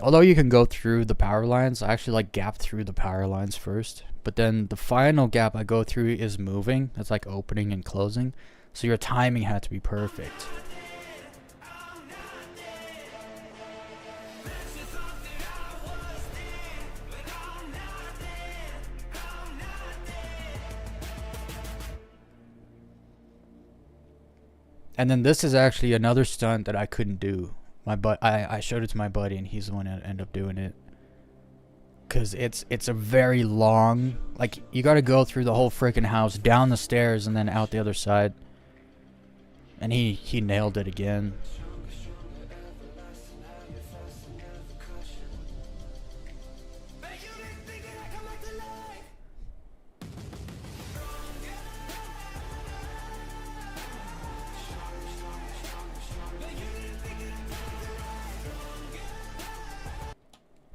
although you can go through the power lines, I actually like gap through the power lines first. But then the final gap I go through is moving. It's like opening and closing. So your timing had to be perfect. And then this is actually another stunt that I couldn't do. I showed it to my buddy, and he's the one that ended up doing it. Cause it's a very long, like you got to go through the whole freaking house, down the stairs, and then out the other side. And he nailed it again.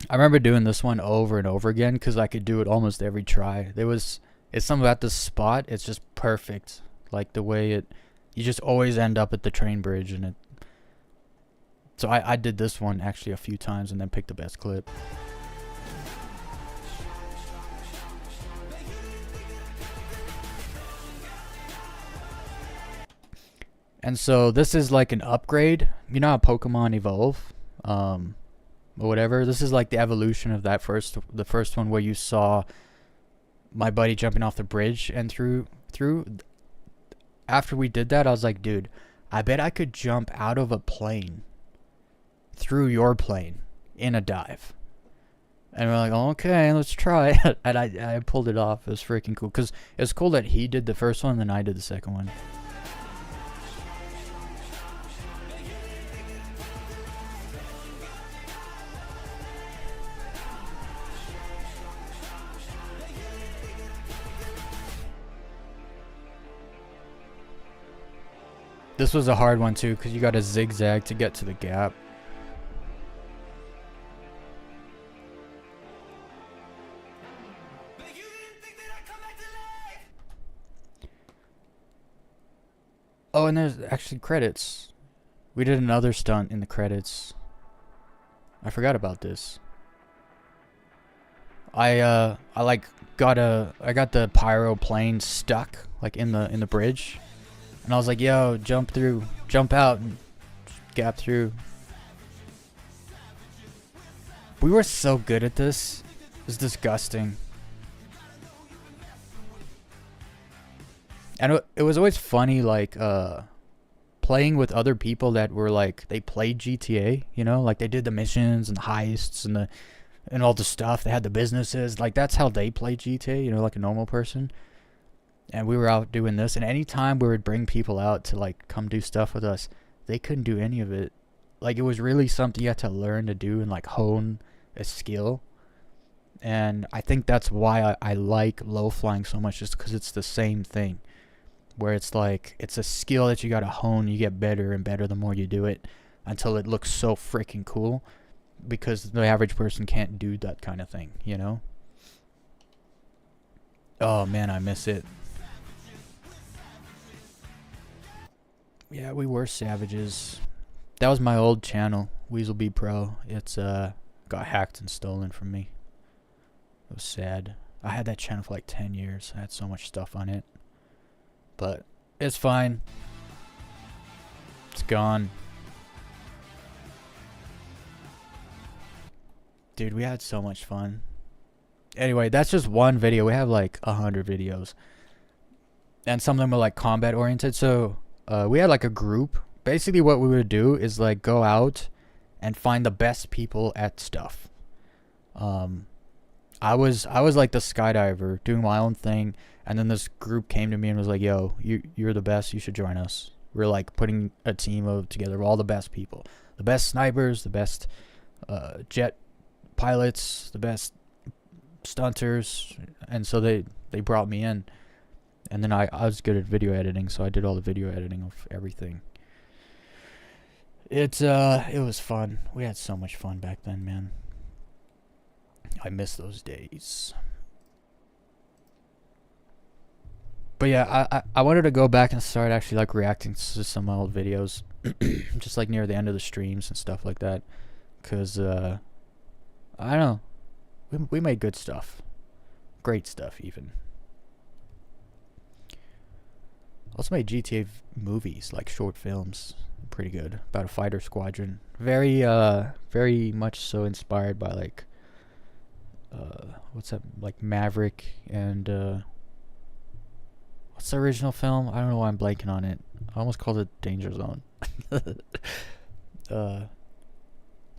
I remember doing this one over and over again because I could do it almost every try. It's something about this spot. It's just perfect. Like the way you just always end up at the train bridge, and so I did this one actually a few times and then picked the best clip. And so this is like an upgrade. You know how Pokemon evolve? Or whatever. This is like the evolution of the first one where you saw my buddy jumping off the bridge and through. After we did that, I was like, dude, I bet I could jump out of a plane through your plane in a dive. And we're like, okay, let's try. And I pulled it off. It was freaking cool because it was cool that he did the first one and then I did the second one. This was a hard one too because you got to zigzag to get to the gap. Oh, and there's actually credits. We did another stunt in the credits. I forgot about this. I got the pyro plane stuck like in the bridge. And I was like, yo, jump out, and gap through. We were so good at this. It was disgusting. And it was always funny, like, playing with other people that were like, they played GTA, you know? Like, they did the missions and the heists and all the stuff. They had the businesses. Like, that's how they play GTA, you know, like a normal person. And we were out doing this, and anytime we would bring people out to like come do stuff with us, they couldn't do any of it. Like, it was really something you had to learn to do and like hone a skill. And I think that's why I like low flying so much, just because it's the same thing, where it's like it's a skill that you gotta hone. You get better and better the more you do it, until it looks so freaking cool, because the average person can't do that kind of thing, you know? Oh man, I miss it. Yeah, we were savages. That was my old channel, Weaselby Pro. It's got hacked and stolen from me. It was sad. I had that channel for like 10 years. I had so much stuff on it. But it's fine. It's gone. Dude, we had so much fun. Anyway, that's just one video. We have like 100 videos. And some of them are like combat oriented. So we had like a group. Basically what we would do is like go out and find the best people at stuff. I was like the skydiver doing my own thing, and then this group came to me and was like, "Yo, you're the best. You should join us." We're like putting a team of together all the best people, the best snipers, the best jet pilots, the best stunters, and so they brought me in, and then I was good at video editing, so I did all the video editing of everything. It was fun. We had so much fun back then, man. I miss those days. But yeah, I wanted to go back and start actually like reacting to some old videos, just like near the end of the streams and stuff like that, cause I don't know, we made good stuff, great stuff even. Also made GTA movies, like short films, pretty good, about a fighter squadron. Very much so inspired by like what's that, like Maverick and what's the original film? I don't know why I'm blanking on it. I almost called it Danger Zone.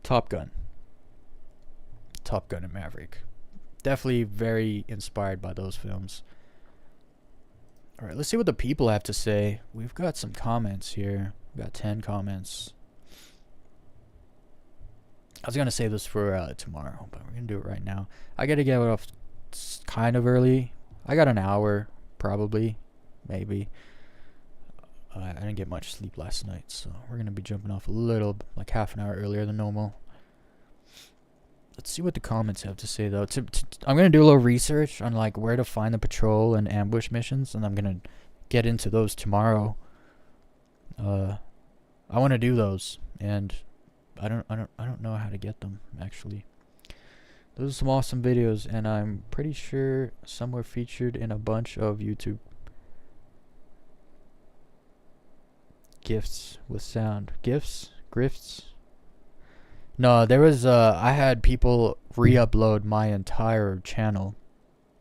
Top Gun and Maverick. Definitely very inspired by those films. Alright, let's see what the people have to say. We've got some comments here. We've got 10 comments. I was going to save this for tomorrow, but we're going to do it right now. I got to get it off kind of early. I got an hour, probably. Maybe. I didn't get much sleep last night, so we're going to be jumping off a little, like half an hour earlier than normal. Let's see what the comments have to say, though. I'm going to do a little research on like where to find the patrol and ambush missions, and I'm going to get into those tomorrow. I want to do those, and I don't know how to get them, actually. Those are some awesome videos, and I'm pretty sure some were featured in a bunch of YouTube gifts with sound. Grifts? No, there was I had people re-upload my entire channel,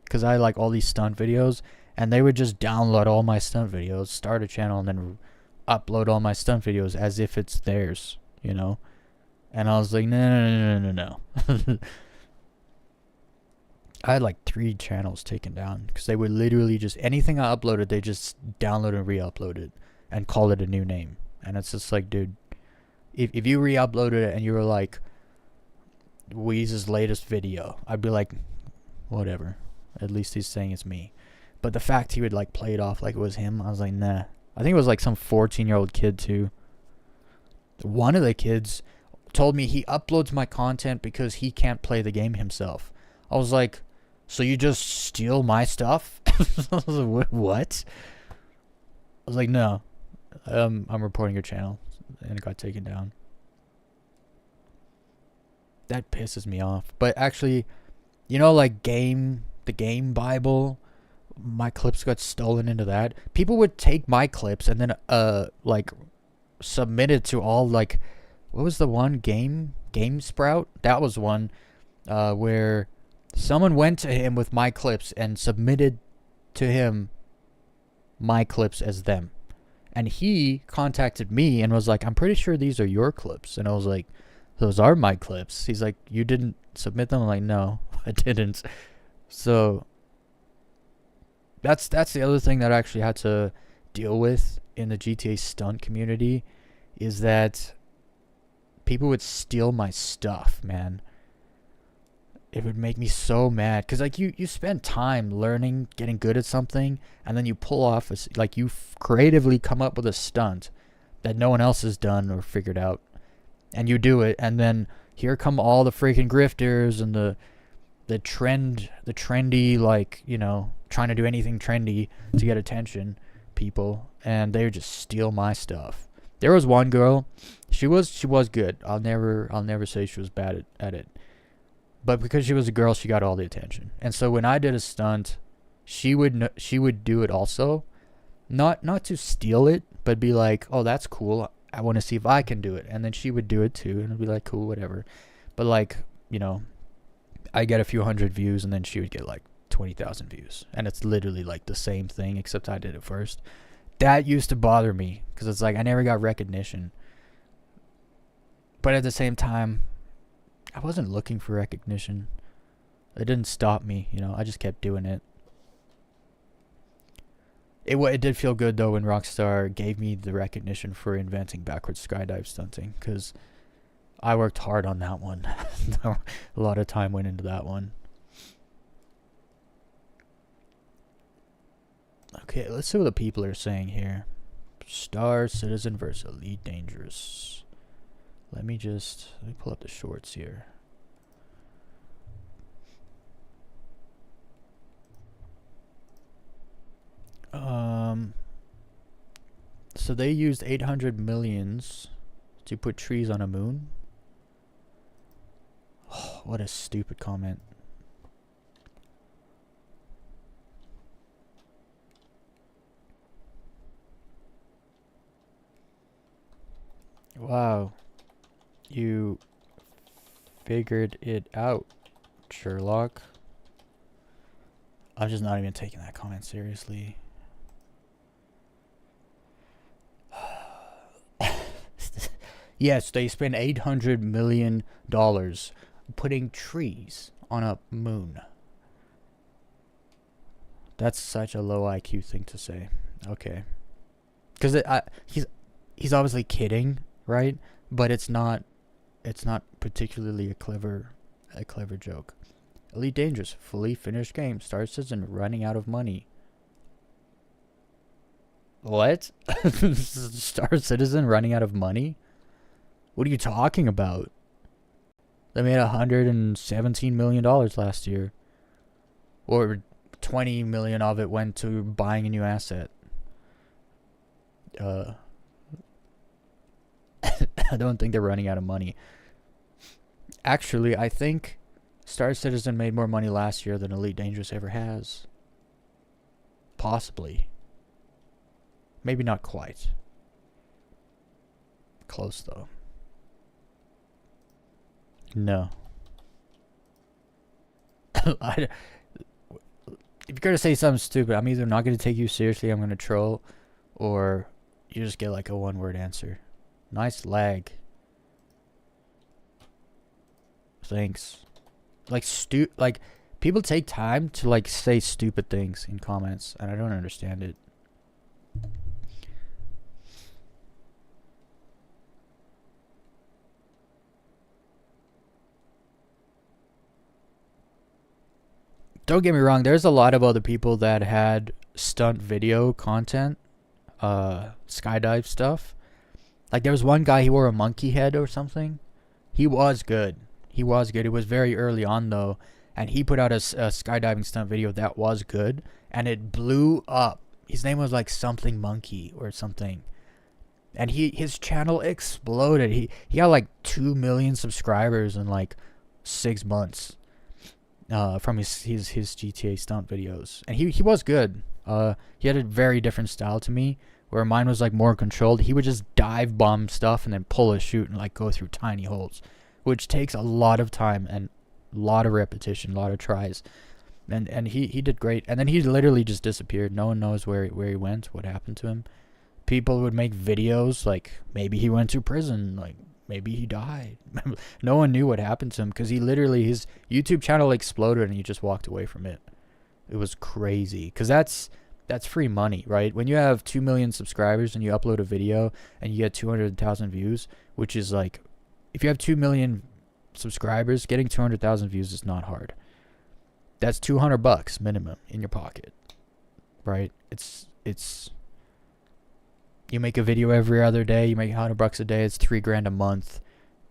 because I like all these stunt videos, and they would just download all my stunt videos, start a channel, and then upload all my stunt videos as if it's theirs, you know? And I was like, no. I had like 3 channels taken down, because they would literally just, anything I uploaded, they just download and re-upload it and call it a new name. And it's just like, dude, if you re-uploaded it and you were like, Weez's latest video, I'd be like, whatever. At least he's saying it's me. But the fact he would like play it off like it was him, I was like, nah. I think it was like some 14-year-old kid too. One of the kids told me he uploads my content because he can't play the game himself. I was like, so you just steal my stuff? I was like, what? I was like, no. I'm reporting your channel. And it got taken down. That pisses me off. But actually, you know, like the game Bible, my clips got stolen into that. People would take my clips and then like submit it to all, like, what was the one, Game Sprout? That was one where someone went to him with my clips and submitted to him my clips as them. And he contacted me and was like, I'm pretty sure these are your clips. And I was like, those are my clips. He's like, you didn't submit them? I'm like, no, I didn't. So that's the other thing that I actually had to deal with in the GTA stunt community, is that people would steal my stuff, man. It would make me so mad, because like you spend time learning, getting good at something, and then you pull off like you creatively come up with a stunt that no one else has done or figured out, and you do it, and then here come all the freaking grifters and the trendy, like, you know, trying to do anything trendy to get attention people, and they would just steal my stuff. There was one girl, she was good. I'll never say she was bad at it. But because she was a girl, she got all the attention. And so when I did a stunt, she would do it also. Not to steal it, but be like, oh, that's cool. I want to see if I can do it. And then she would do it too. And it'd be like, cool, whatever. But like, you know, I get a few hundred views and then she would get like 20,000 views. And it's literally like the same thing, except I did it first. That used to bother me, because it's like I never got recognition. But at the same time, I wasn't looking for recognition. It didn't stop me, you know. I just kept doing it. It did feel good though when Rockstar gave me the recognition for inventing backwards skydive stunting, because I worked hard on that one. A lot of time went into that one. Okay, let's see what the people are saying here. Star Citizen versus Elite Dangerous. Let me pull up the shorts here. So they used 800 millions to put trees on a moon. Oh, what a stupid comment. Wow. You figured it out, Sherlock. I'm just not even taking that comment seriously. Yes, they spent $800 million putting trees on a moon. That's such a low IQ thing to say. Okay. Because he's obviously kidding, right? But it's not particularly a clever joke. Elite Dangerous, fully finished game. Star Citizen running out of money. What? Star Citizen running out of money? What are you talking about? They made $117 million last year. Or 20 million of it went to buying a new asset. I don't think they're running out of money. Actually, I think Star Citizen made more money last year than Elite Dangerous ever has. Possibly. Maybe not quite. Close though. No. If you're gonna say something stupid, I'm either not gonna take you seriously, I'm gonna troll, or you just get like a one-word answer. Nice lag. Thanks. Like people take time to like say stupid things in comments, and I don't understand it. Don't get me wrong, there's a lot of other people that had stunt video content, skydive stuff. Like there was one guy, he wore a monkey head or something. He was good. He was good. It was very early on though, and he put out a skydiving stunt video that was good, and it blew up. His name was like something monkey or something, and his channel exploded. He got like 2 million subscribers in like 6 months. From his GTA stunt videos, and he was good. He had a very different style to me, where mine was like more controlled. He would just dive bomb stuff and then pull a chute and like go through tiny holes, which takes a lot of time and a lot of repetition, a lot of tries. And he did great. And then he literally just disappeared. No one knows where he went, what happened to him. People would make videos like maybe he went to prison, like maybe he died. No one knew what happened to him because his YouTube channel exploded and he just walked away from it. It was crazy because that's free money, right? When you have 2 million subscribers and you upload a video and you get 200,000 views, which is like, if you have 2 million subscribers, getting 200,000 views is not hard. That's $200 minimum in your pocket, right? It's you make a video every other day, you make $100 a day, it's $3,000 a month,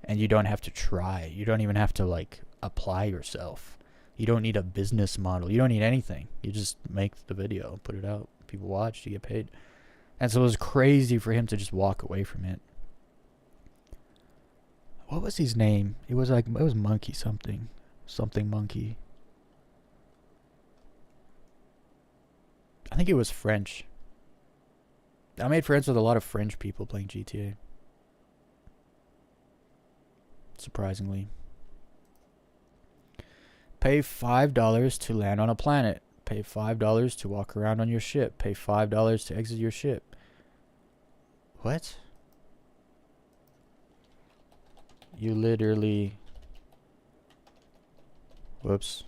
and you don't have to try. You don't even have to like apply yourself. You don't need a business model. You don't need anything. You just make the video, put it out. People watch, you get paid. And so it was crazy for him to just walk away from it. What was his name? It was Monkey something. Something Monkey. I think it was French. I made friends with a lot of French people playing GTA. Surprisingly. Pay $5 to land on a planet. Pay $5 to walk around on your ship. Pay $5 to exit your ship. What? You literally... Whoops.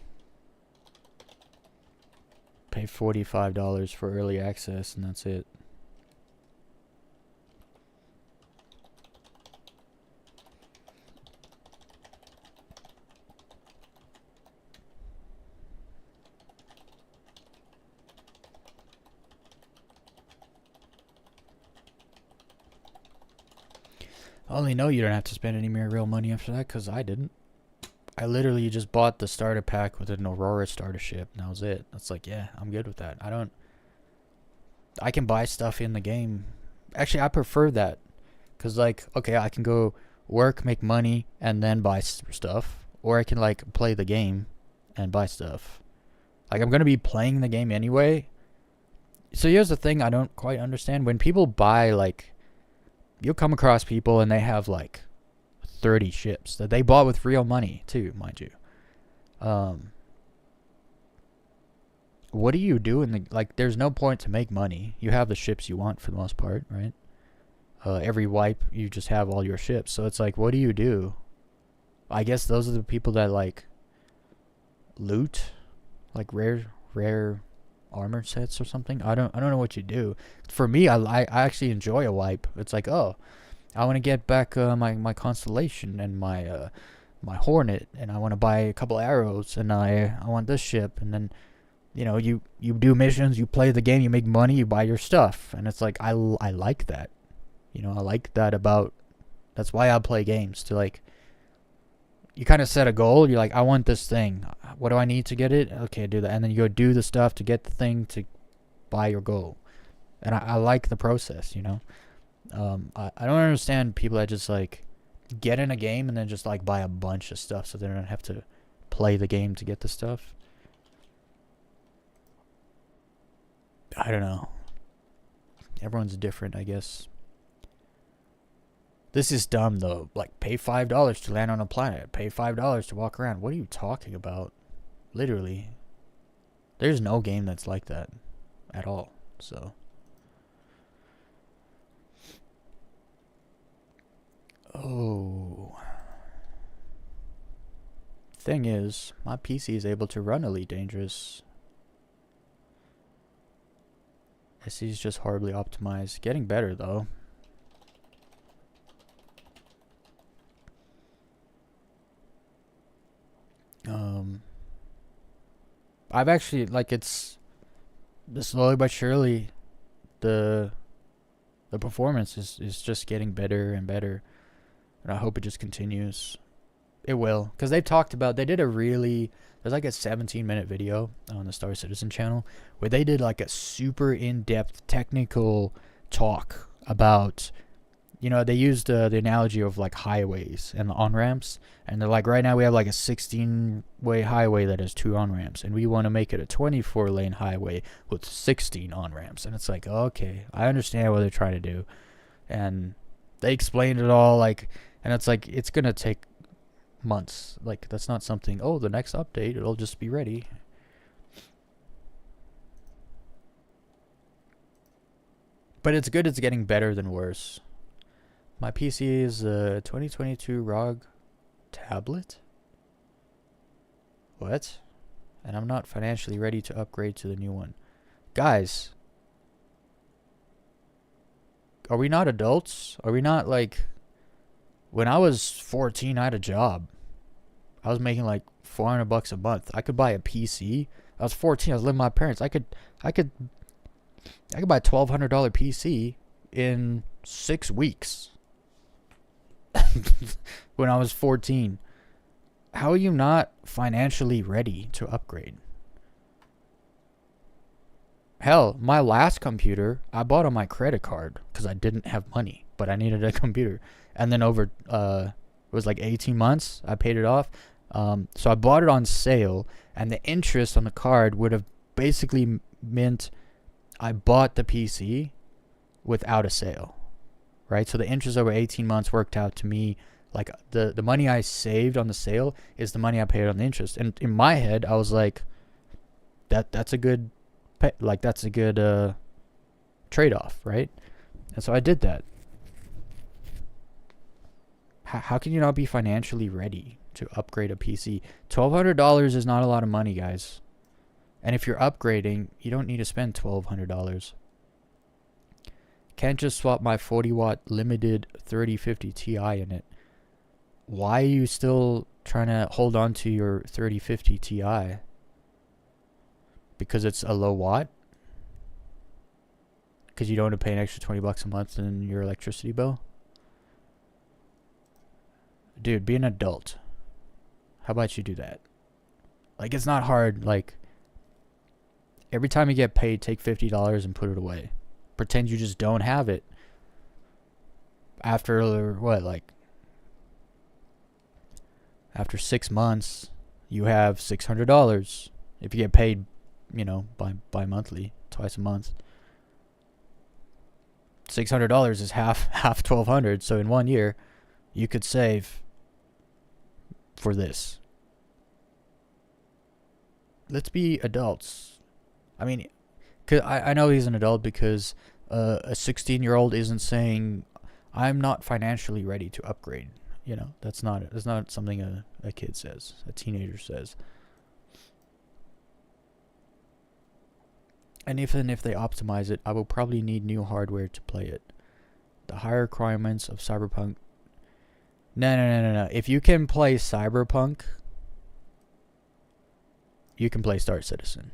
Pay $45 for early access and that's it. I only know you don't have to spend any more real money after that because I didn't. I literally just bought the starter pack with an Aurora starter ship and that was it. That's like, yeah, I'm good with that. I can buy stuff in the game. Actually, I prefer that because, like, okay, I can go work, make money, and then buy stuff. Or I can, like, play the game and buy stuff. Like, I'm going to be playing the game anyway. So here's the thing I don't quite understand. When people buy, like, you'll come across people and they have, like, 30 ships that they bought with real money, too, mind you. What do you do in the... Like, there's no point to make money. You have the ships you want for the most part, right? Every wipe, you just have all your ships. So it's like, what do you do? I guess those are the people that, like, loot, like, rare armor sets or something. I don't know what you do. For me, I actually enjoy a wipe. It's like, oh, I want to get back my Constellation and my Hornet, and I want to buy a couple arrows, and I want this ship, and then, you know, you do missions, you play the game, you make money, you buy your stuff, and it's like, I like that. You know, I like that about... That's why I play games, to, like... You kind of set a goal. You're like, I want this thing. What do I need to get it? Okay, do that. And then you go do the stuff to get the thing to buy your goal. And I like the process, you know? I don't understand people that just, like, get in a game and then just, like, buy a bunch of stuff so they don't have to play the game to get the stuff. I don't know. Everyone's different, I guess. This is dumb, though. Like, pay $5 to land on a planet. Pay $5 to walk around. What are you talking about? Literally. There's no game that's like that. At all. So. Oh. Thing is, my PC is able to run Elite Dangerous. SC is just horribly optimized. Getting better, though. I've actually, like, it's slowly but surely the performance is just getting better and better, and I hope it just continues. It will, because they've talked about, they did there's like a 17-minute video on the Star Citizen channel where they did like a super in-depth technical talk about, you know, they used the analogy of like highways and the on-ramps, and they're like, right now we have like a 16-way highway that has 2 on-ramps, and we want to make it a 24-lane highway with 16 on-ramps. And it's like, okay, I understand what they're trying to do, and they explained it all, like, and it's like, it's gonna take months. Like, that's not something, oh, the next update, it'll just be ready. But it's good it's getting better than worse. My PC is a 2022 ROG tablet? What? And I'm not financially ready to upgrade to the new one. Guys, are we not adults? Are we not, like... When I was 14, I had a job. I was making like $400 a month. I could buy a PC. I was 14. I was living with my parents. I could buy a $1,200 PC in 6 weeks. When I was 14. How are you not financially ready to upgrade? Hell, my last computer I bought on my credit card because I didn't have money, but I needed a computer. And then over it was like 18 months I paid it off. So I bought it on sale, and the interest on the card would have basically meant I bought the PC without a sale, right? So the interest over 18 months worked out to me like the money I saved on the sale is the money I paid on the interest. And in my head, I was like, that's a good trade-off, right? And so I did that. How can you not be financially ready to upgrade a PC? $1,200 is not a lot of money, guys. And if you're upgrading, you don't need to spend $1,200. Can't just swap my 40-watt limited 3050 Ti in it. Why are you still trying to hold on to your 3050 Ti? Because it's a low watt? Because you don't want to pay an extra $20 a month in your electricity bill? Dude, be an adult. How about you do that? Like, it's not hard. Like, every time you get paid, take $50 and put it away. Pretend you just don't have it. After, what, like, after 6 months, you have $600. If you get paid, you know, bi-monthly, twice a month. $600 is half $1,200. So in 1 year, you could save for this. Let's be adults. I mean, 'cause I know he's an adult because a 16-year-old isn't saying, I'm not financially ready to upgrade. You know, that's not something a kid says, a teenager says. And even if they optimize it, I will probably need new hardware to play it. The higher requirements of Cyberpunk. No. If you can play Cyberpunk, you can play Star Citizen.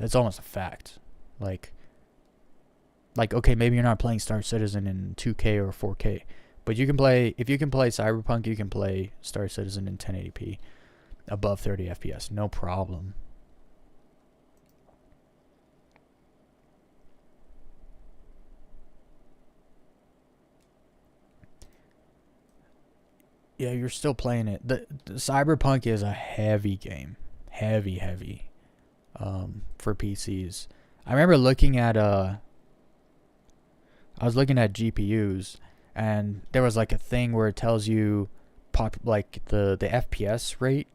It's almost a fact. Like, okay, maybe you're not playing Star Citizen in 2K or 4K, but you can play, if you can play Cyberpunk, you can play Star Citizen in 1080p above 30 FPS, no problem. Yeah, you're still playing it. The Cyberpunk is a heavy game. Heavy. For PCs. I remember looking at I was looking at GPUs, and there was like a thing where it tells you like the FPS rate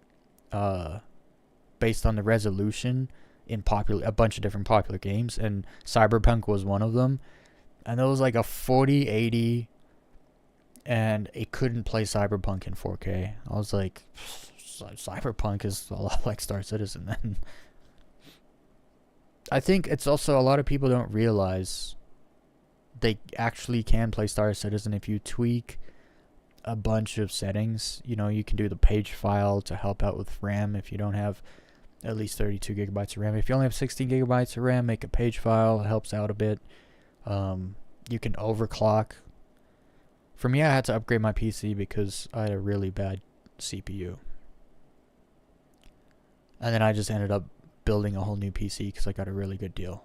based on the resolution in a bunch of different popular games, and Cyberpunk was one of them. And it was like a 4080, and it couldn't play Cyberpunk in 4K. I was like, Cyberpunk is a lot like Star Citizen then. I think it's also, a lot of people don't realize they actually can play Star Citizen if you tweak a bunch of settings. You know, you can do the page file to help out with RAM if you don't have at least 32 gigabytes of RAM. If you only have 16 gigabytes of RAM, make a page file. It helps out a bit. You can overclock. For me, I had to upgrade my PC because I had a really bad CPU. And then I just ended up building a whole new PC because I got a really good deal.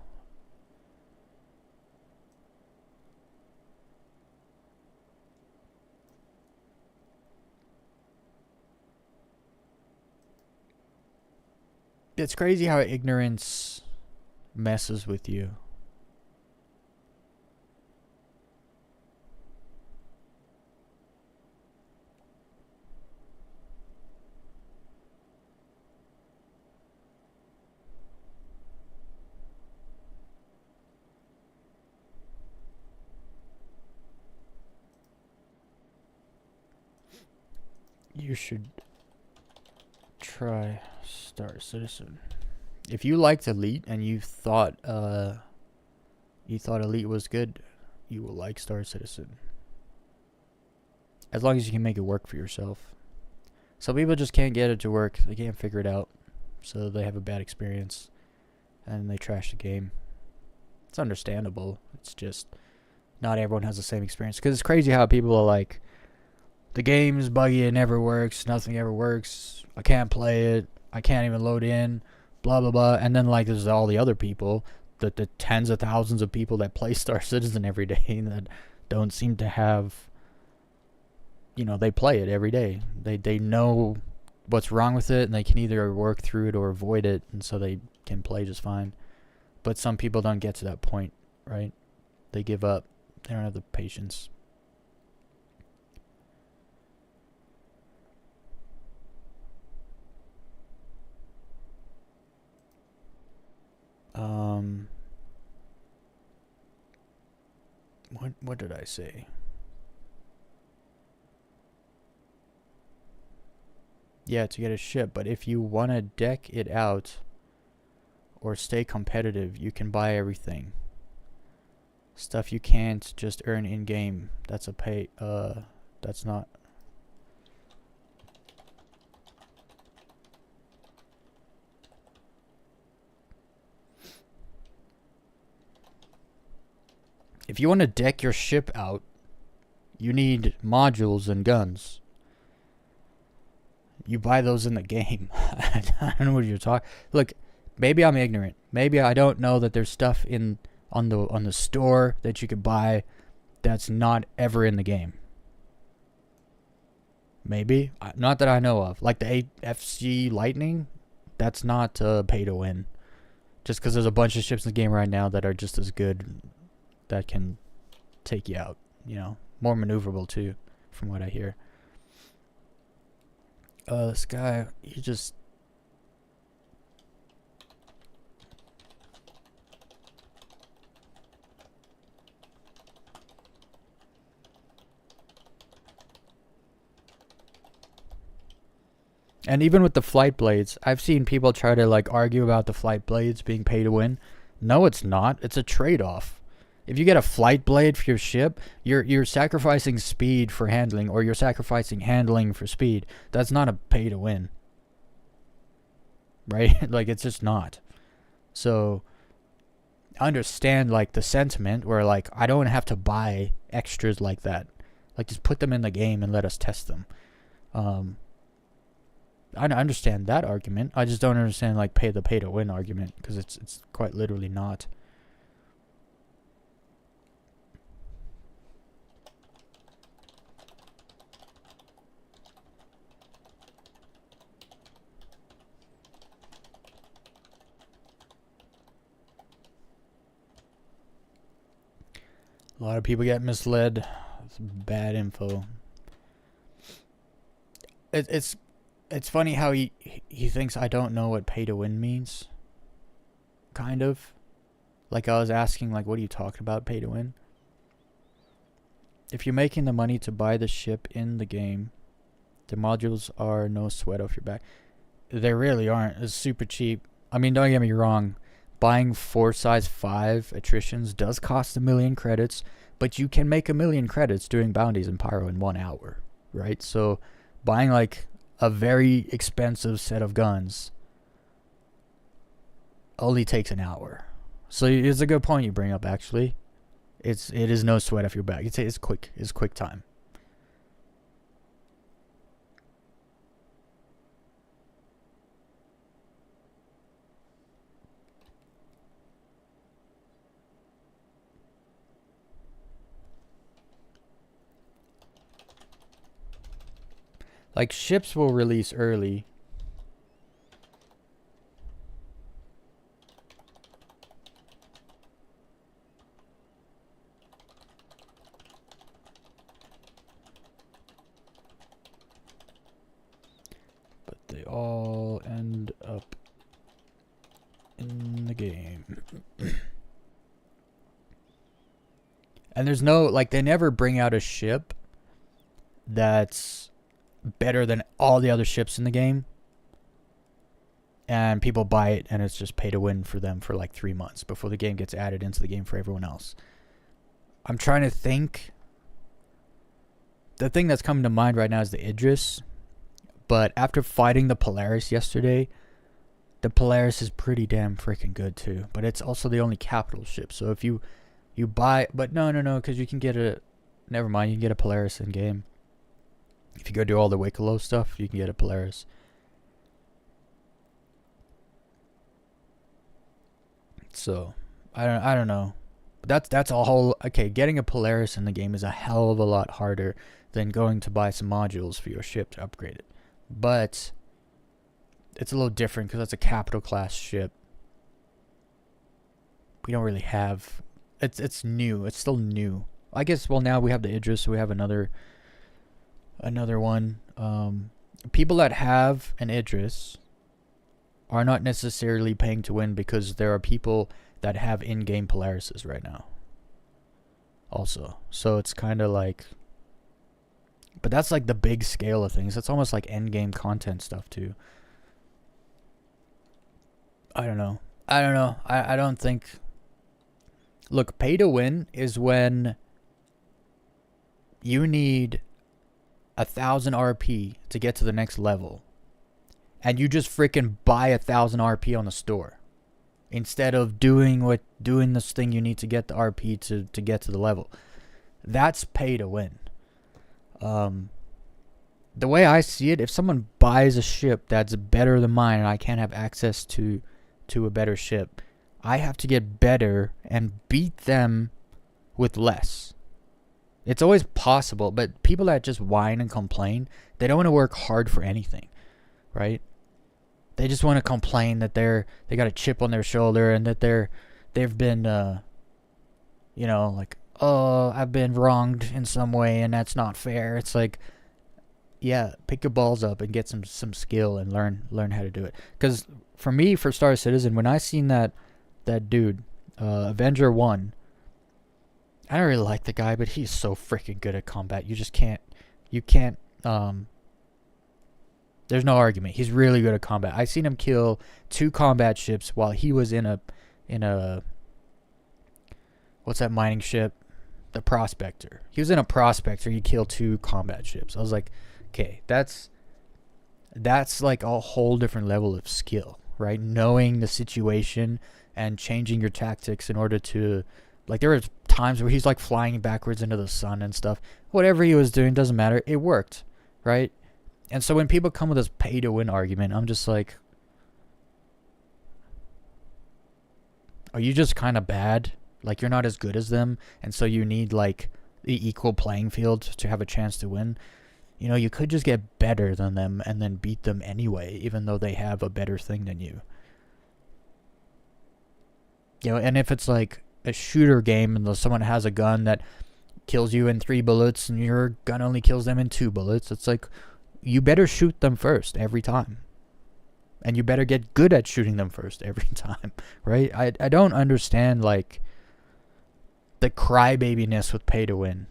It's crazy how ignorance messes with you. You should try Star Citizen. If you liked Elite and you thought Elite was good, you will like Star Citizen. As long as you can make it work for yourself. Some people just can't get it to work. They can't figure it out. So they have a bad experience and they trash the game. It's understandable. It's just not everyone has the same experience. Because it's crazy how people are like, the game is buggy, it never works, nothing ever works, I can't play it, I can't even load in, blah blah blah. And then like there's all the other people, the tens of thousands of people that play Star Citizen every day that don't seem to have, you know, they play it every day. They know what's wrong with it and they can either work through it or avoid it, and so they can play just fine. But some people don't get to that point, right? They give up. They don't have the patience. What did I say? Yeah, to get a ship. But if you want to deck it out or stay competitive, you can buy everything. Stuff you can't just earn in-game. That's a pay. That's not. If you want to deck your ship out, you need modules and guns. You buy those in the game. I don't know what you're talking. Look, maybe I'm ignorant. Maybe I don't know that there's stuff on the store that you could buy that's not ever in the game. Maybe. Not that I know of. Like the AFC Lightning, that's not pay to win. Just because there's a bunch of ships in the game right now that are just as good, that can take you out. You know, more maneuverable too, from what I hear. This guy, he just... And even with the flight blades, I've seen people try to like argue about the flight blades being pay to win. No, it's not. It's a trade-off. If you get a flight blade for your ship, you're sacrificing speed for handling, or you're sacrificing handling for speed. That's not a pay to win. Right? Like, it's just not. So I understand like the sentiment where like I don't have to buy extras like that. Like, just put them in the game and let us test them. I understand that argument. I just don't understand like pay to win argument, because it's quite literally not. A lot of people get misled. It's bad info. It's funny how he thinks I don't know what pay to win means. Kind of. Like, I was asking, like, what are you talking about, pay to win? If you're making the money to buy the ship in the game, the modules are no sweat off your back. They really aren't. It's super cheap. I mean, don't get me wrong. Buying 4 size 5 attritions does cost 1,000,000 credits, but you can make 1,000,000 credits doing bounties and pyro in 1 hour, right? So buying like a very expensive set of guns only takes an hour. So it's a good point you bring up, actually. It is no sweat off your back. It's quick. It's quick time. Like, ships will release early. But they all end up in the game. And there's no, like, they never bring out a ship that's better than all the other ships in the game, and people buy it, and it's just pay to win for them for like 3 months before the game gets added into the game for everyone else. I'm trying to think. The thing that's coming to mind right now is the Idris, but after fighting the Polaris yesterday, the Polaris is pretty damn freaking good too, but it's also the only capital ship. So if you buy, but no, because you can get a, never mind, you can get a Polaris in game. If you go do all the Wicklow stuff, you can get a Polaris. So, I don't know. But that's a whole... Okay, getting a Polaris in the game is a hell of a lot harder than going to buy some modules for your ship to upgrade it. But it's a little different because that's a capital class ship. We don't really have... It's new. It's still new. I guess, well, now we have the Idris, so we have another one. People that have an Idris are not necessarily paying to win, because there are people that have in-game Polarises right now also. So it's kind of like, But that's like the big scale of things. That's almost like end game content stuff too. I don't know. I don't think... Look, pay to win is when you need 1,000 RP to get to the next level. And you just freaking buy 1,000 RP on the store. Instead of doing this thing you need to get the RP to get to the level. That's pay to win. The way I see it, if someone buys a ship that's better than mine and I can't have access to a better ship, I have to get better and beat them with less. It's always possible, but people that just whine and complain, they don't want to work hard for anything, right? They just want to complain that they got a chip on their shoulder and that they've been like, oh, I've been wronged in some way and that's not fair. It's like, yeah, pick your balls up and get some skill and learn how to do it. Because for me, for Star Citizen, when I seen that dude, Avenger 1, I don't really like the guy, but he's so freaking good at combat. You can't there's no argument. He's really good at combat. I seen him kill 2 combat ships while he was in a what's that mining ship? The Prospector. He was in a Prospector. He killed 2 combat ships. I was like, okay, that's like a whole different level of skill, right? Knowing the situation and changing your tactics in order to, like, there were times where he's like flying backwards into the sun and stuff. Whatever he was doing, doesn't matter. It worked, right? And so when people come with this pay to win argument, I'm just like, are you just kind of bad? Like, you're not as good as them, and so you need like the equal playing field to have a chance to win. You know, you could just get better than them and then beat them anyway, even though they have a better thing than you. You know, and if it's like a shooter game and someone has a gun that kills you in 3 bullets and your gun only kills them in 2 bullets, it's like, you better shoot them first every time. And you better get good at shooting them first every time, right? I don't understand, like, the crybabiness with pay to win.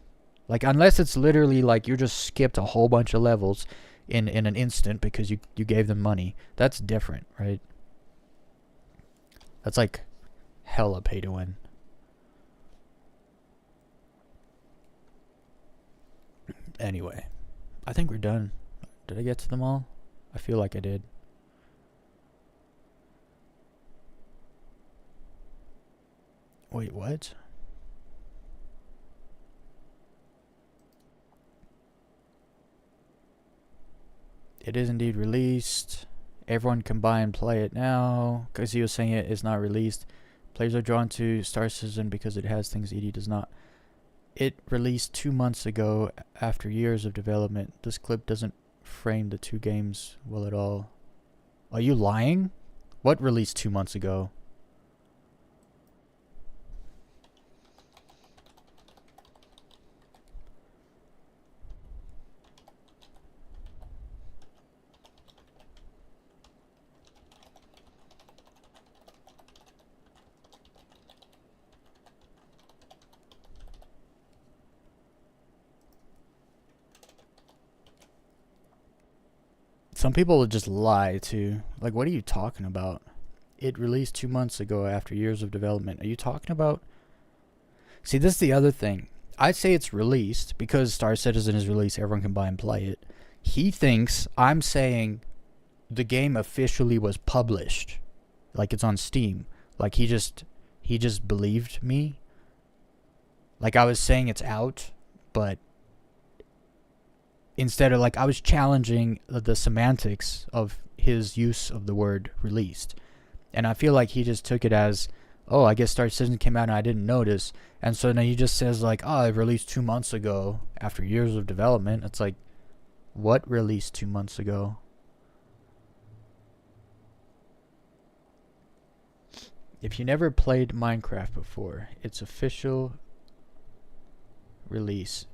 Like, unless it's literally like you just skipped a whole bunch of levels in an instant because you gave them money. That's different, right? That's like hella pay to win. Anyway, I think we're done. Did I get to them all? I feel like I did. Wait, what? It is indeed released. Everyone can buy and play it now. Because he was saying it is not released. Players are drawn to Star Citizen because it has things ED does not. It released 2 months ago after years of development. This clip doesn't frame the 2 games well at all. Are you lying? What released 2 months ago? Some people would just lie too. Like, what are you talking about? It released 2 months ago after years of development. Are you talking about... See, this is the other thing. I'd say it's released because Star Citizen is released. Everyone can buy and play it. He thinks I'm saying the game officially was published. Like, it's on Steam. Like, he just believed me. Like, I was saying it's out, but... Instead of, like, I was challenging the semantics of his use of the word released. And I feel like he just took it as, oh, I guess Star Citizen came out and I didn't notice. And so now he just says, like, oh, it released 2 months ago after years of development. It's like, what released 2 months ago? If you never played Minecraft before, its official release,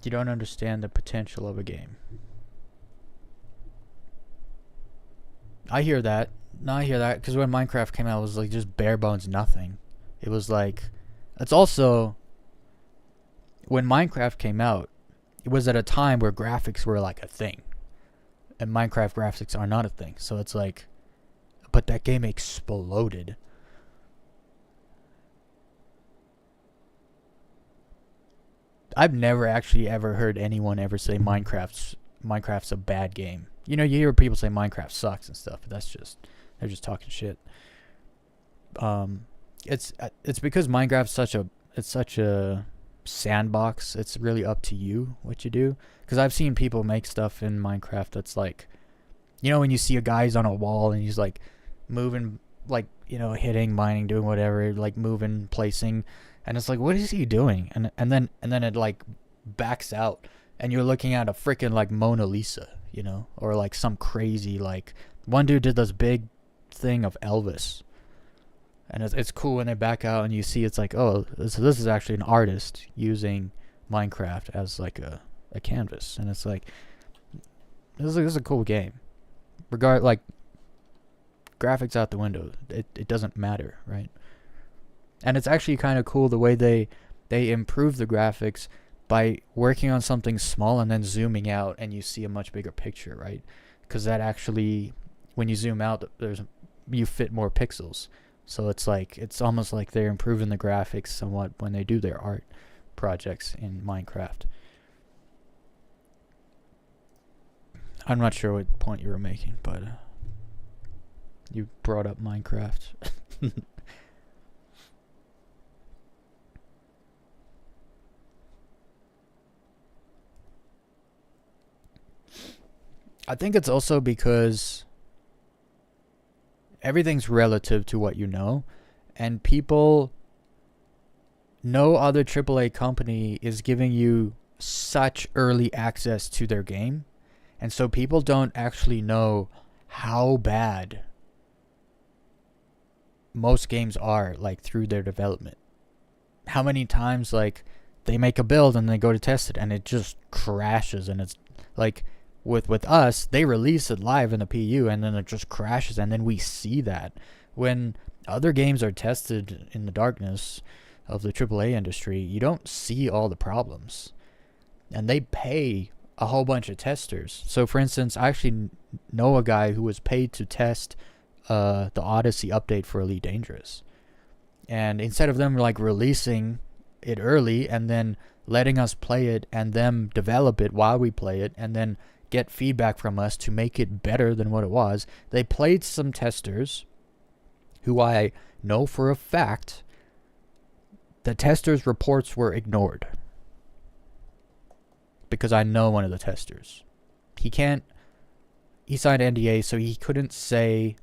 you don't understand the potential of a game. I hear that. No, I hear that because when Minecraft came out, it was like just bare bones nothing. It was like, it's also, when Minecraft came out, it was at a time where graphics were like a thing. And Minecraft graphics are not a thing. So it's like, but that game exploded. I've never actually ever heard anyone ever say Minecraft's a bad game. You know, you hear people say Minecraft sucks and stuff, but they're just talking shit. It's because Minecraft's such a sandbox. It's really up to you what you do. Because I've seen people make stuff in Minecraft that's like, you know, when you see a guy's on a wall and he's like moving, like, you know, hitting, mining, doing whatever, like moving, placing, and it's like, what is he doing? And then it like backs out, and you're looking at a freaking like Mona Lisa, you know, or like some crazy, like, one dude did this big thing of Elvis, and it's cool when they back out and you see it's like, oh, this is actually an artist using Minecraft as like a canvas, and it's like, this is a cool game. Like, graphics out the window, it doesn't matter, right? And it's actually kind of cool the way they improve the graphics by working on something small and then zooming out, and you see a much bigger picture, right? Because that actually, when you zoom out, you fit more pixels. So it's like, it's almost like they're improving the graphics somewhat when they do their art projects in Minecraft. I'm not sure what point you were making, but you brought up Minecraft. I think it's also because everything's relative to what you know, and no other AAA company is giving you such early access to their game, and so people don't actually know how bad most games are, like, through their development. How many times, like, they make a build and they go to test it and it just crashes, and it's like, with us, they release it live in the PU and then it just crashes, and then we see that. When other games are tested in the darkness of the AAA industry, you don't see all the problems, and they pay a whole bunch of testers. So for instance, I actually know a guy who was paid to test the Odyssey update for Elite Dangerous, and instead of them like releasing it early and then letting us play it and them develop it while we play it and then get feedback from us to make it better than what it was, they played some testers who I know for a fact the testers' reports were ignored, because I know one of the testers. He signed NDA, so he couldn't say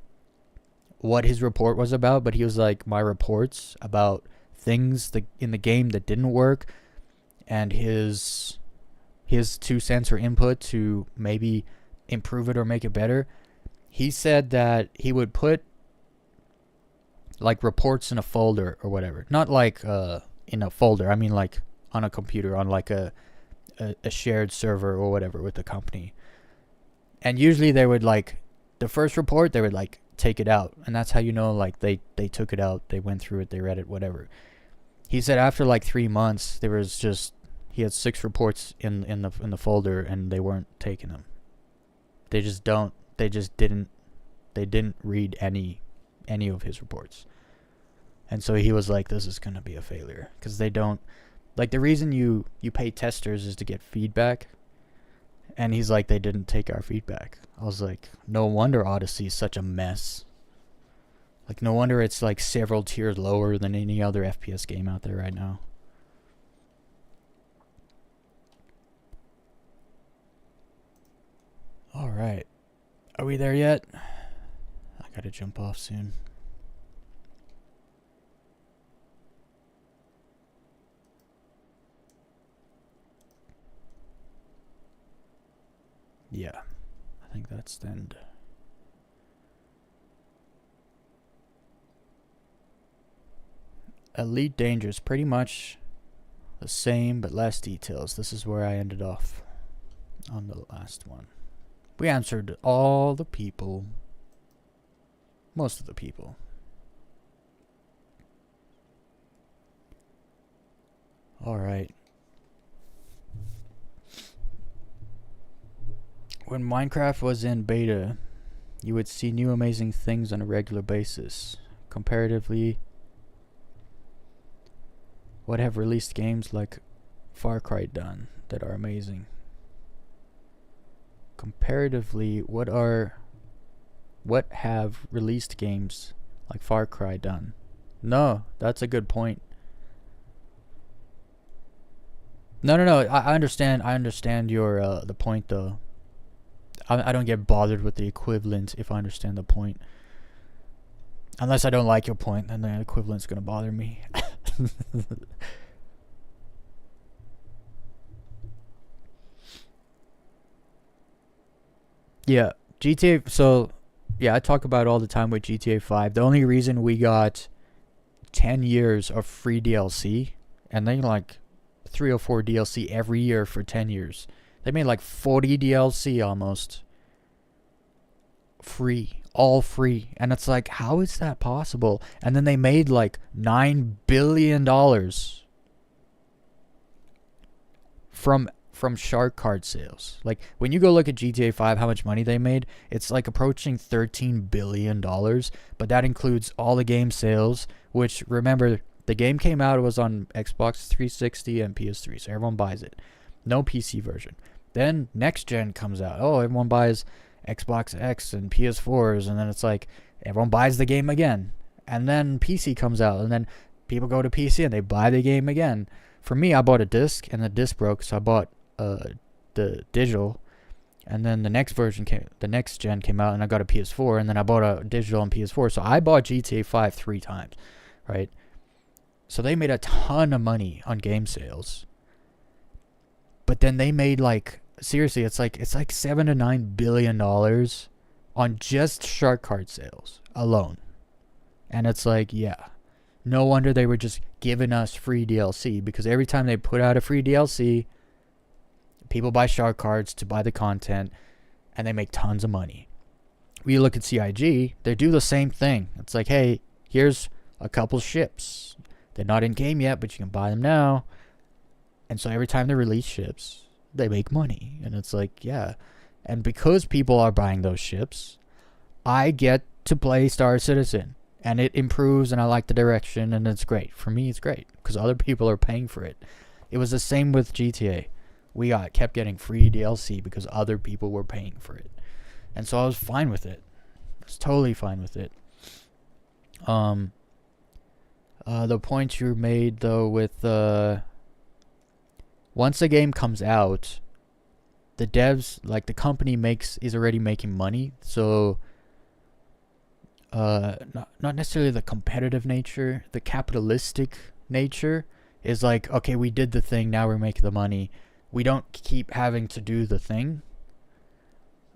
what his report was about, but he was like, my reports about things in the game that didn't work, and his 2 cents or input to maybe improve it or make it better. He said that he would put like reports in a folder or whatever. Not like in a folder, I mean like on a computer, on like a shared server or whatever with the company. And usually they would, like, the first report, they would like take it out, and that's how you know, like, they took it out, they went through it, they read it, whatever. He said after like 3 months, he had 6 reports in the folder, and they weren't taking them. They didn't read any of his reports. And so he was like, this is going to be a failure, because they don't, like, the reason you pay testers is to get feedback. And he's like, they didn't take our feedback. I was like, no wonder Odyssey is such a mess. Like, no wonder it's like several tiers lower than any other FPS game out there right now. Alright. Are we there yet? I gotta jump off soon. Yeah, I think that's the end. Elite Dangerous, pretty much the same but less details. This is where I ended off on the last one. We answered all the people. Most of the people. Alright. when Minecraft was in beta, you would see new amazing things on a regular basis. Comparatively, what have released games like Far Cry done that are amazing? Comparatively, what have released games like Far Cry done? No, that's a good point. No. I understand. I understand your the point though. I don't get bothered with the equivalent if I understand the point. Unless I don't like your point, then the equivalent's gonna bother me. Yeah, GTA. So, yeah, I talk about it all the time with GTA 5. The only reason we got 10 years of free DLC, and then like 3 or 4 DLC every year for 10 years. They made like 40 DLC almost. Free. All free. And it's like, how is that possible? And then they made like $9 billion from shark card sales. Like, when you go look at GTA 5, how much money they made, it's like approaching $13 billion. But that includes all the game sales, which, remember, the game came out, it was on Xbox 360 and PS3, so everyone buys it. No PC version. Then next gen comes out. Oh, everyone buys Xbox X and PS4s, and then it's like everyone buys the game again. And then PC comes out, and then people go to PC and they buy the game again. For me, I bought a disc, and the disc broke, so I bought the digital, and then the next gen came out, and I got a PS4, and then I bought a digital and PS4. So I bought GTA 5 3 times, right? So they made a ton of money on game sales. But then they made like, seriously, it's like $7 to $9 billion on just shark card sales alone. And it's like, yeah, no wonder they were just giving us free DLC, because every time they put out a free DLC, people buy shark cards to buy the content, and they make tons of money. When you look at CIG, they do the same thing. It's like, hey, here's a couple ships. They're not in game yet, but you can buy them now. And so every time they release ships, they make money. And it's like, yeah. And because people are buying those ships, I get to play Star Citizen. And it improves, and I like the direction, and it's great. For me, it's great, because other people are paying for it. It was the same with GTA. We kept getting free DLC because other people were paying for it. And so I was fine with it. I was totally fine with it. The point you made, though, with once a game comes out, the devs, like the company is already making money. So not necessarily the competitive nature, the capitalistic nature is like, okay, we did the thing, now we're making the money. We don't keep having to do the thing.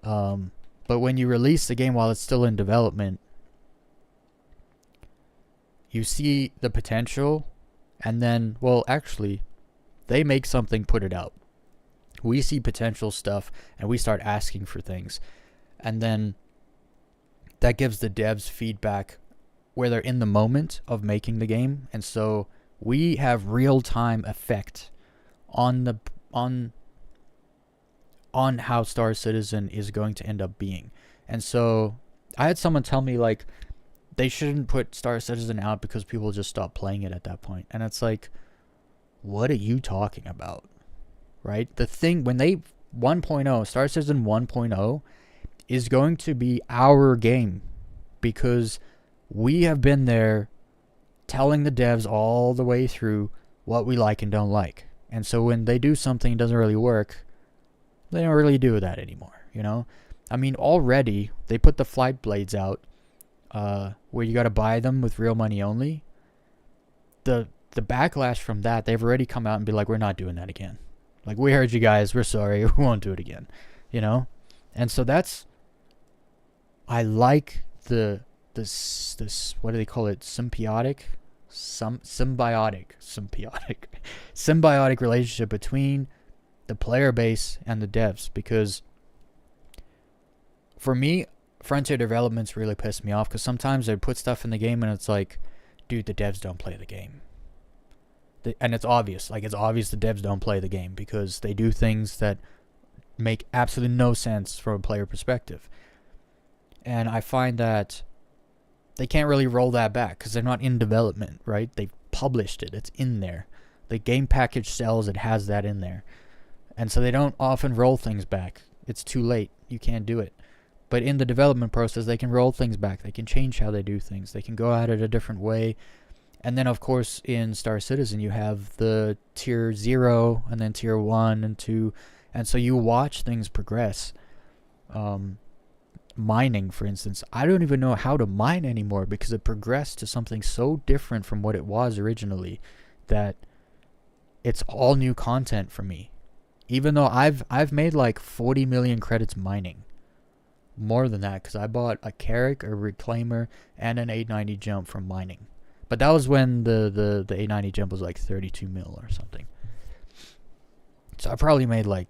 But when you release the game while it's still in development, you see the potential, and then, well, actually, they make something, put it out. We see potential stuff, and we start asking for things. And then that gives the devs feedback where they're in the moment of making the game. And so we have real-time effect on how Star Citizen is going to end up being. And so I had someone tell me, like, they shouldn't put Star Citizen out because people just stop playing it at that point. And it's like, what are you talking about? Right? The thing, when they 1.0, Star Citizen 1.0 is going to be our game, because we have been there telling the devs all the way through what we like and don't like. And so when they do something that doesn't really work, they don't really do that anymore, you know? I mean, already, they put the flight blades out, where you gotta buy them with real money only. The backlash from that, they've already come out and be like, we're not doing that again. Like, we heard you guys, we're sorry, we won't do it again, you know? And so that's, I like this what do they call it? Symbiotic relationship between the player base and the devs. Because for me, Frontier developments really piss me off, because sometimes they put stuff in the game and it's like, dude, the devs don't play the game. And it's obvious. Like, it's obvious the devs don't play the game, because they do things that make absolutely no sense from a player perspective. And I find that they can't really roll that back because they're not in development, right? They've published it. It's in there. The game package sells. It has that in there. And so they don't often roll things back. It's too late. You can't do it. But in the development process, they can roll things back. They can change how they do things. They can go at it a different way. And then, of course, in Star Citizen, you have the Tier 0 and then Tier 1 and 2. And so you watch things progress. Mining, for instance. I don't even know how to mine anymore because it progressed to something so different from what it was originally that it's all new content for me. Even though I've made like 40 million credits mining. More than that because I bought a Carrick, a Reclaimer, and an 890 jump from mining. But that was when the 890 jump was like 32 mil or something. So I probably made like,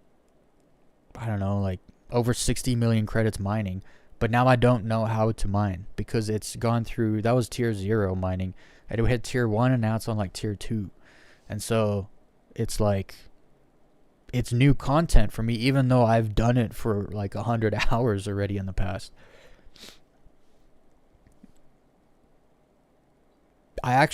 I don't know, like over 60 million credits mining. But now I don't know how to mine because it's gone through, that was Tier 0 mining. And it hit Tier 1 and now it's on like Tier 2. And so it's like, it's new content for me even though I've done it for like 100 hours already in the past. I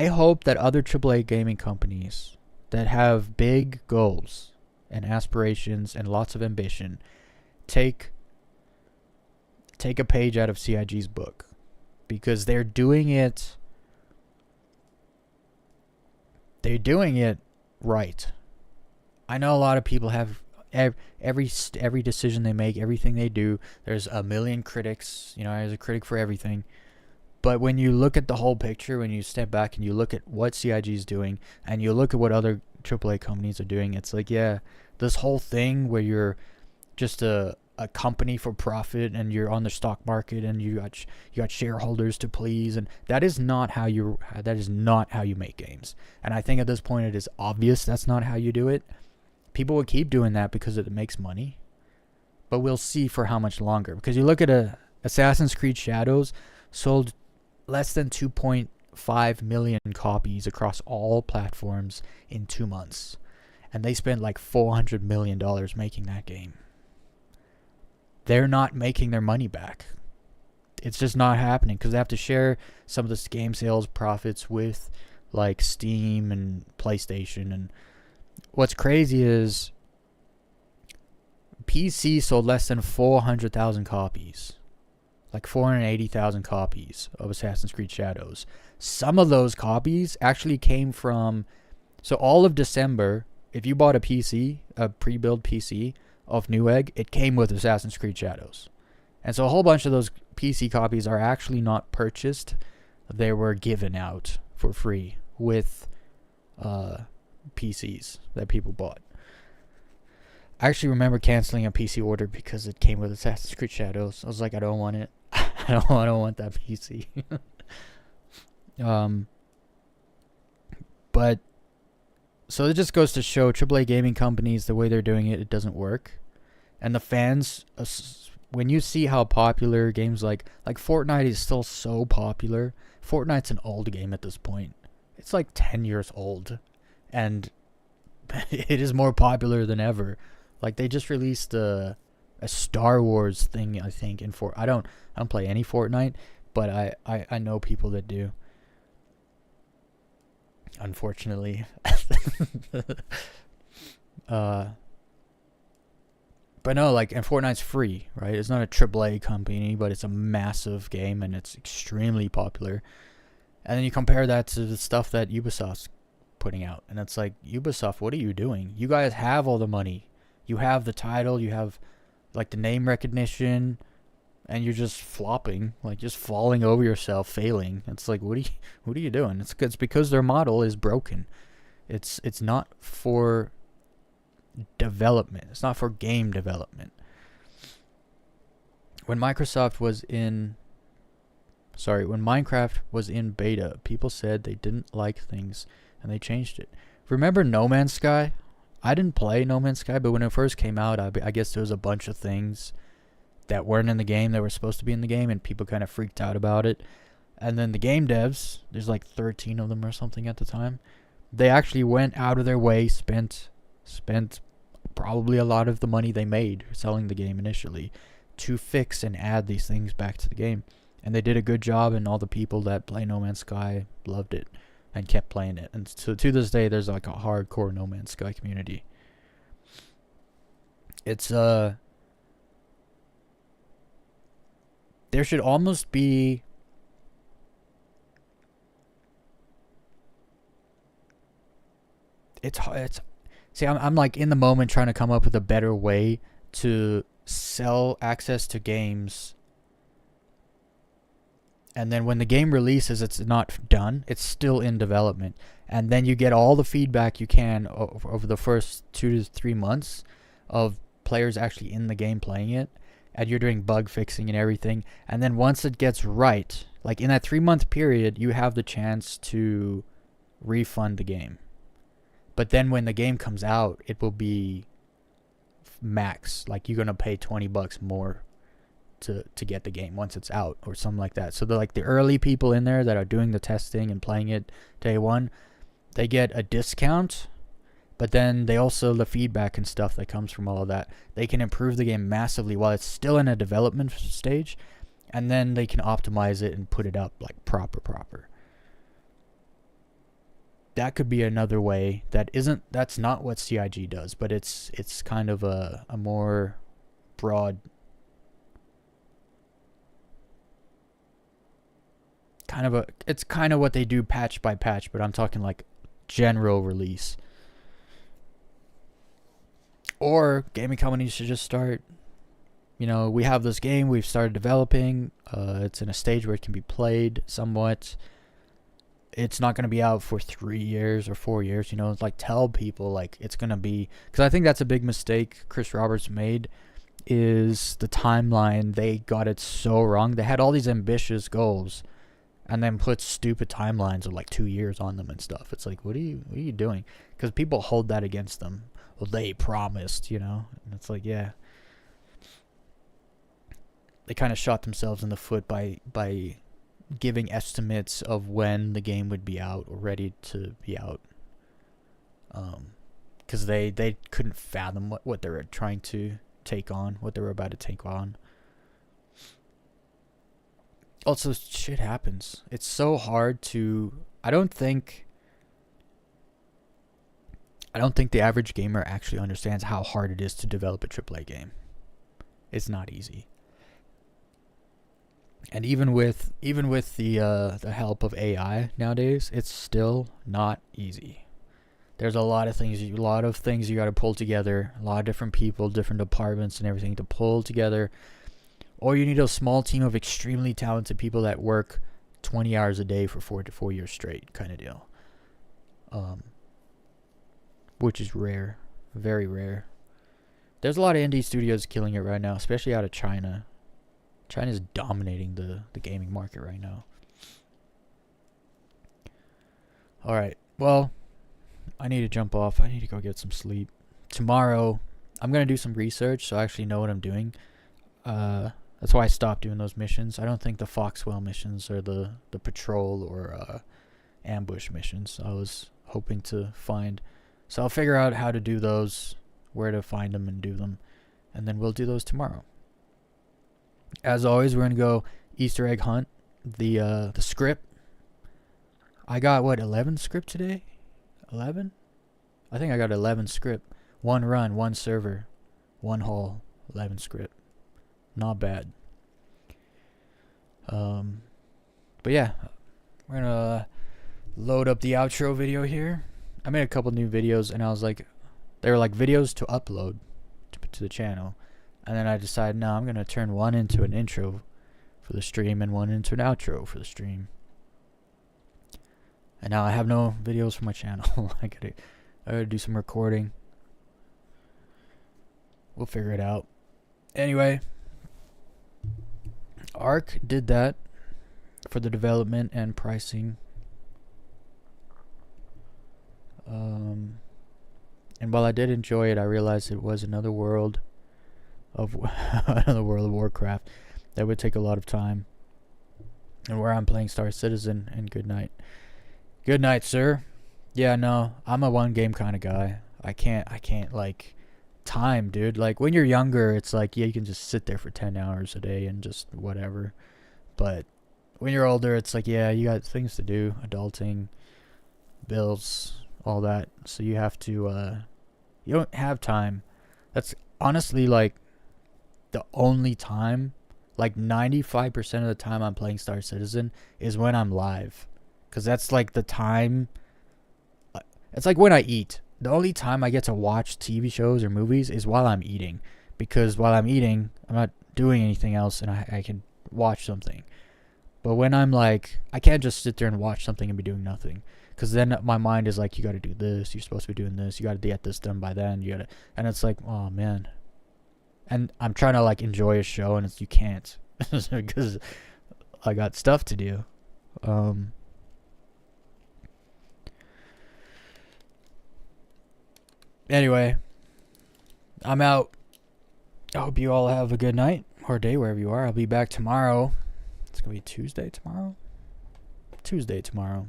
hope that other AAA gaming companies that have big goals and aspirations and lots of ambition take a page out of CIG's book because they're doing it right. I know a lot of people have every decision they make, everything they do, there's a million critics, there's a critic for everything. But when you look at the whole picture, when you step back and you look at what CIG is doing and you look at what other AAA companies are doing, it's like, yeah, this whole thing where you're just a company for profit and you're on the stock market and you got shareholders to please, and that is not how you make games. And I think at this point it is obvious that's not how you do it. People will keep doing that because it makes money, but we'll see for how much longer. Because you look at Assassin's Creed Shadows sold less than 2.5 million copies across all platforms in 2 months. And they spent like $400 million making that game. They're not making their money back. It's just not happening because they have to share some of this game sales profits with like Steam and PlayStation. And what's crazy is PC sold less than 400,000 copies. Like 480,000 copies of Assassin's Creed Shadows. Some of those copies actually came from... So all of December, if you bought a PC, a pre-built PC of Newegg, it came with Assassin's Creed Shadows. And so a whole bunch of those PC copies are actually not purchased. They were given out for free with PCs that people bought. I actually remember canceling a PC order because it came with Assassin's Creed Shadows. I was like, I don't want it. I don't want that PC. But so it just goes to show AAA gaming companies, the way they're doing it, it doesn't work. And the fans, when you see how popular games like Fortnite is still so popular. Fortnite's an old game at this point. It's like 10 years old. And it is more popular than ever. Like they just released a Star Wars thing, I think, in I don't play any Fortnite, but I know people that do. Unfortunately. But no, like, and Fortnite's free, right? It's not a AAA company, but it's a massive game and it's extremely popular. And then you compare that to the stuff that Ubisoft's putting out, and it's like, Ubisoft, what are you doing? You guys have all the money. You have the title, you have like the name recognition, and you're just flopping, like just falling over yourself, failing. It's like, what are you doing? It's because their model is broken. It's not for development. It's not for game development. When Minecraft was in beta, people said they didn't like things and they changed it. Remember No Man's Sky? I didn't play No Man's Sky, but when it first came out, I guess there was a bunch of things that weren't in the game that were supposed to be in the game, and people kind of freaked out about it. And then the game devs, there's like 13 of them or something at the time, they actually went out of their way, spent probably a lot of the money they made selling the game initially to fix and add these things back to the game. And they did a good job, and all the people that play No Man's Sky loved it and kept playing it. And so to this day, there's like a hardcore No Man's Sky community. It's there should almost be it's see, I'm like in the moment trying to come up with a better way to sell access to games, and then when the game releases, it's not done, it's still in development, and then you get all the feedback you can over the first 2 to 3 months of players actually in the game playing it, and you're doing bug fixing and everything, and then once it gets right, like in that 3-month period, you have the chance to refund the game. But then when the game comes out, it will be max. Like, you're going to pay $20 more to get the game once it's out or something like that. So the early people in there that are doing the testing and playing it day one, they get a discount. But then they also, the feedback and stuff that comes from all of that, they can improve the game massively while it's still in a development stage. And then they can optimize it and put it up like proper. That could be another way that's not what CIG does, but it's kind of a more broad it's kind of what they do patch by patch, but I'm talking like general release. Or gaming companies should just start, we have this game, we've started developing, it's in a stage where it can be played somewhat. It's not going to be out for 3 years or 4 years, it's like tell people like it's going to be, because I think that's a big mistake Chris Roberts made, is the timeline. They got it so wrong. They had all these ambitious goals and then put stupid timelines of like 2 years on them and stuff. It's like, what are you doing? Because people hold that against them. Well, they promised, and it's like, yeah. They kind of shot themselves in the foot by giving estimates of when the game would be out or ready to be out, because they couldn't fathom what they were trying to take on, what they were about to take on. Also, shit happens. It's so hard to, I don't think the average gamer actually understands how hard it is to develop a AAA game. It's not easy. And even with the help of AI nowadays, it's still not easy. There's a lot of things you got to pull together, a lot of different people, different departments and everything to pull together. Or you need a small team of extremely talented people that work 20 hours a day for 4 years straight, kind of deal. Which is rare, very rare. There's a lot of indie studios killing it right now, especially out of China. China's dominating the gaming market right now. Alright, well, I need to jump off. I need to go get some sleep. Tomorrow, I'm going to do some research so I actually know what I'm doing. That's why I stopped doing those missions. I don't think the Foxwell missions are the patrol or ambush missions I was hoping to find. So I'll figure out how to do those, where to find them and do them. And then we'll do those tomorrow. As always, we're going to go Easter egg hunt. The Scrip. I got, 11 Scrip today? 11? I think I got 11 Scrip. 1 run, 1 server, 1 haul, 11 Scrip. Not bad. But yeah, we're going to load up the outro video here. I made a couple new videos, and I was like, they were like videos to upload to the channel. And then I decided, no, I'm going to turn one into an intro for the stream and one into an outro for the stream. And now I have no videos for my channel. I gotta do some recording. We'll figure it out. Anyway, Arc did that for the development and pricing. And while I did enjoy it, I realized it was another world of Warcraft that would take a lot of time. And where I'm playing Star Citizen, and good night. Good night, sir. Yeah, no, I'm a one game kind of guy. I can't like time, dude. Like when you're younger, it's like, yeah, you can just sit there for 10 hours a day and just whatever. But when you're older, it's like, yeah, you got things to do, adulting, bills, all that. So you have to, you don't have time. That's honestly like the only time, like 95% of the time I'm playing Star Citizen is when I'm live. Because that's like the time, it's like when I eat. The only time I get to watch TV shows or movies is while I'm eating. Because while I'm eating, I'm not doing anything else and I can watch something. But when I'm like, I can't just sit there and watch something and be doing nothing. Because then my mind is like, you got to do this. You're supposed to be doing this. You got to get this done by then. You got to, and it's like, oh man. And I'm trying to like enjoy a show and it's, you can't. Because I got stuff to do. Anyway, I'm out. I hope you all have a good night or day wherever you are. I'll be back tomorrow. It's going to be Tuesday tomorrow? Tuesday tomorrow.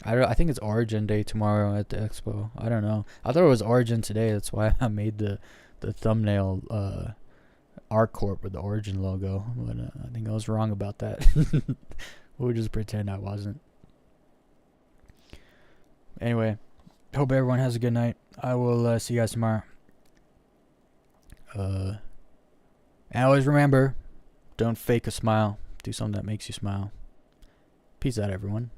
I think it's Origin Day tomorrow at the expo. I don't know. I thought it was Origin today. That's why I made the thumbnail ArcCorp with the Origin logo. But I think I was wrong about that. We'll just pretend I wasn't. Anyway, hope everyone has a good night. I will see you guys tomorrow. And always remember, don't fake a smile. Do something that makes you smile. Peace out, everyone.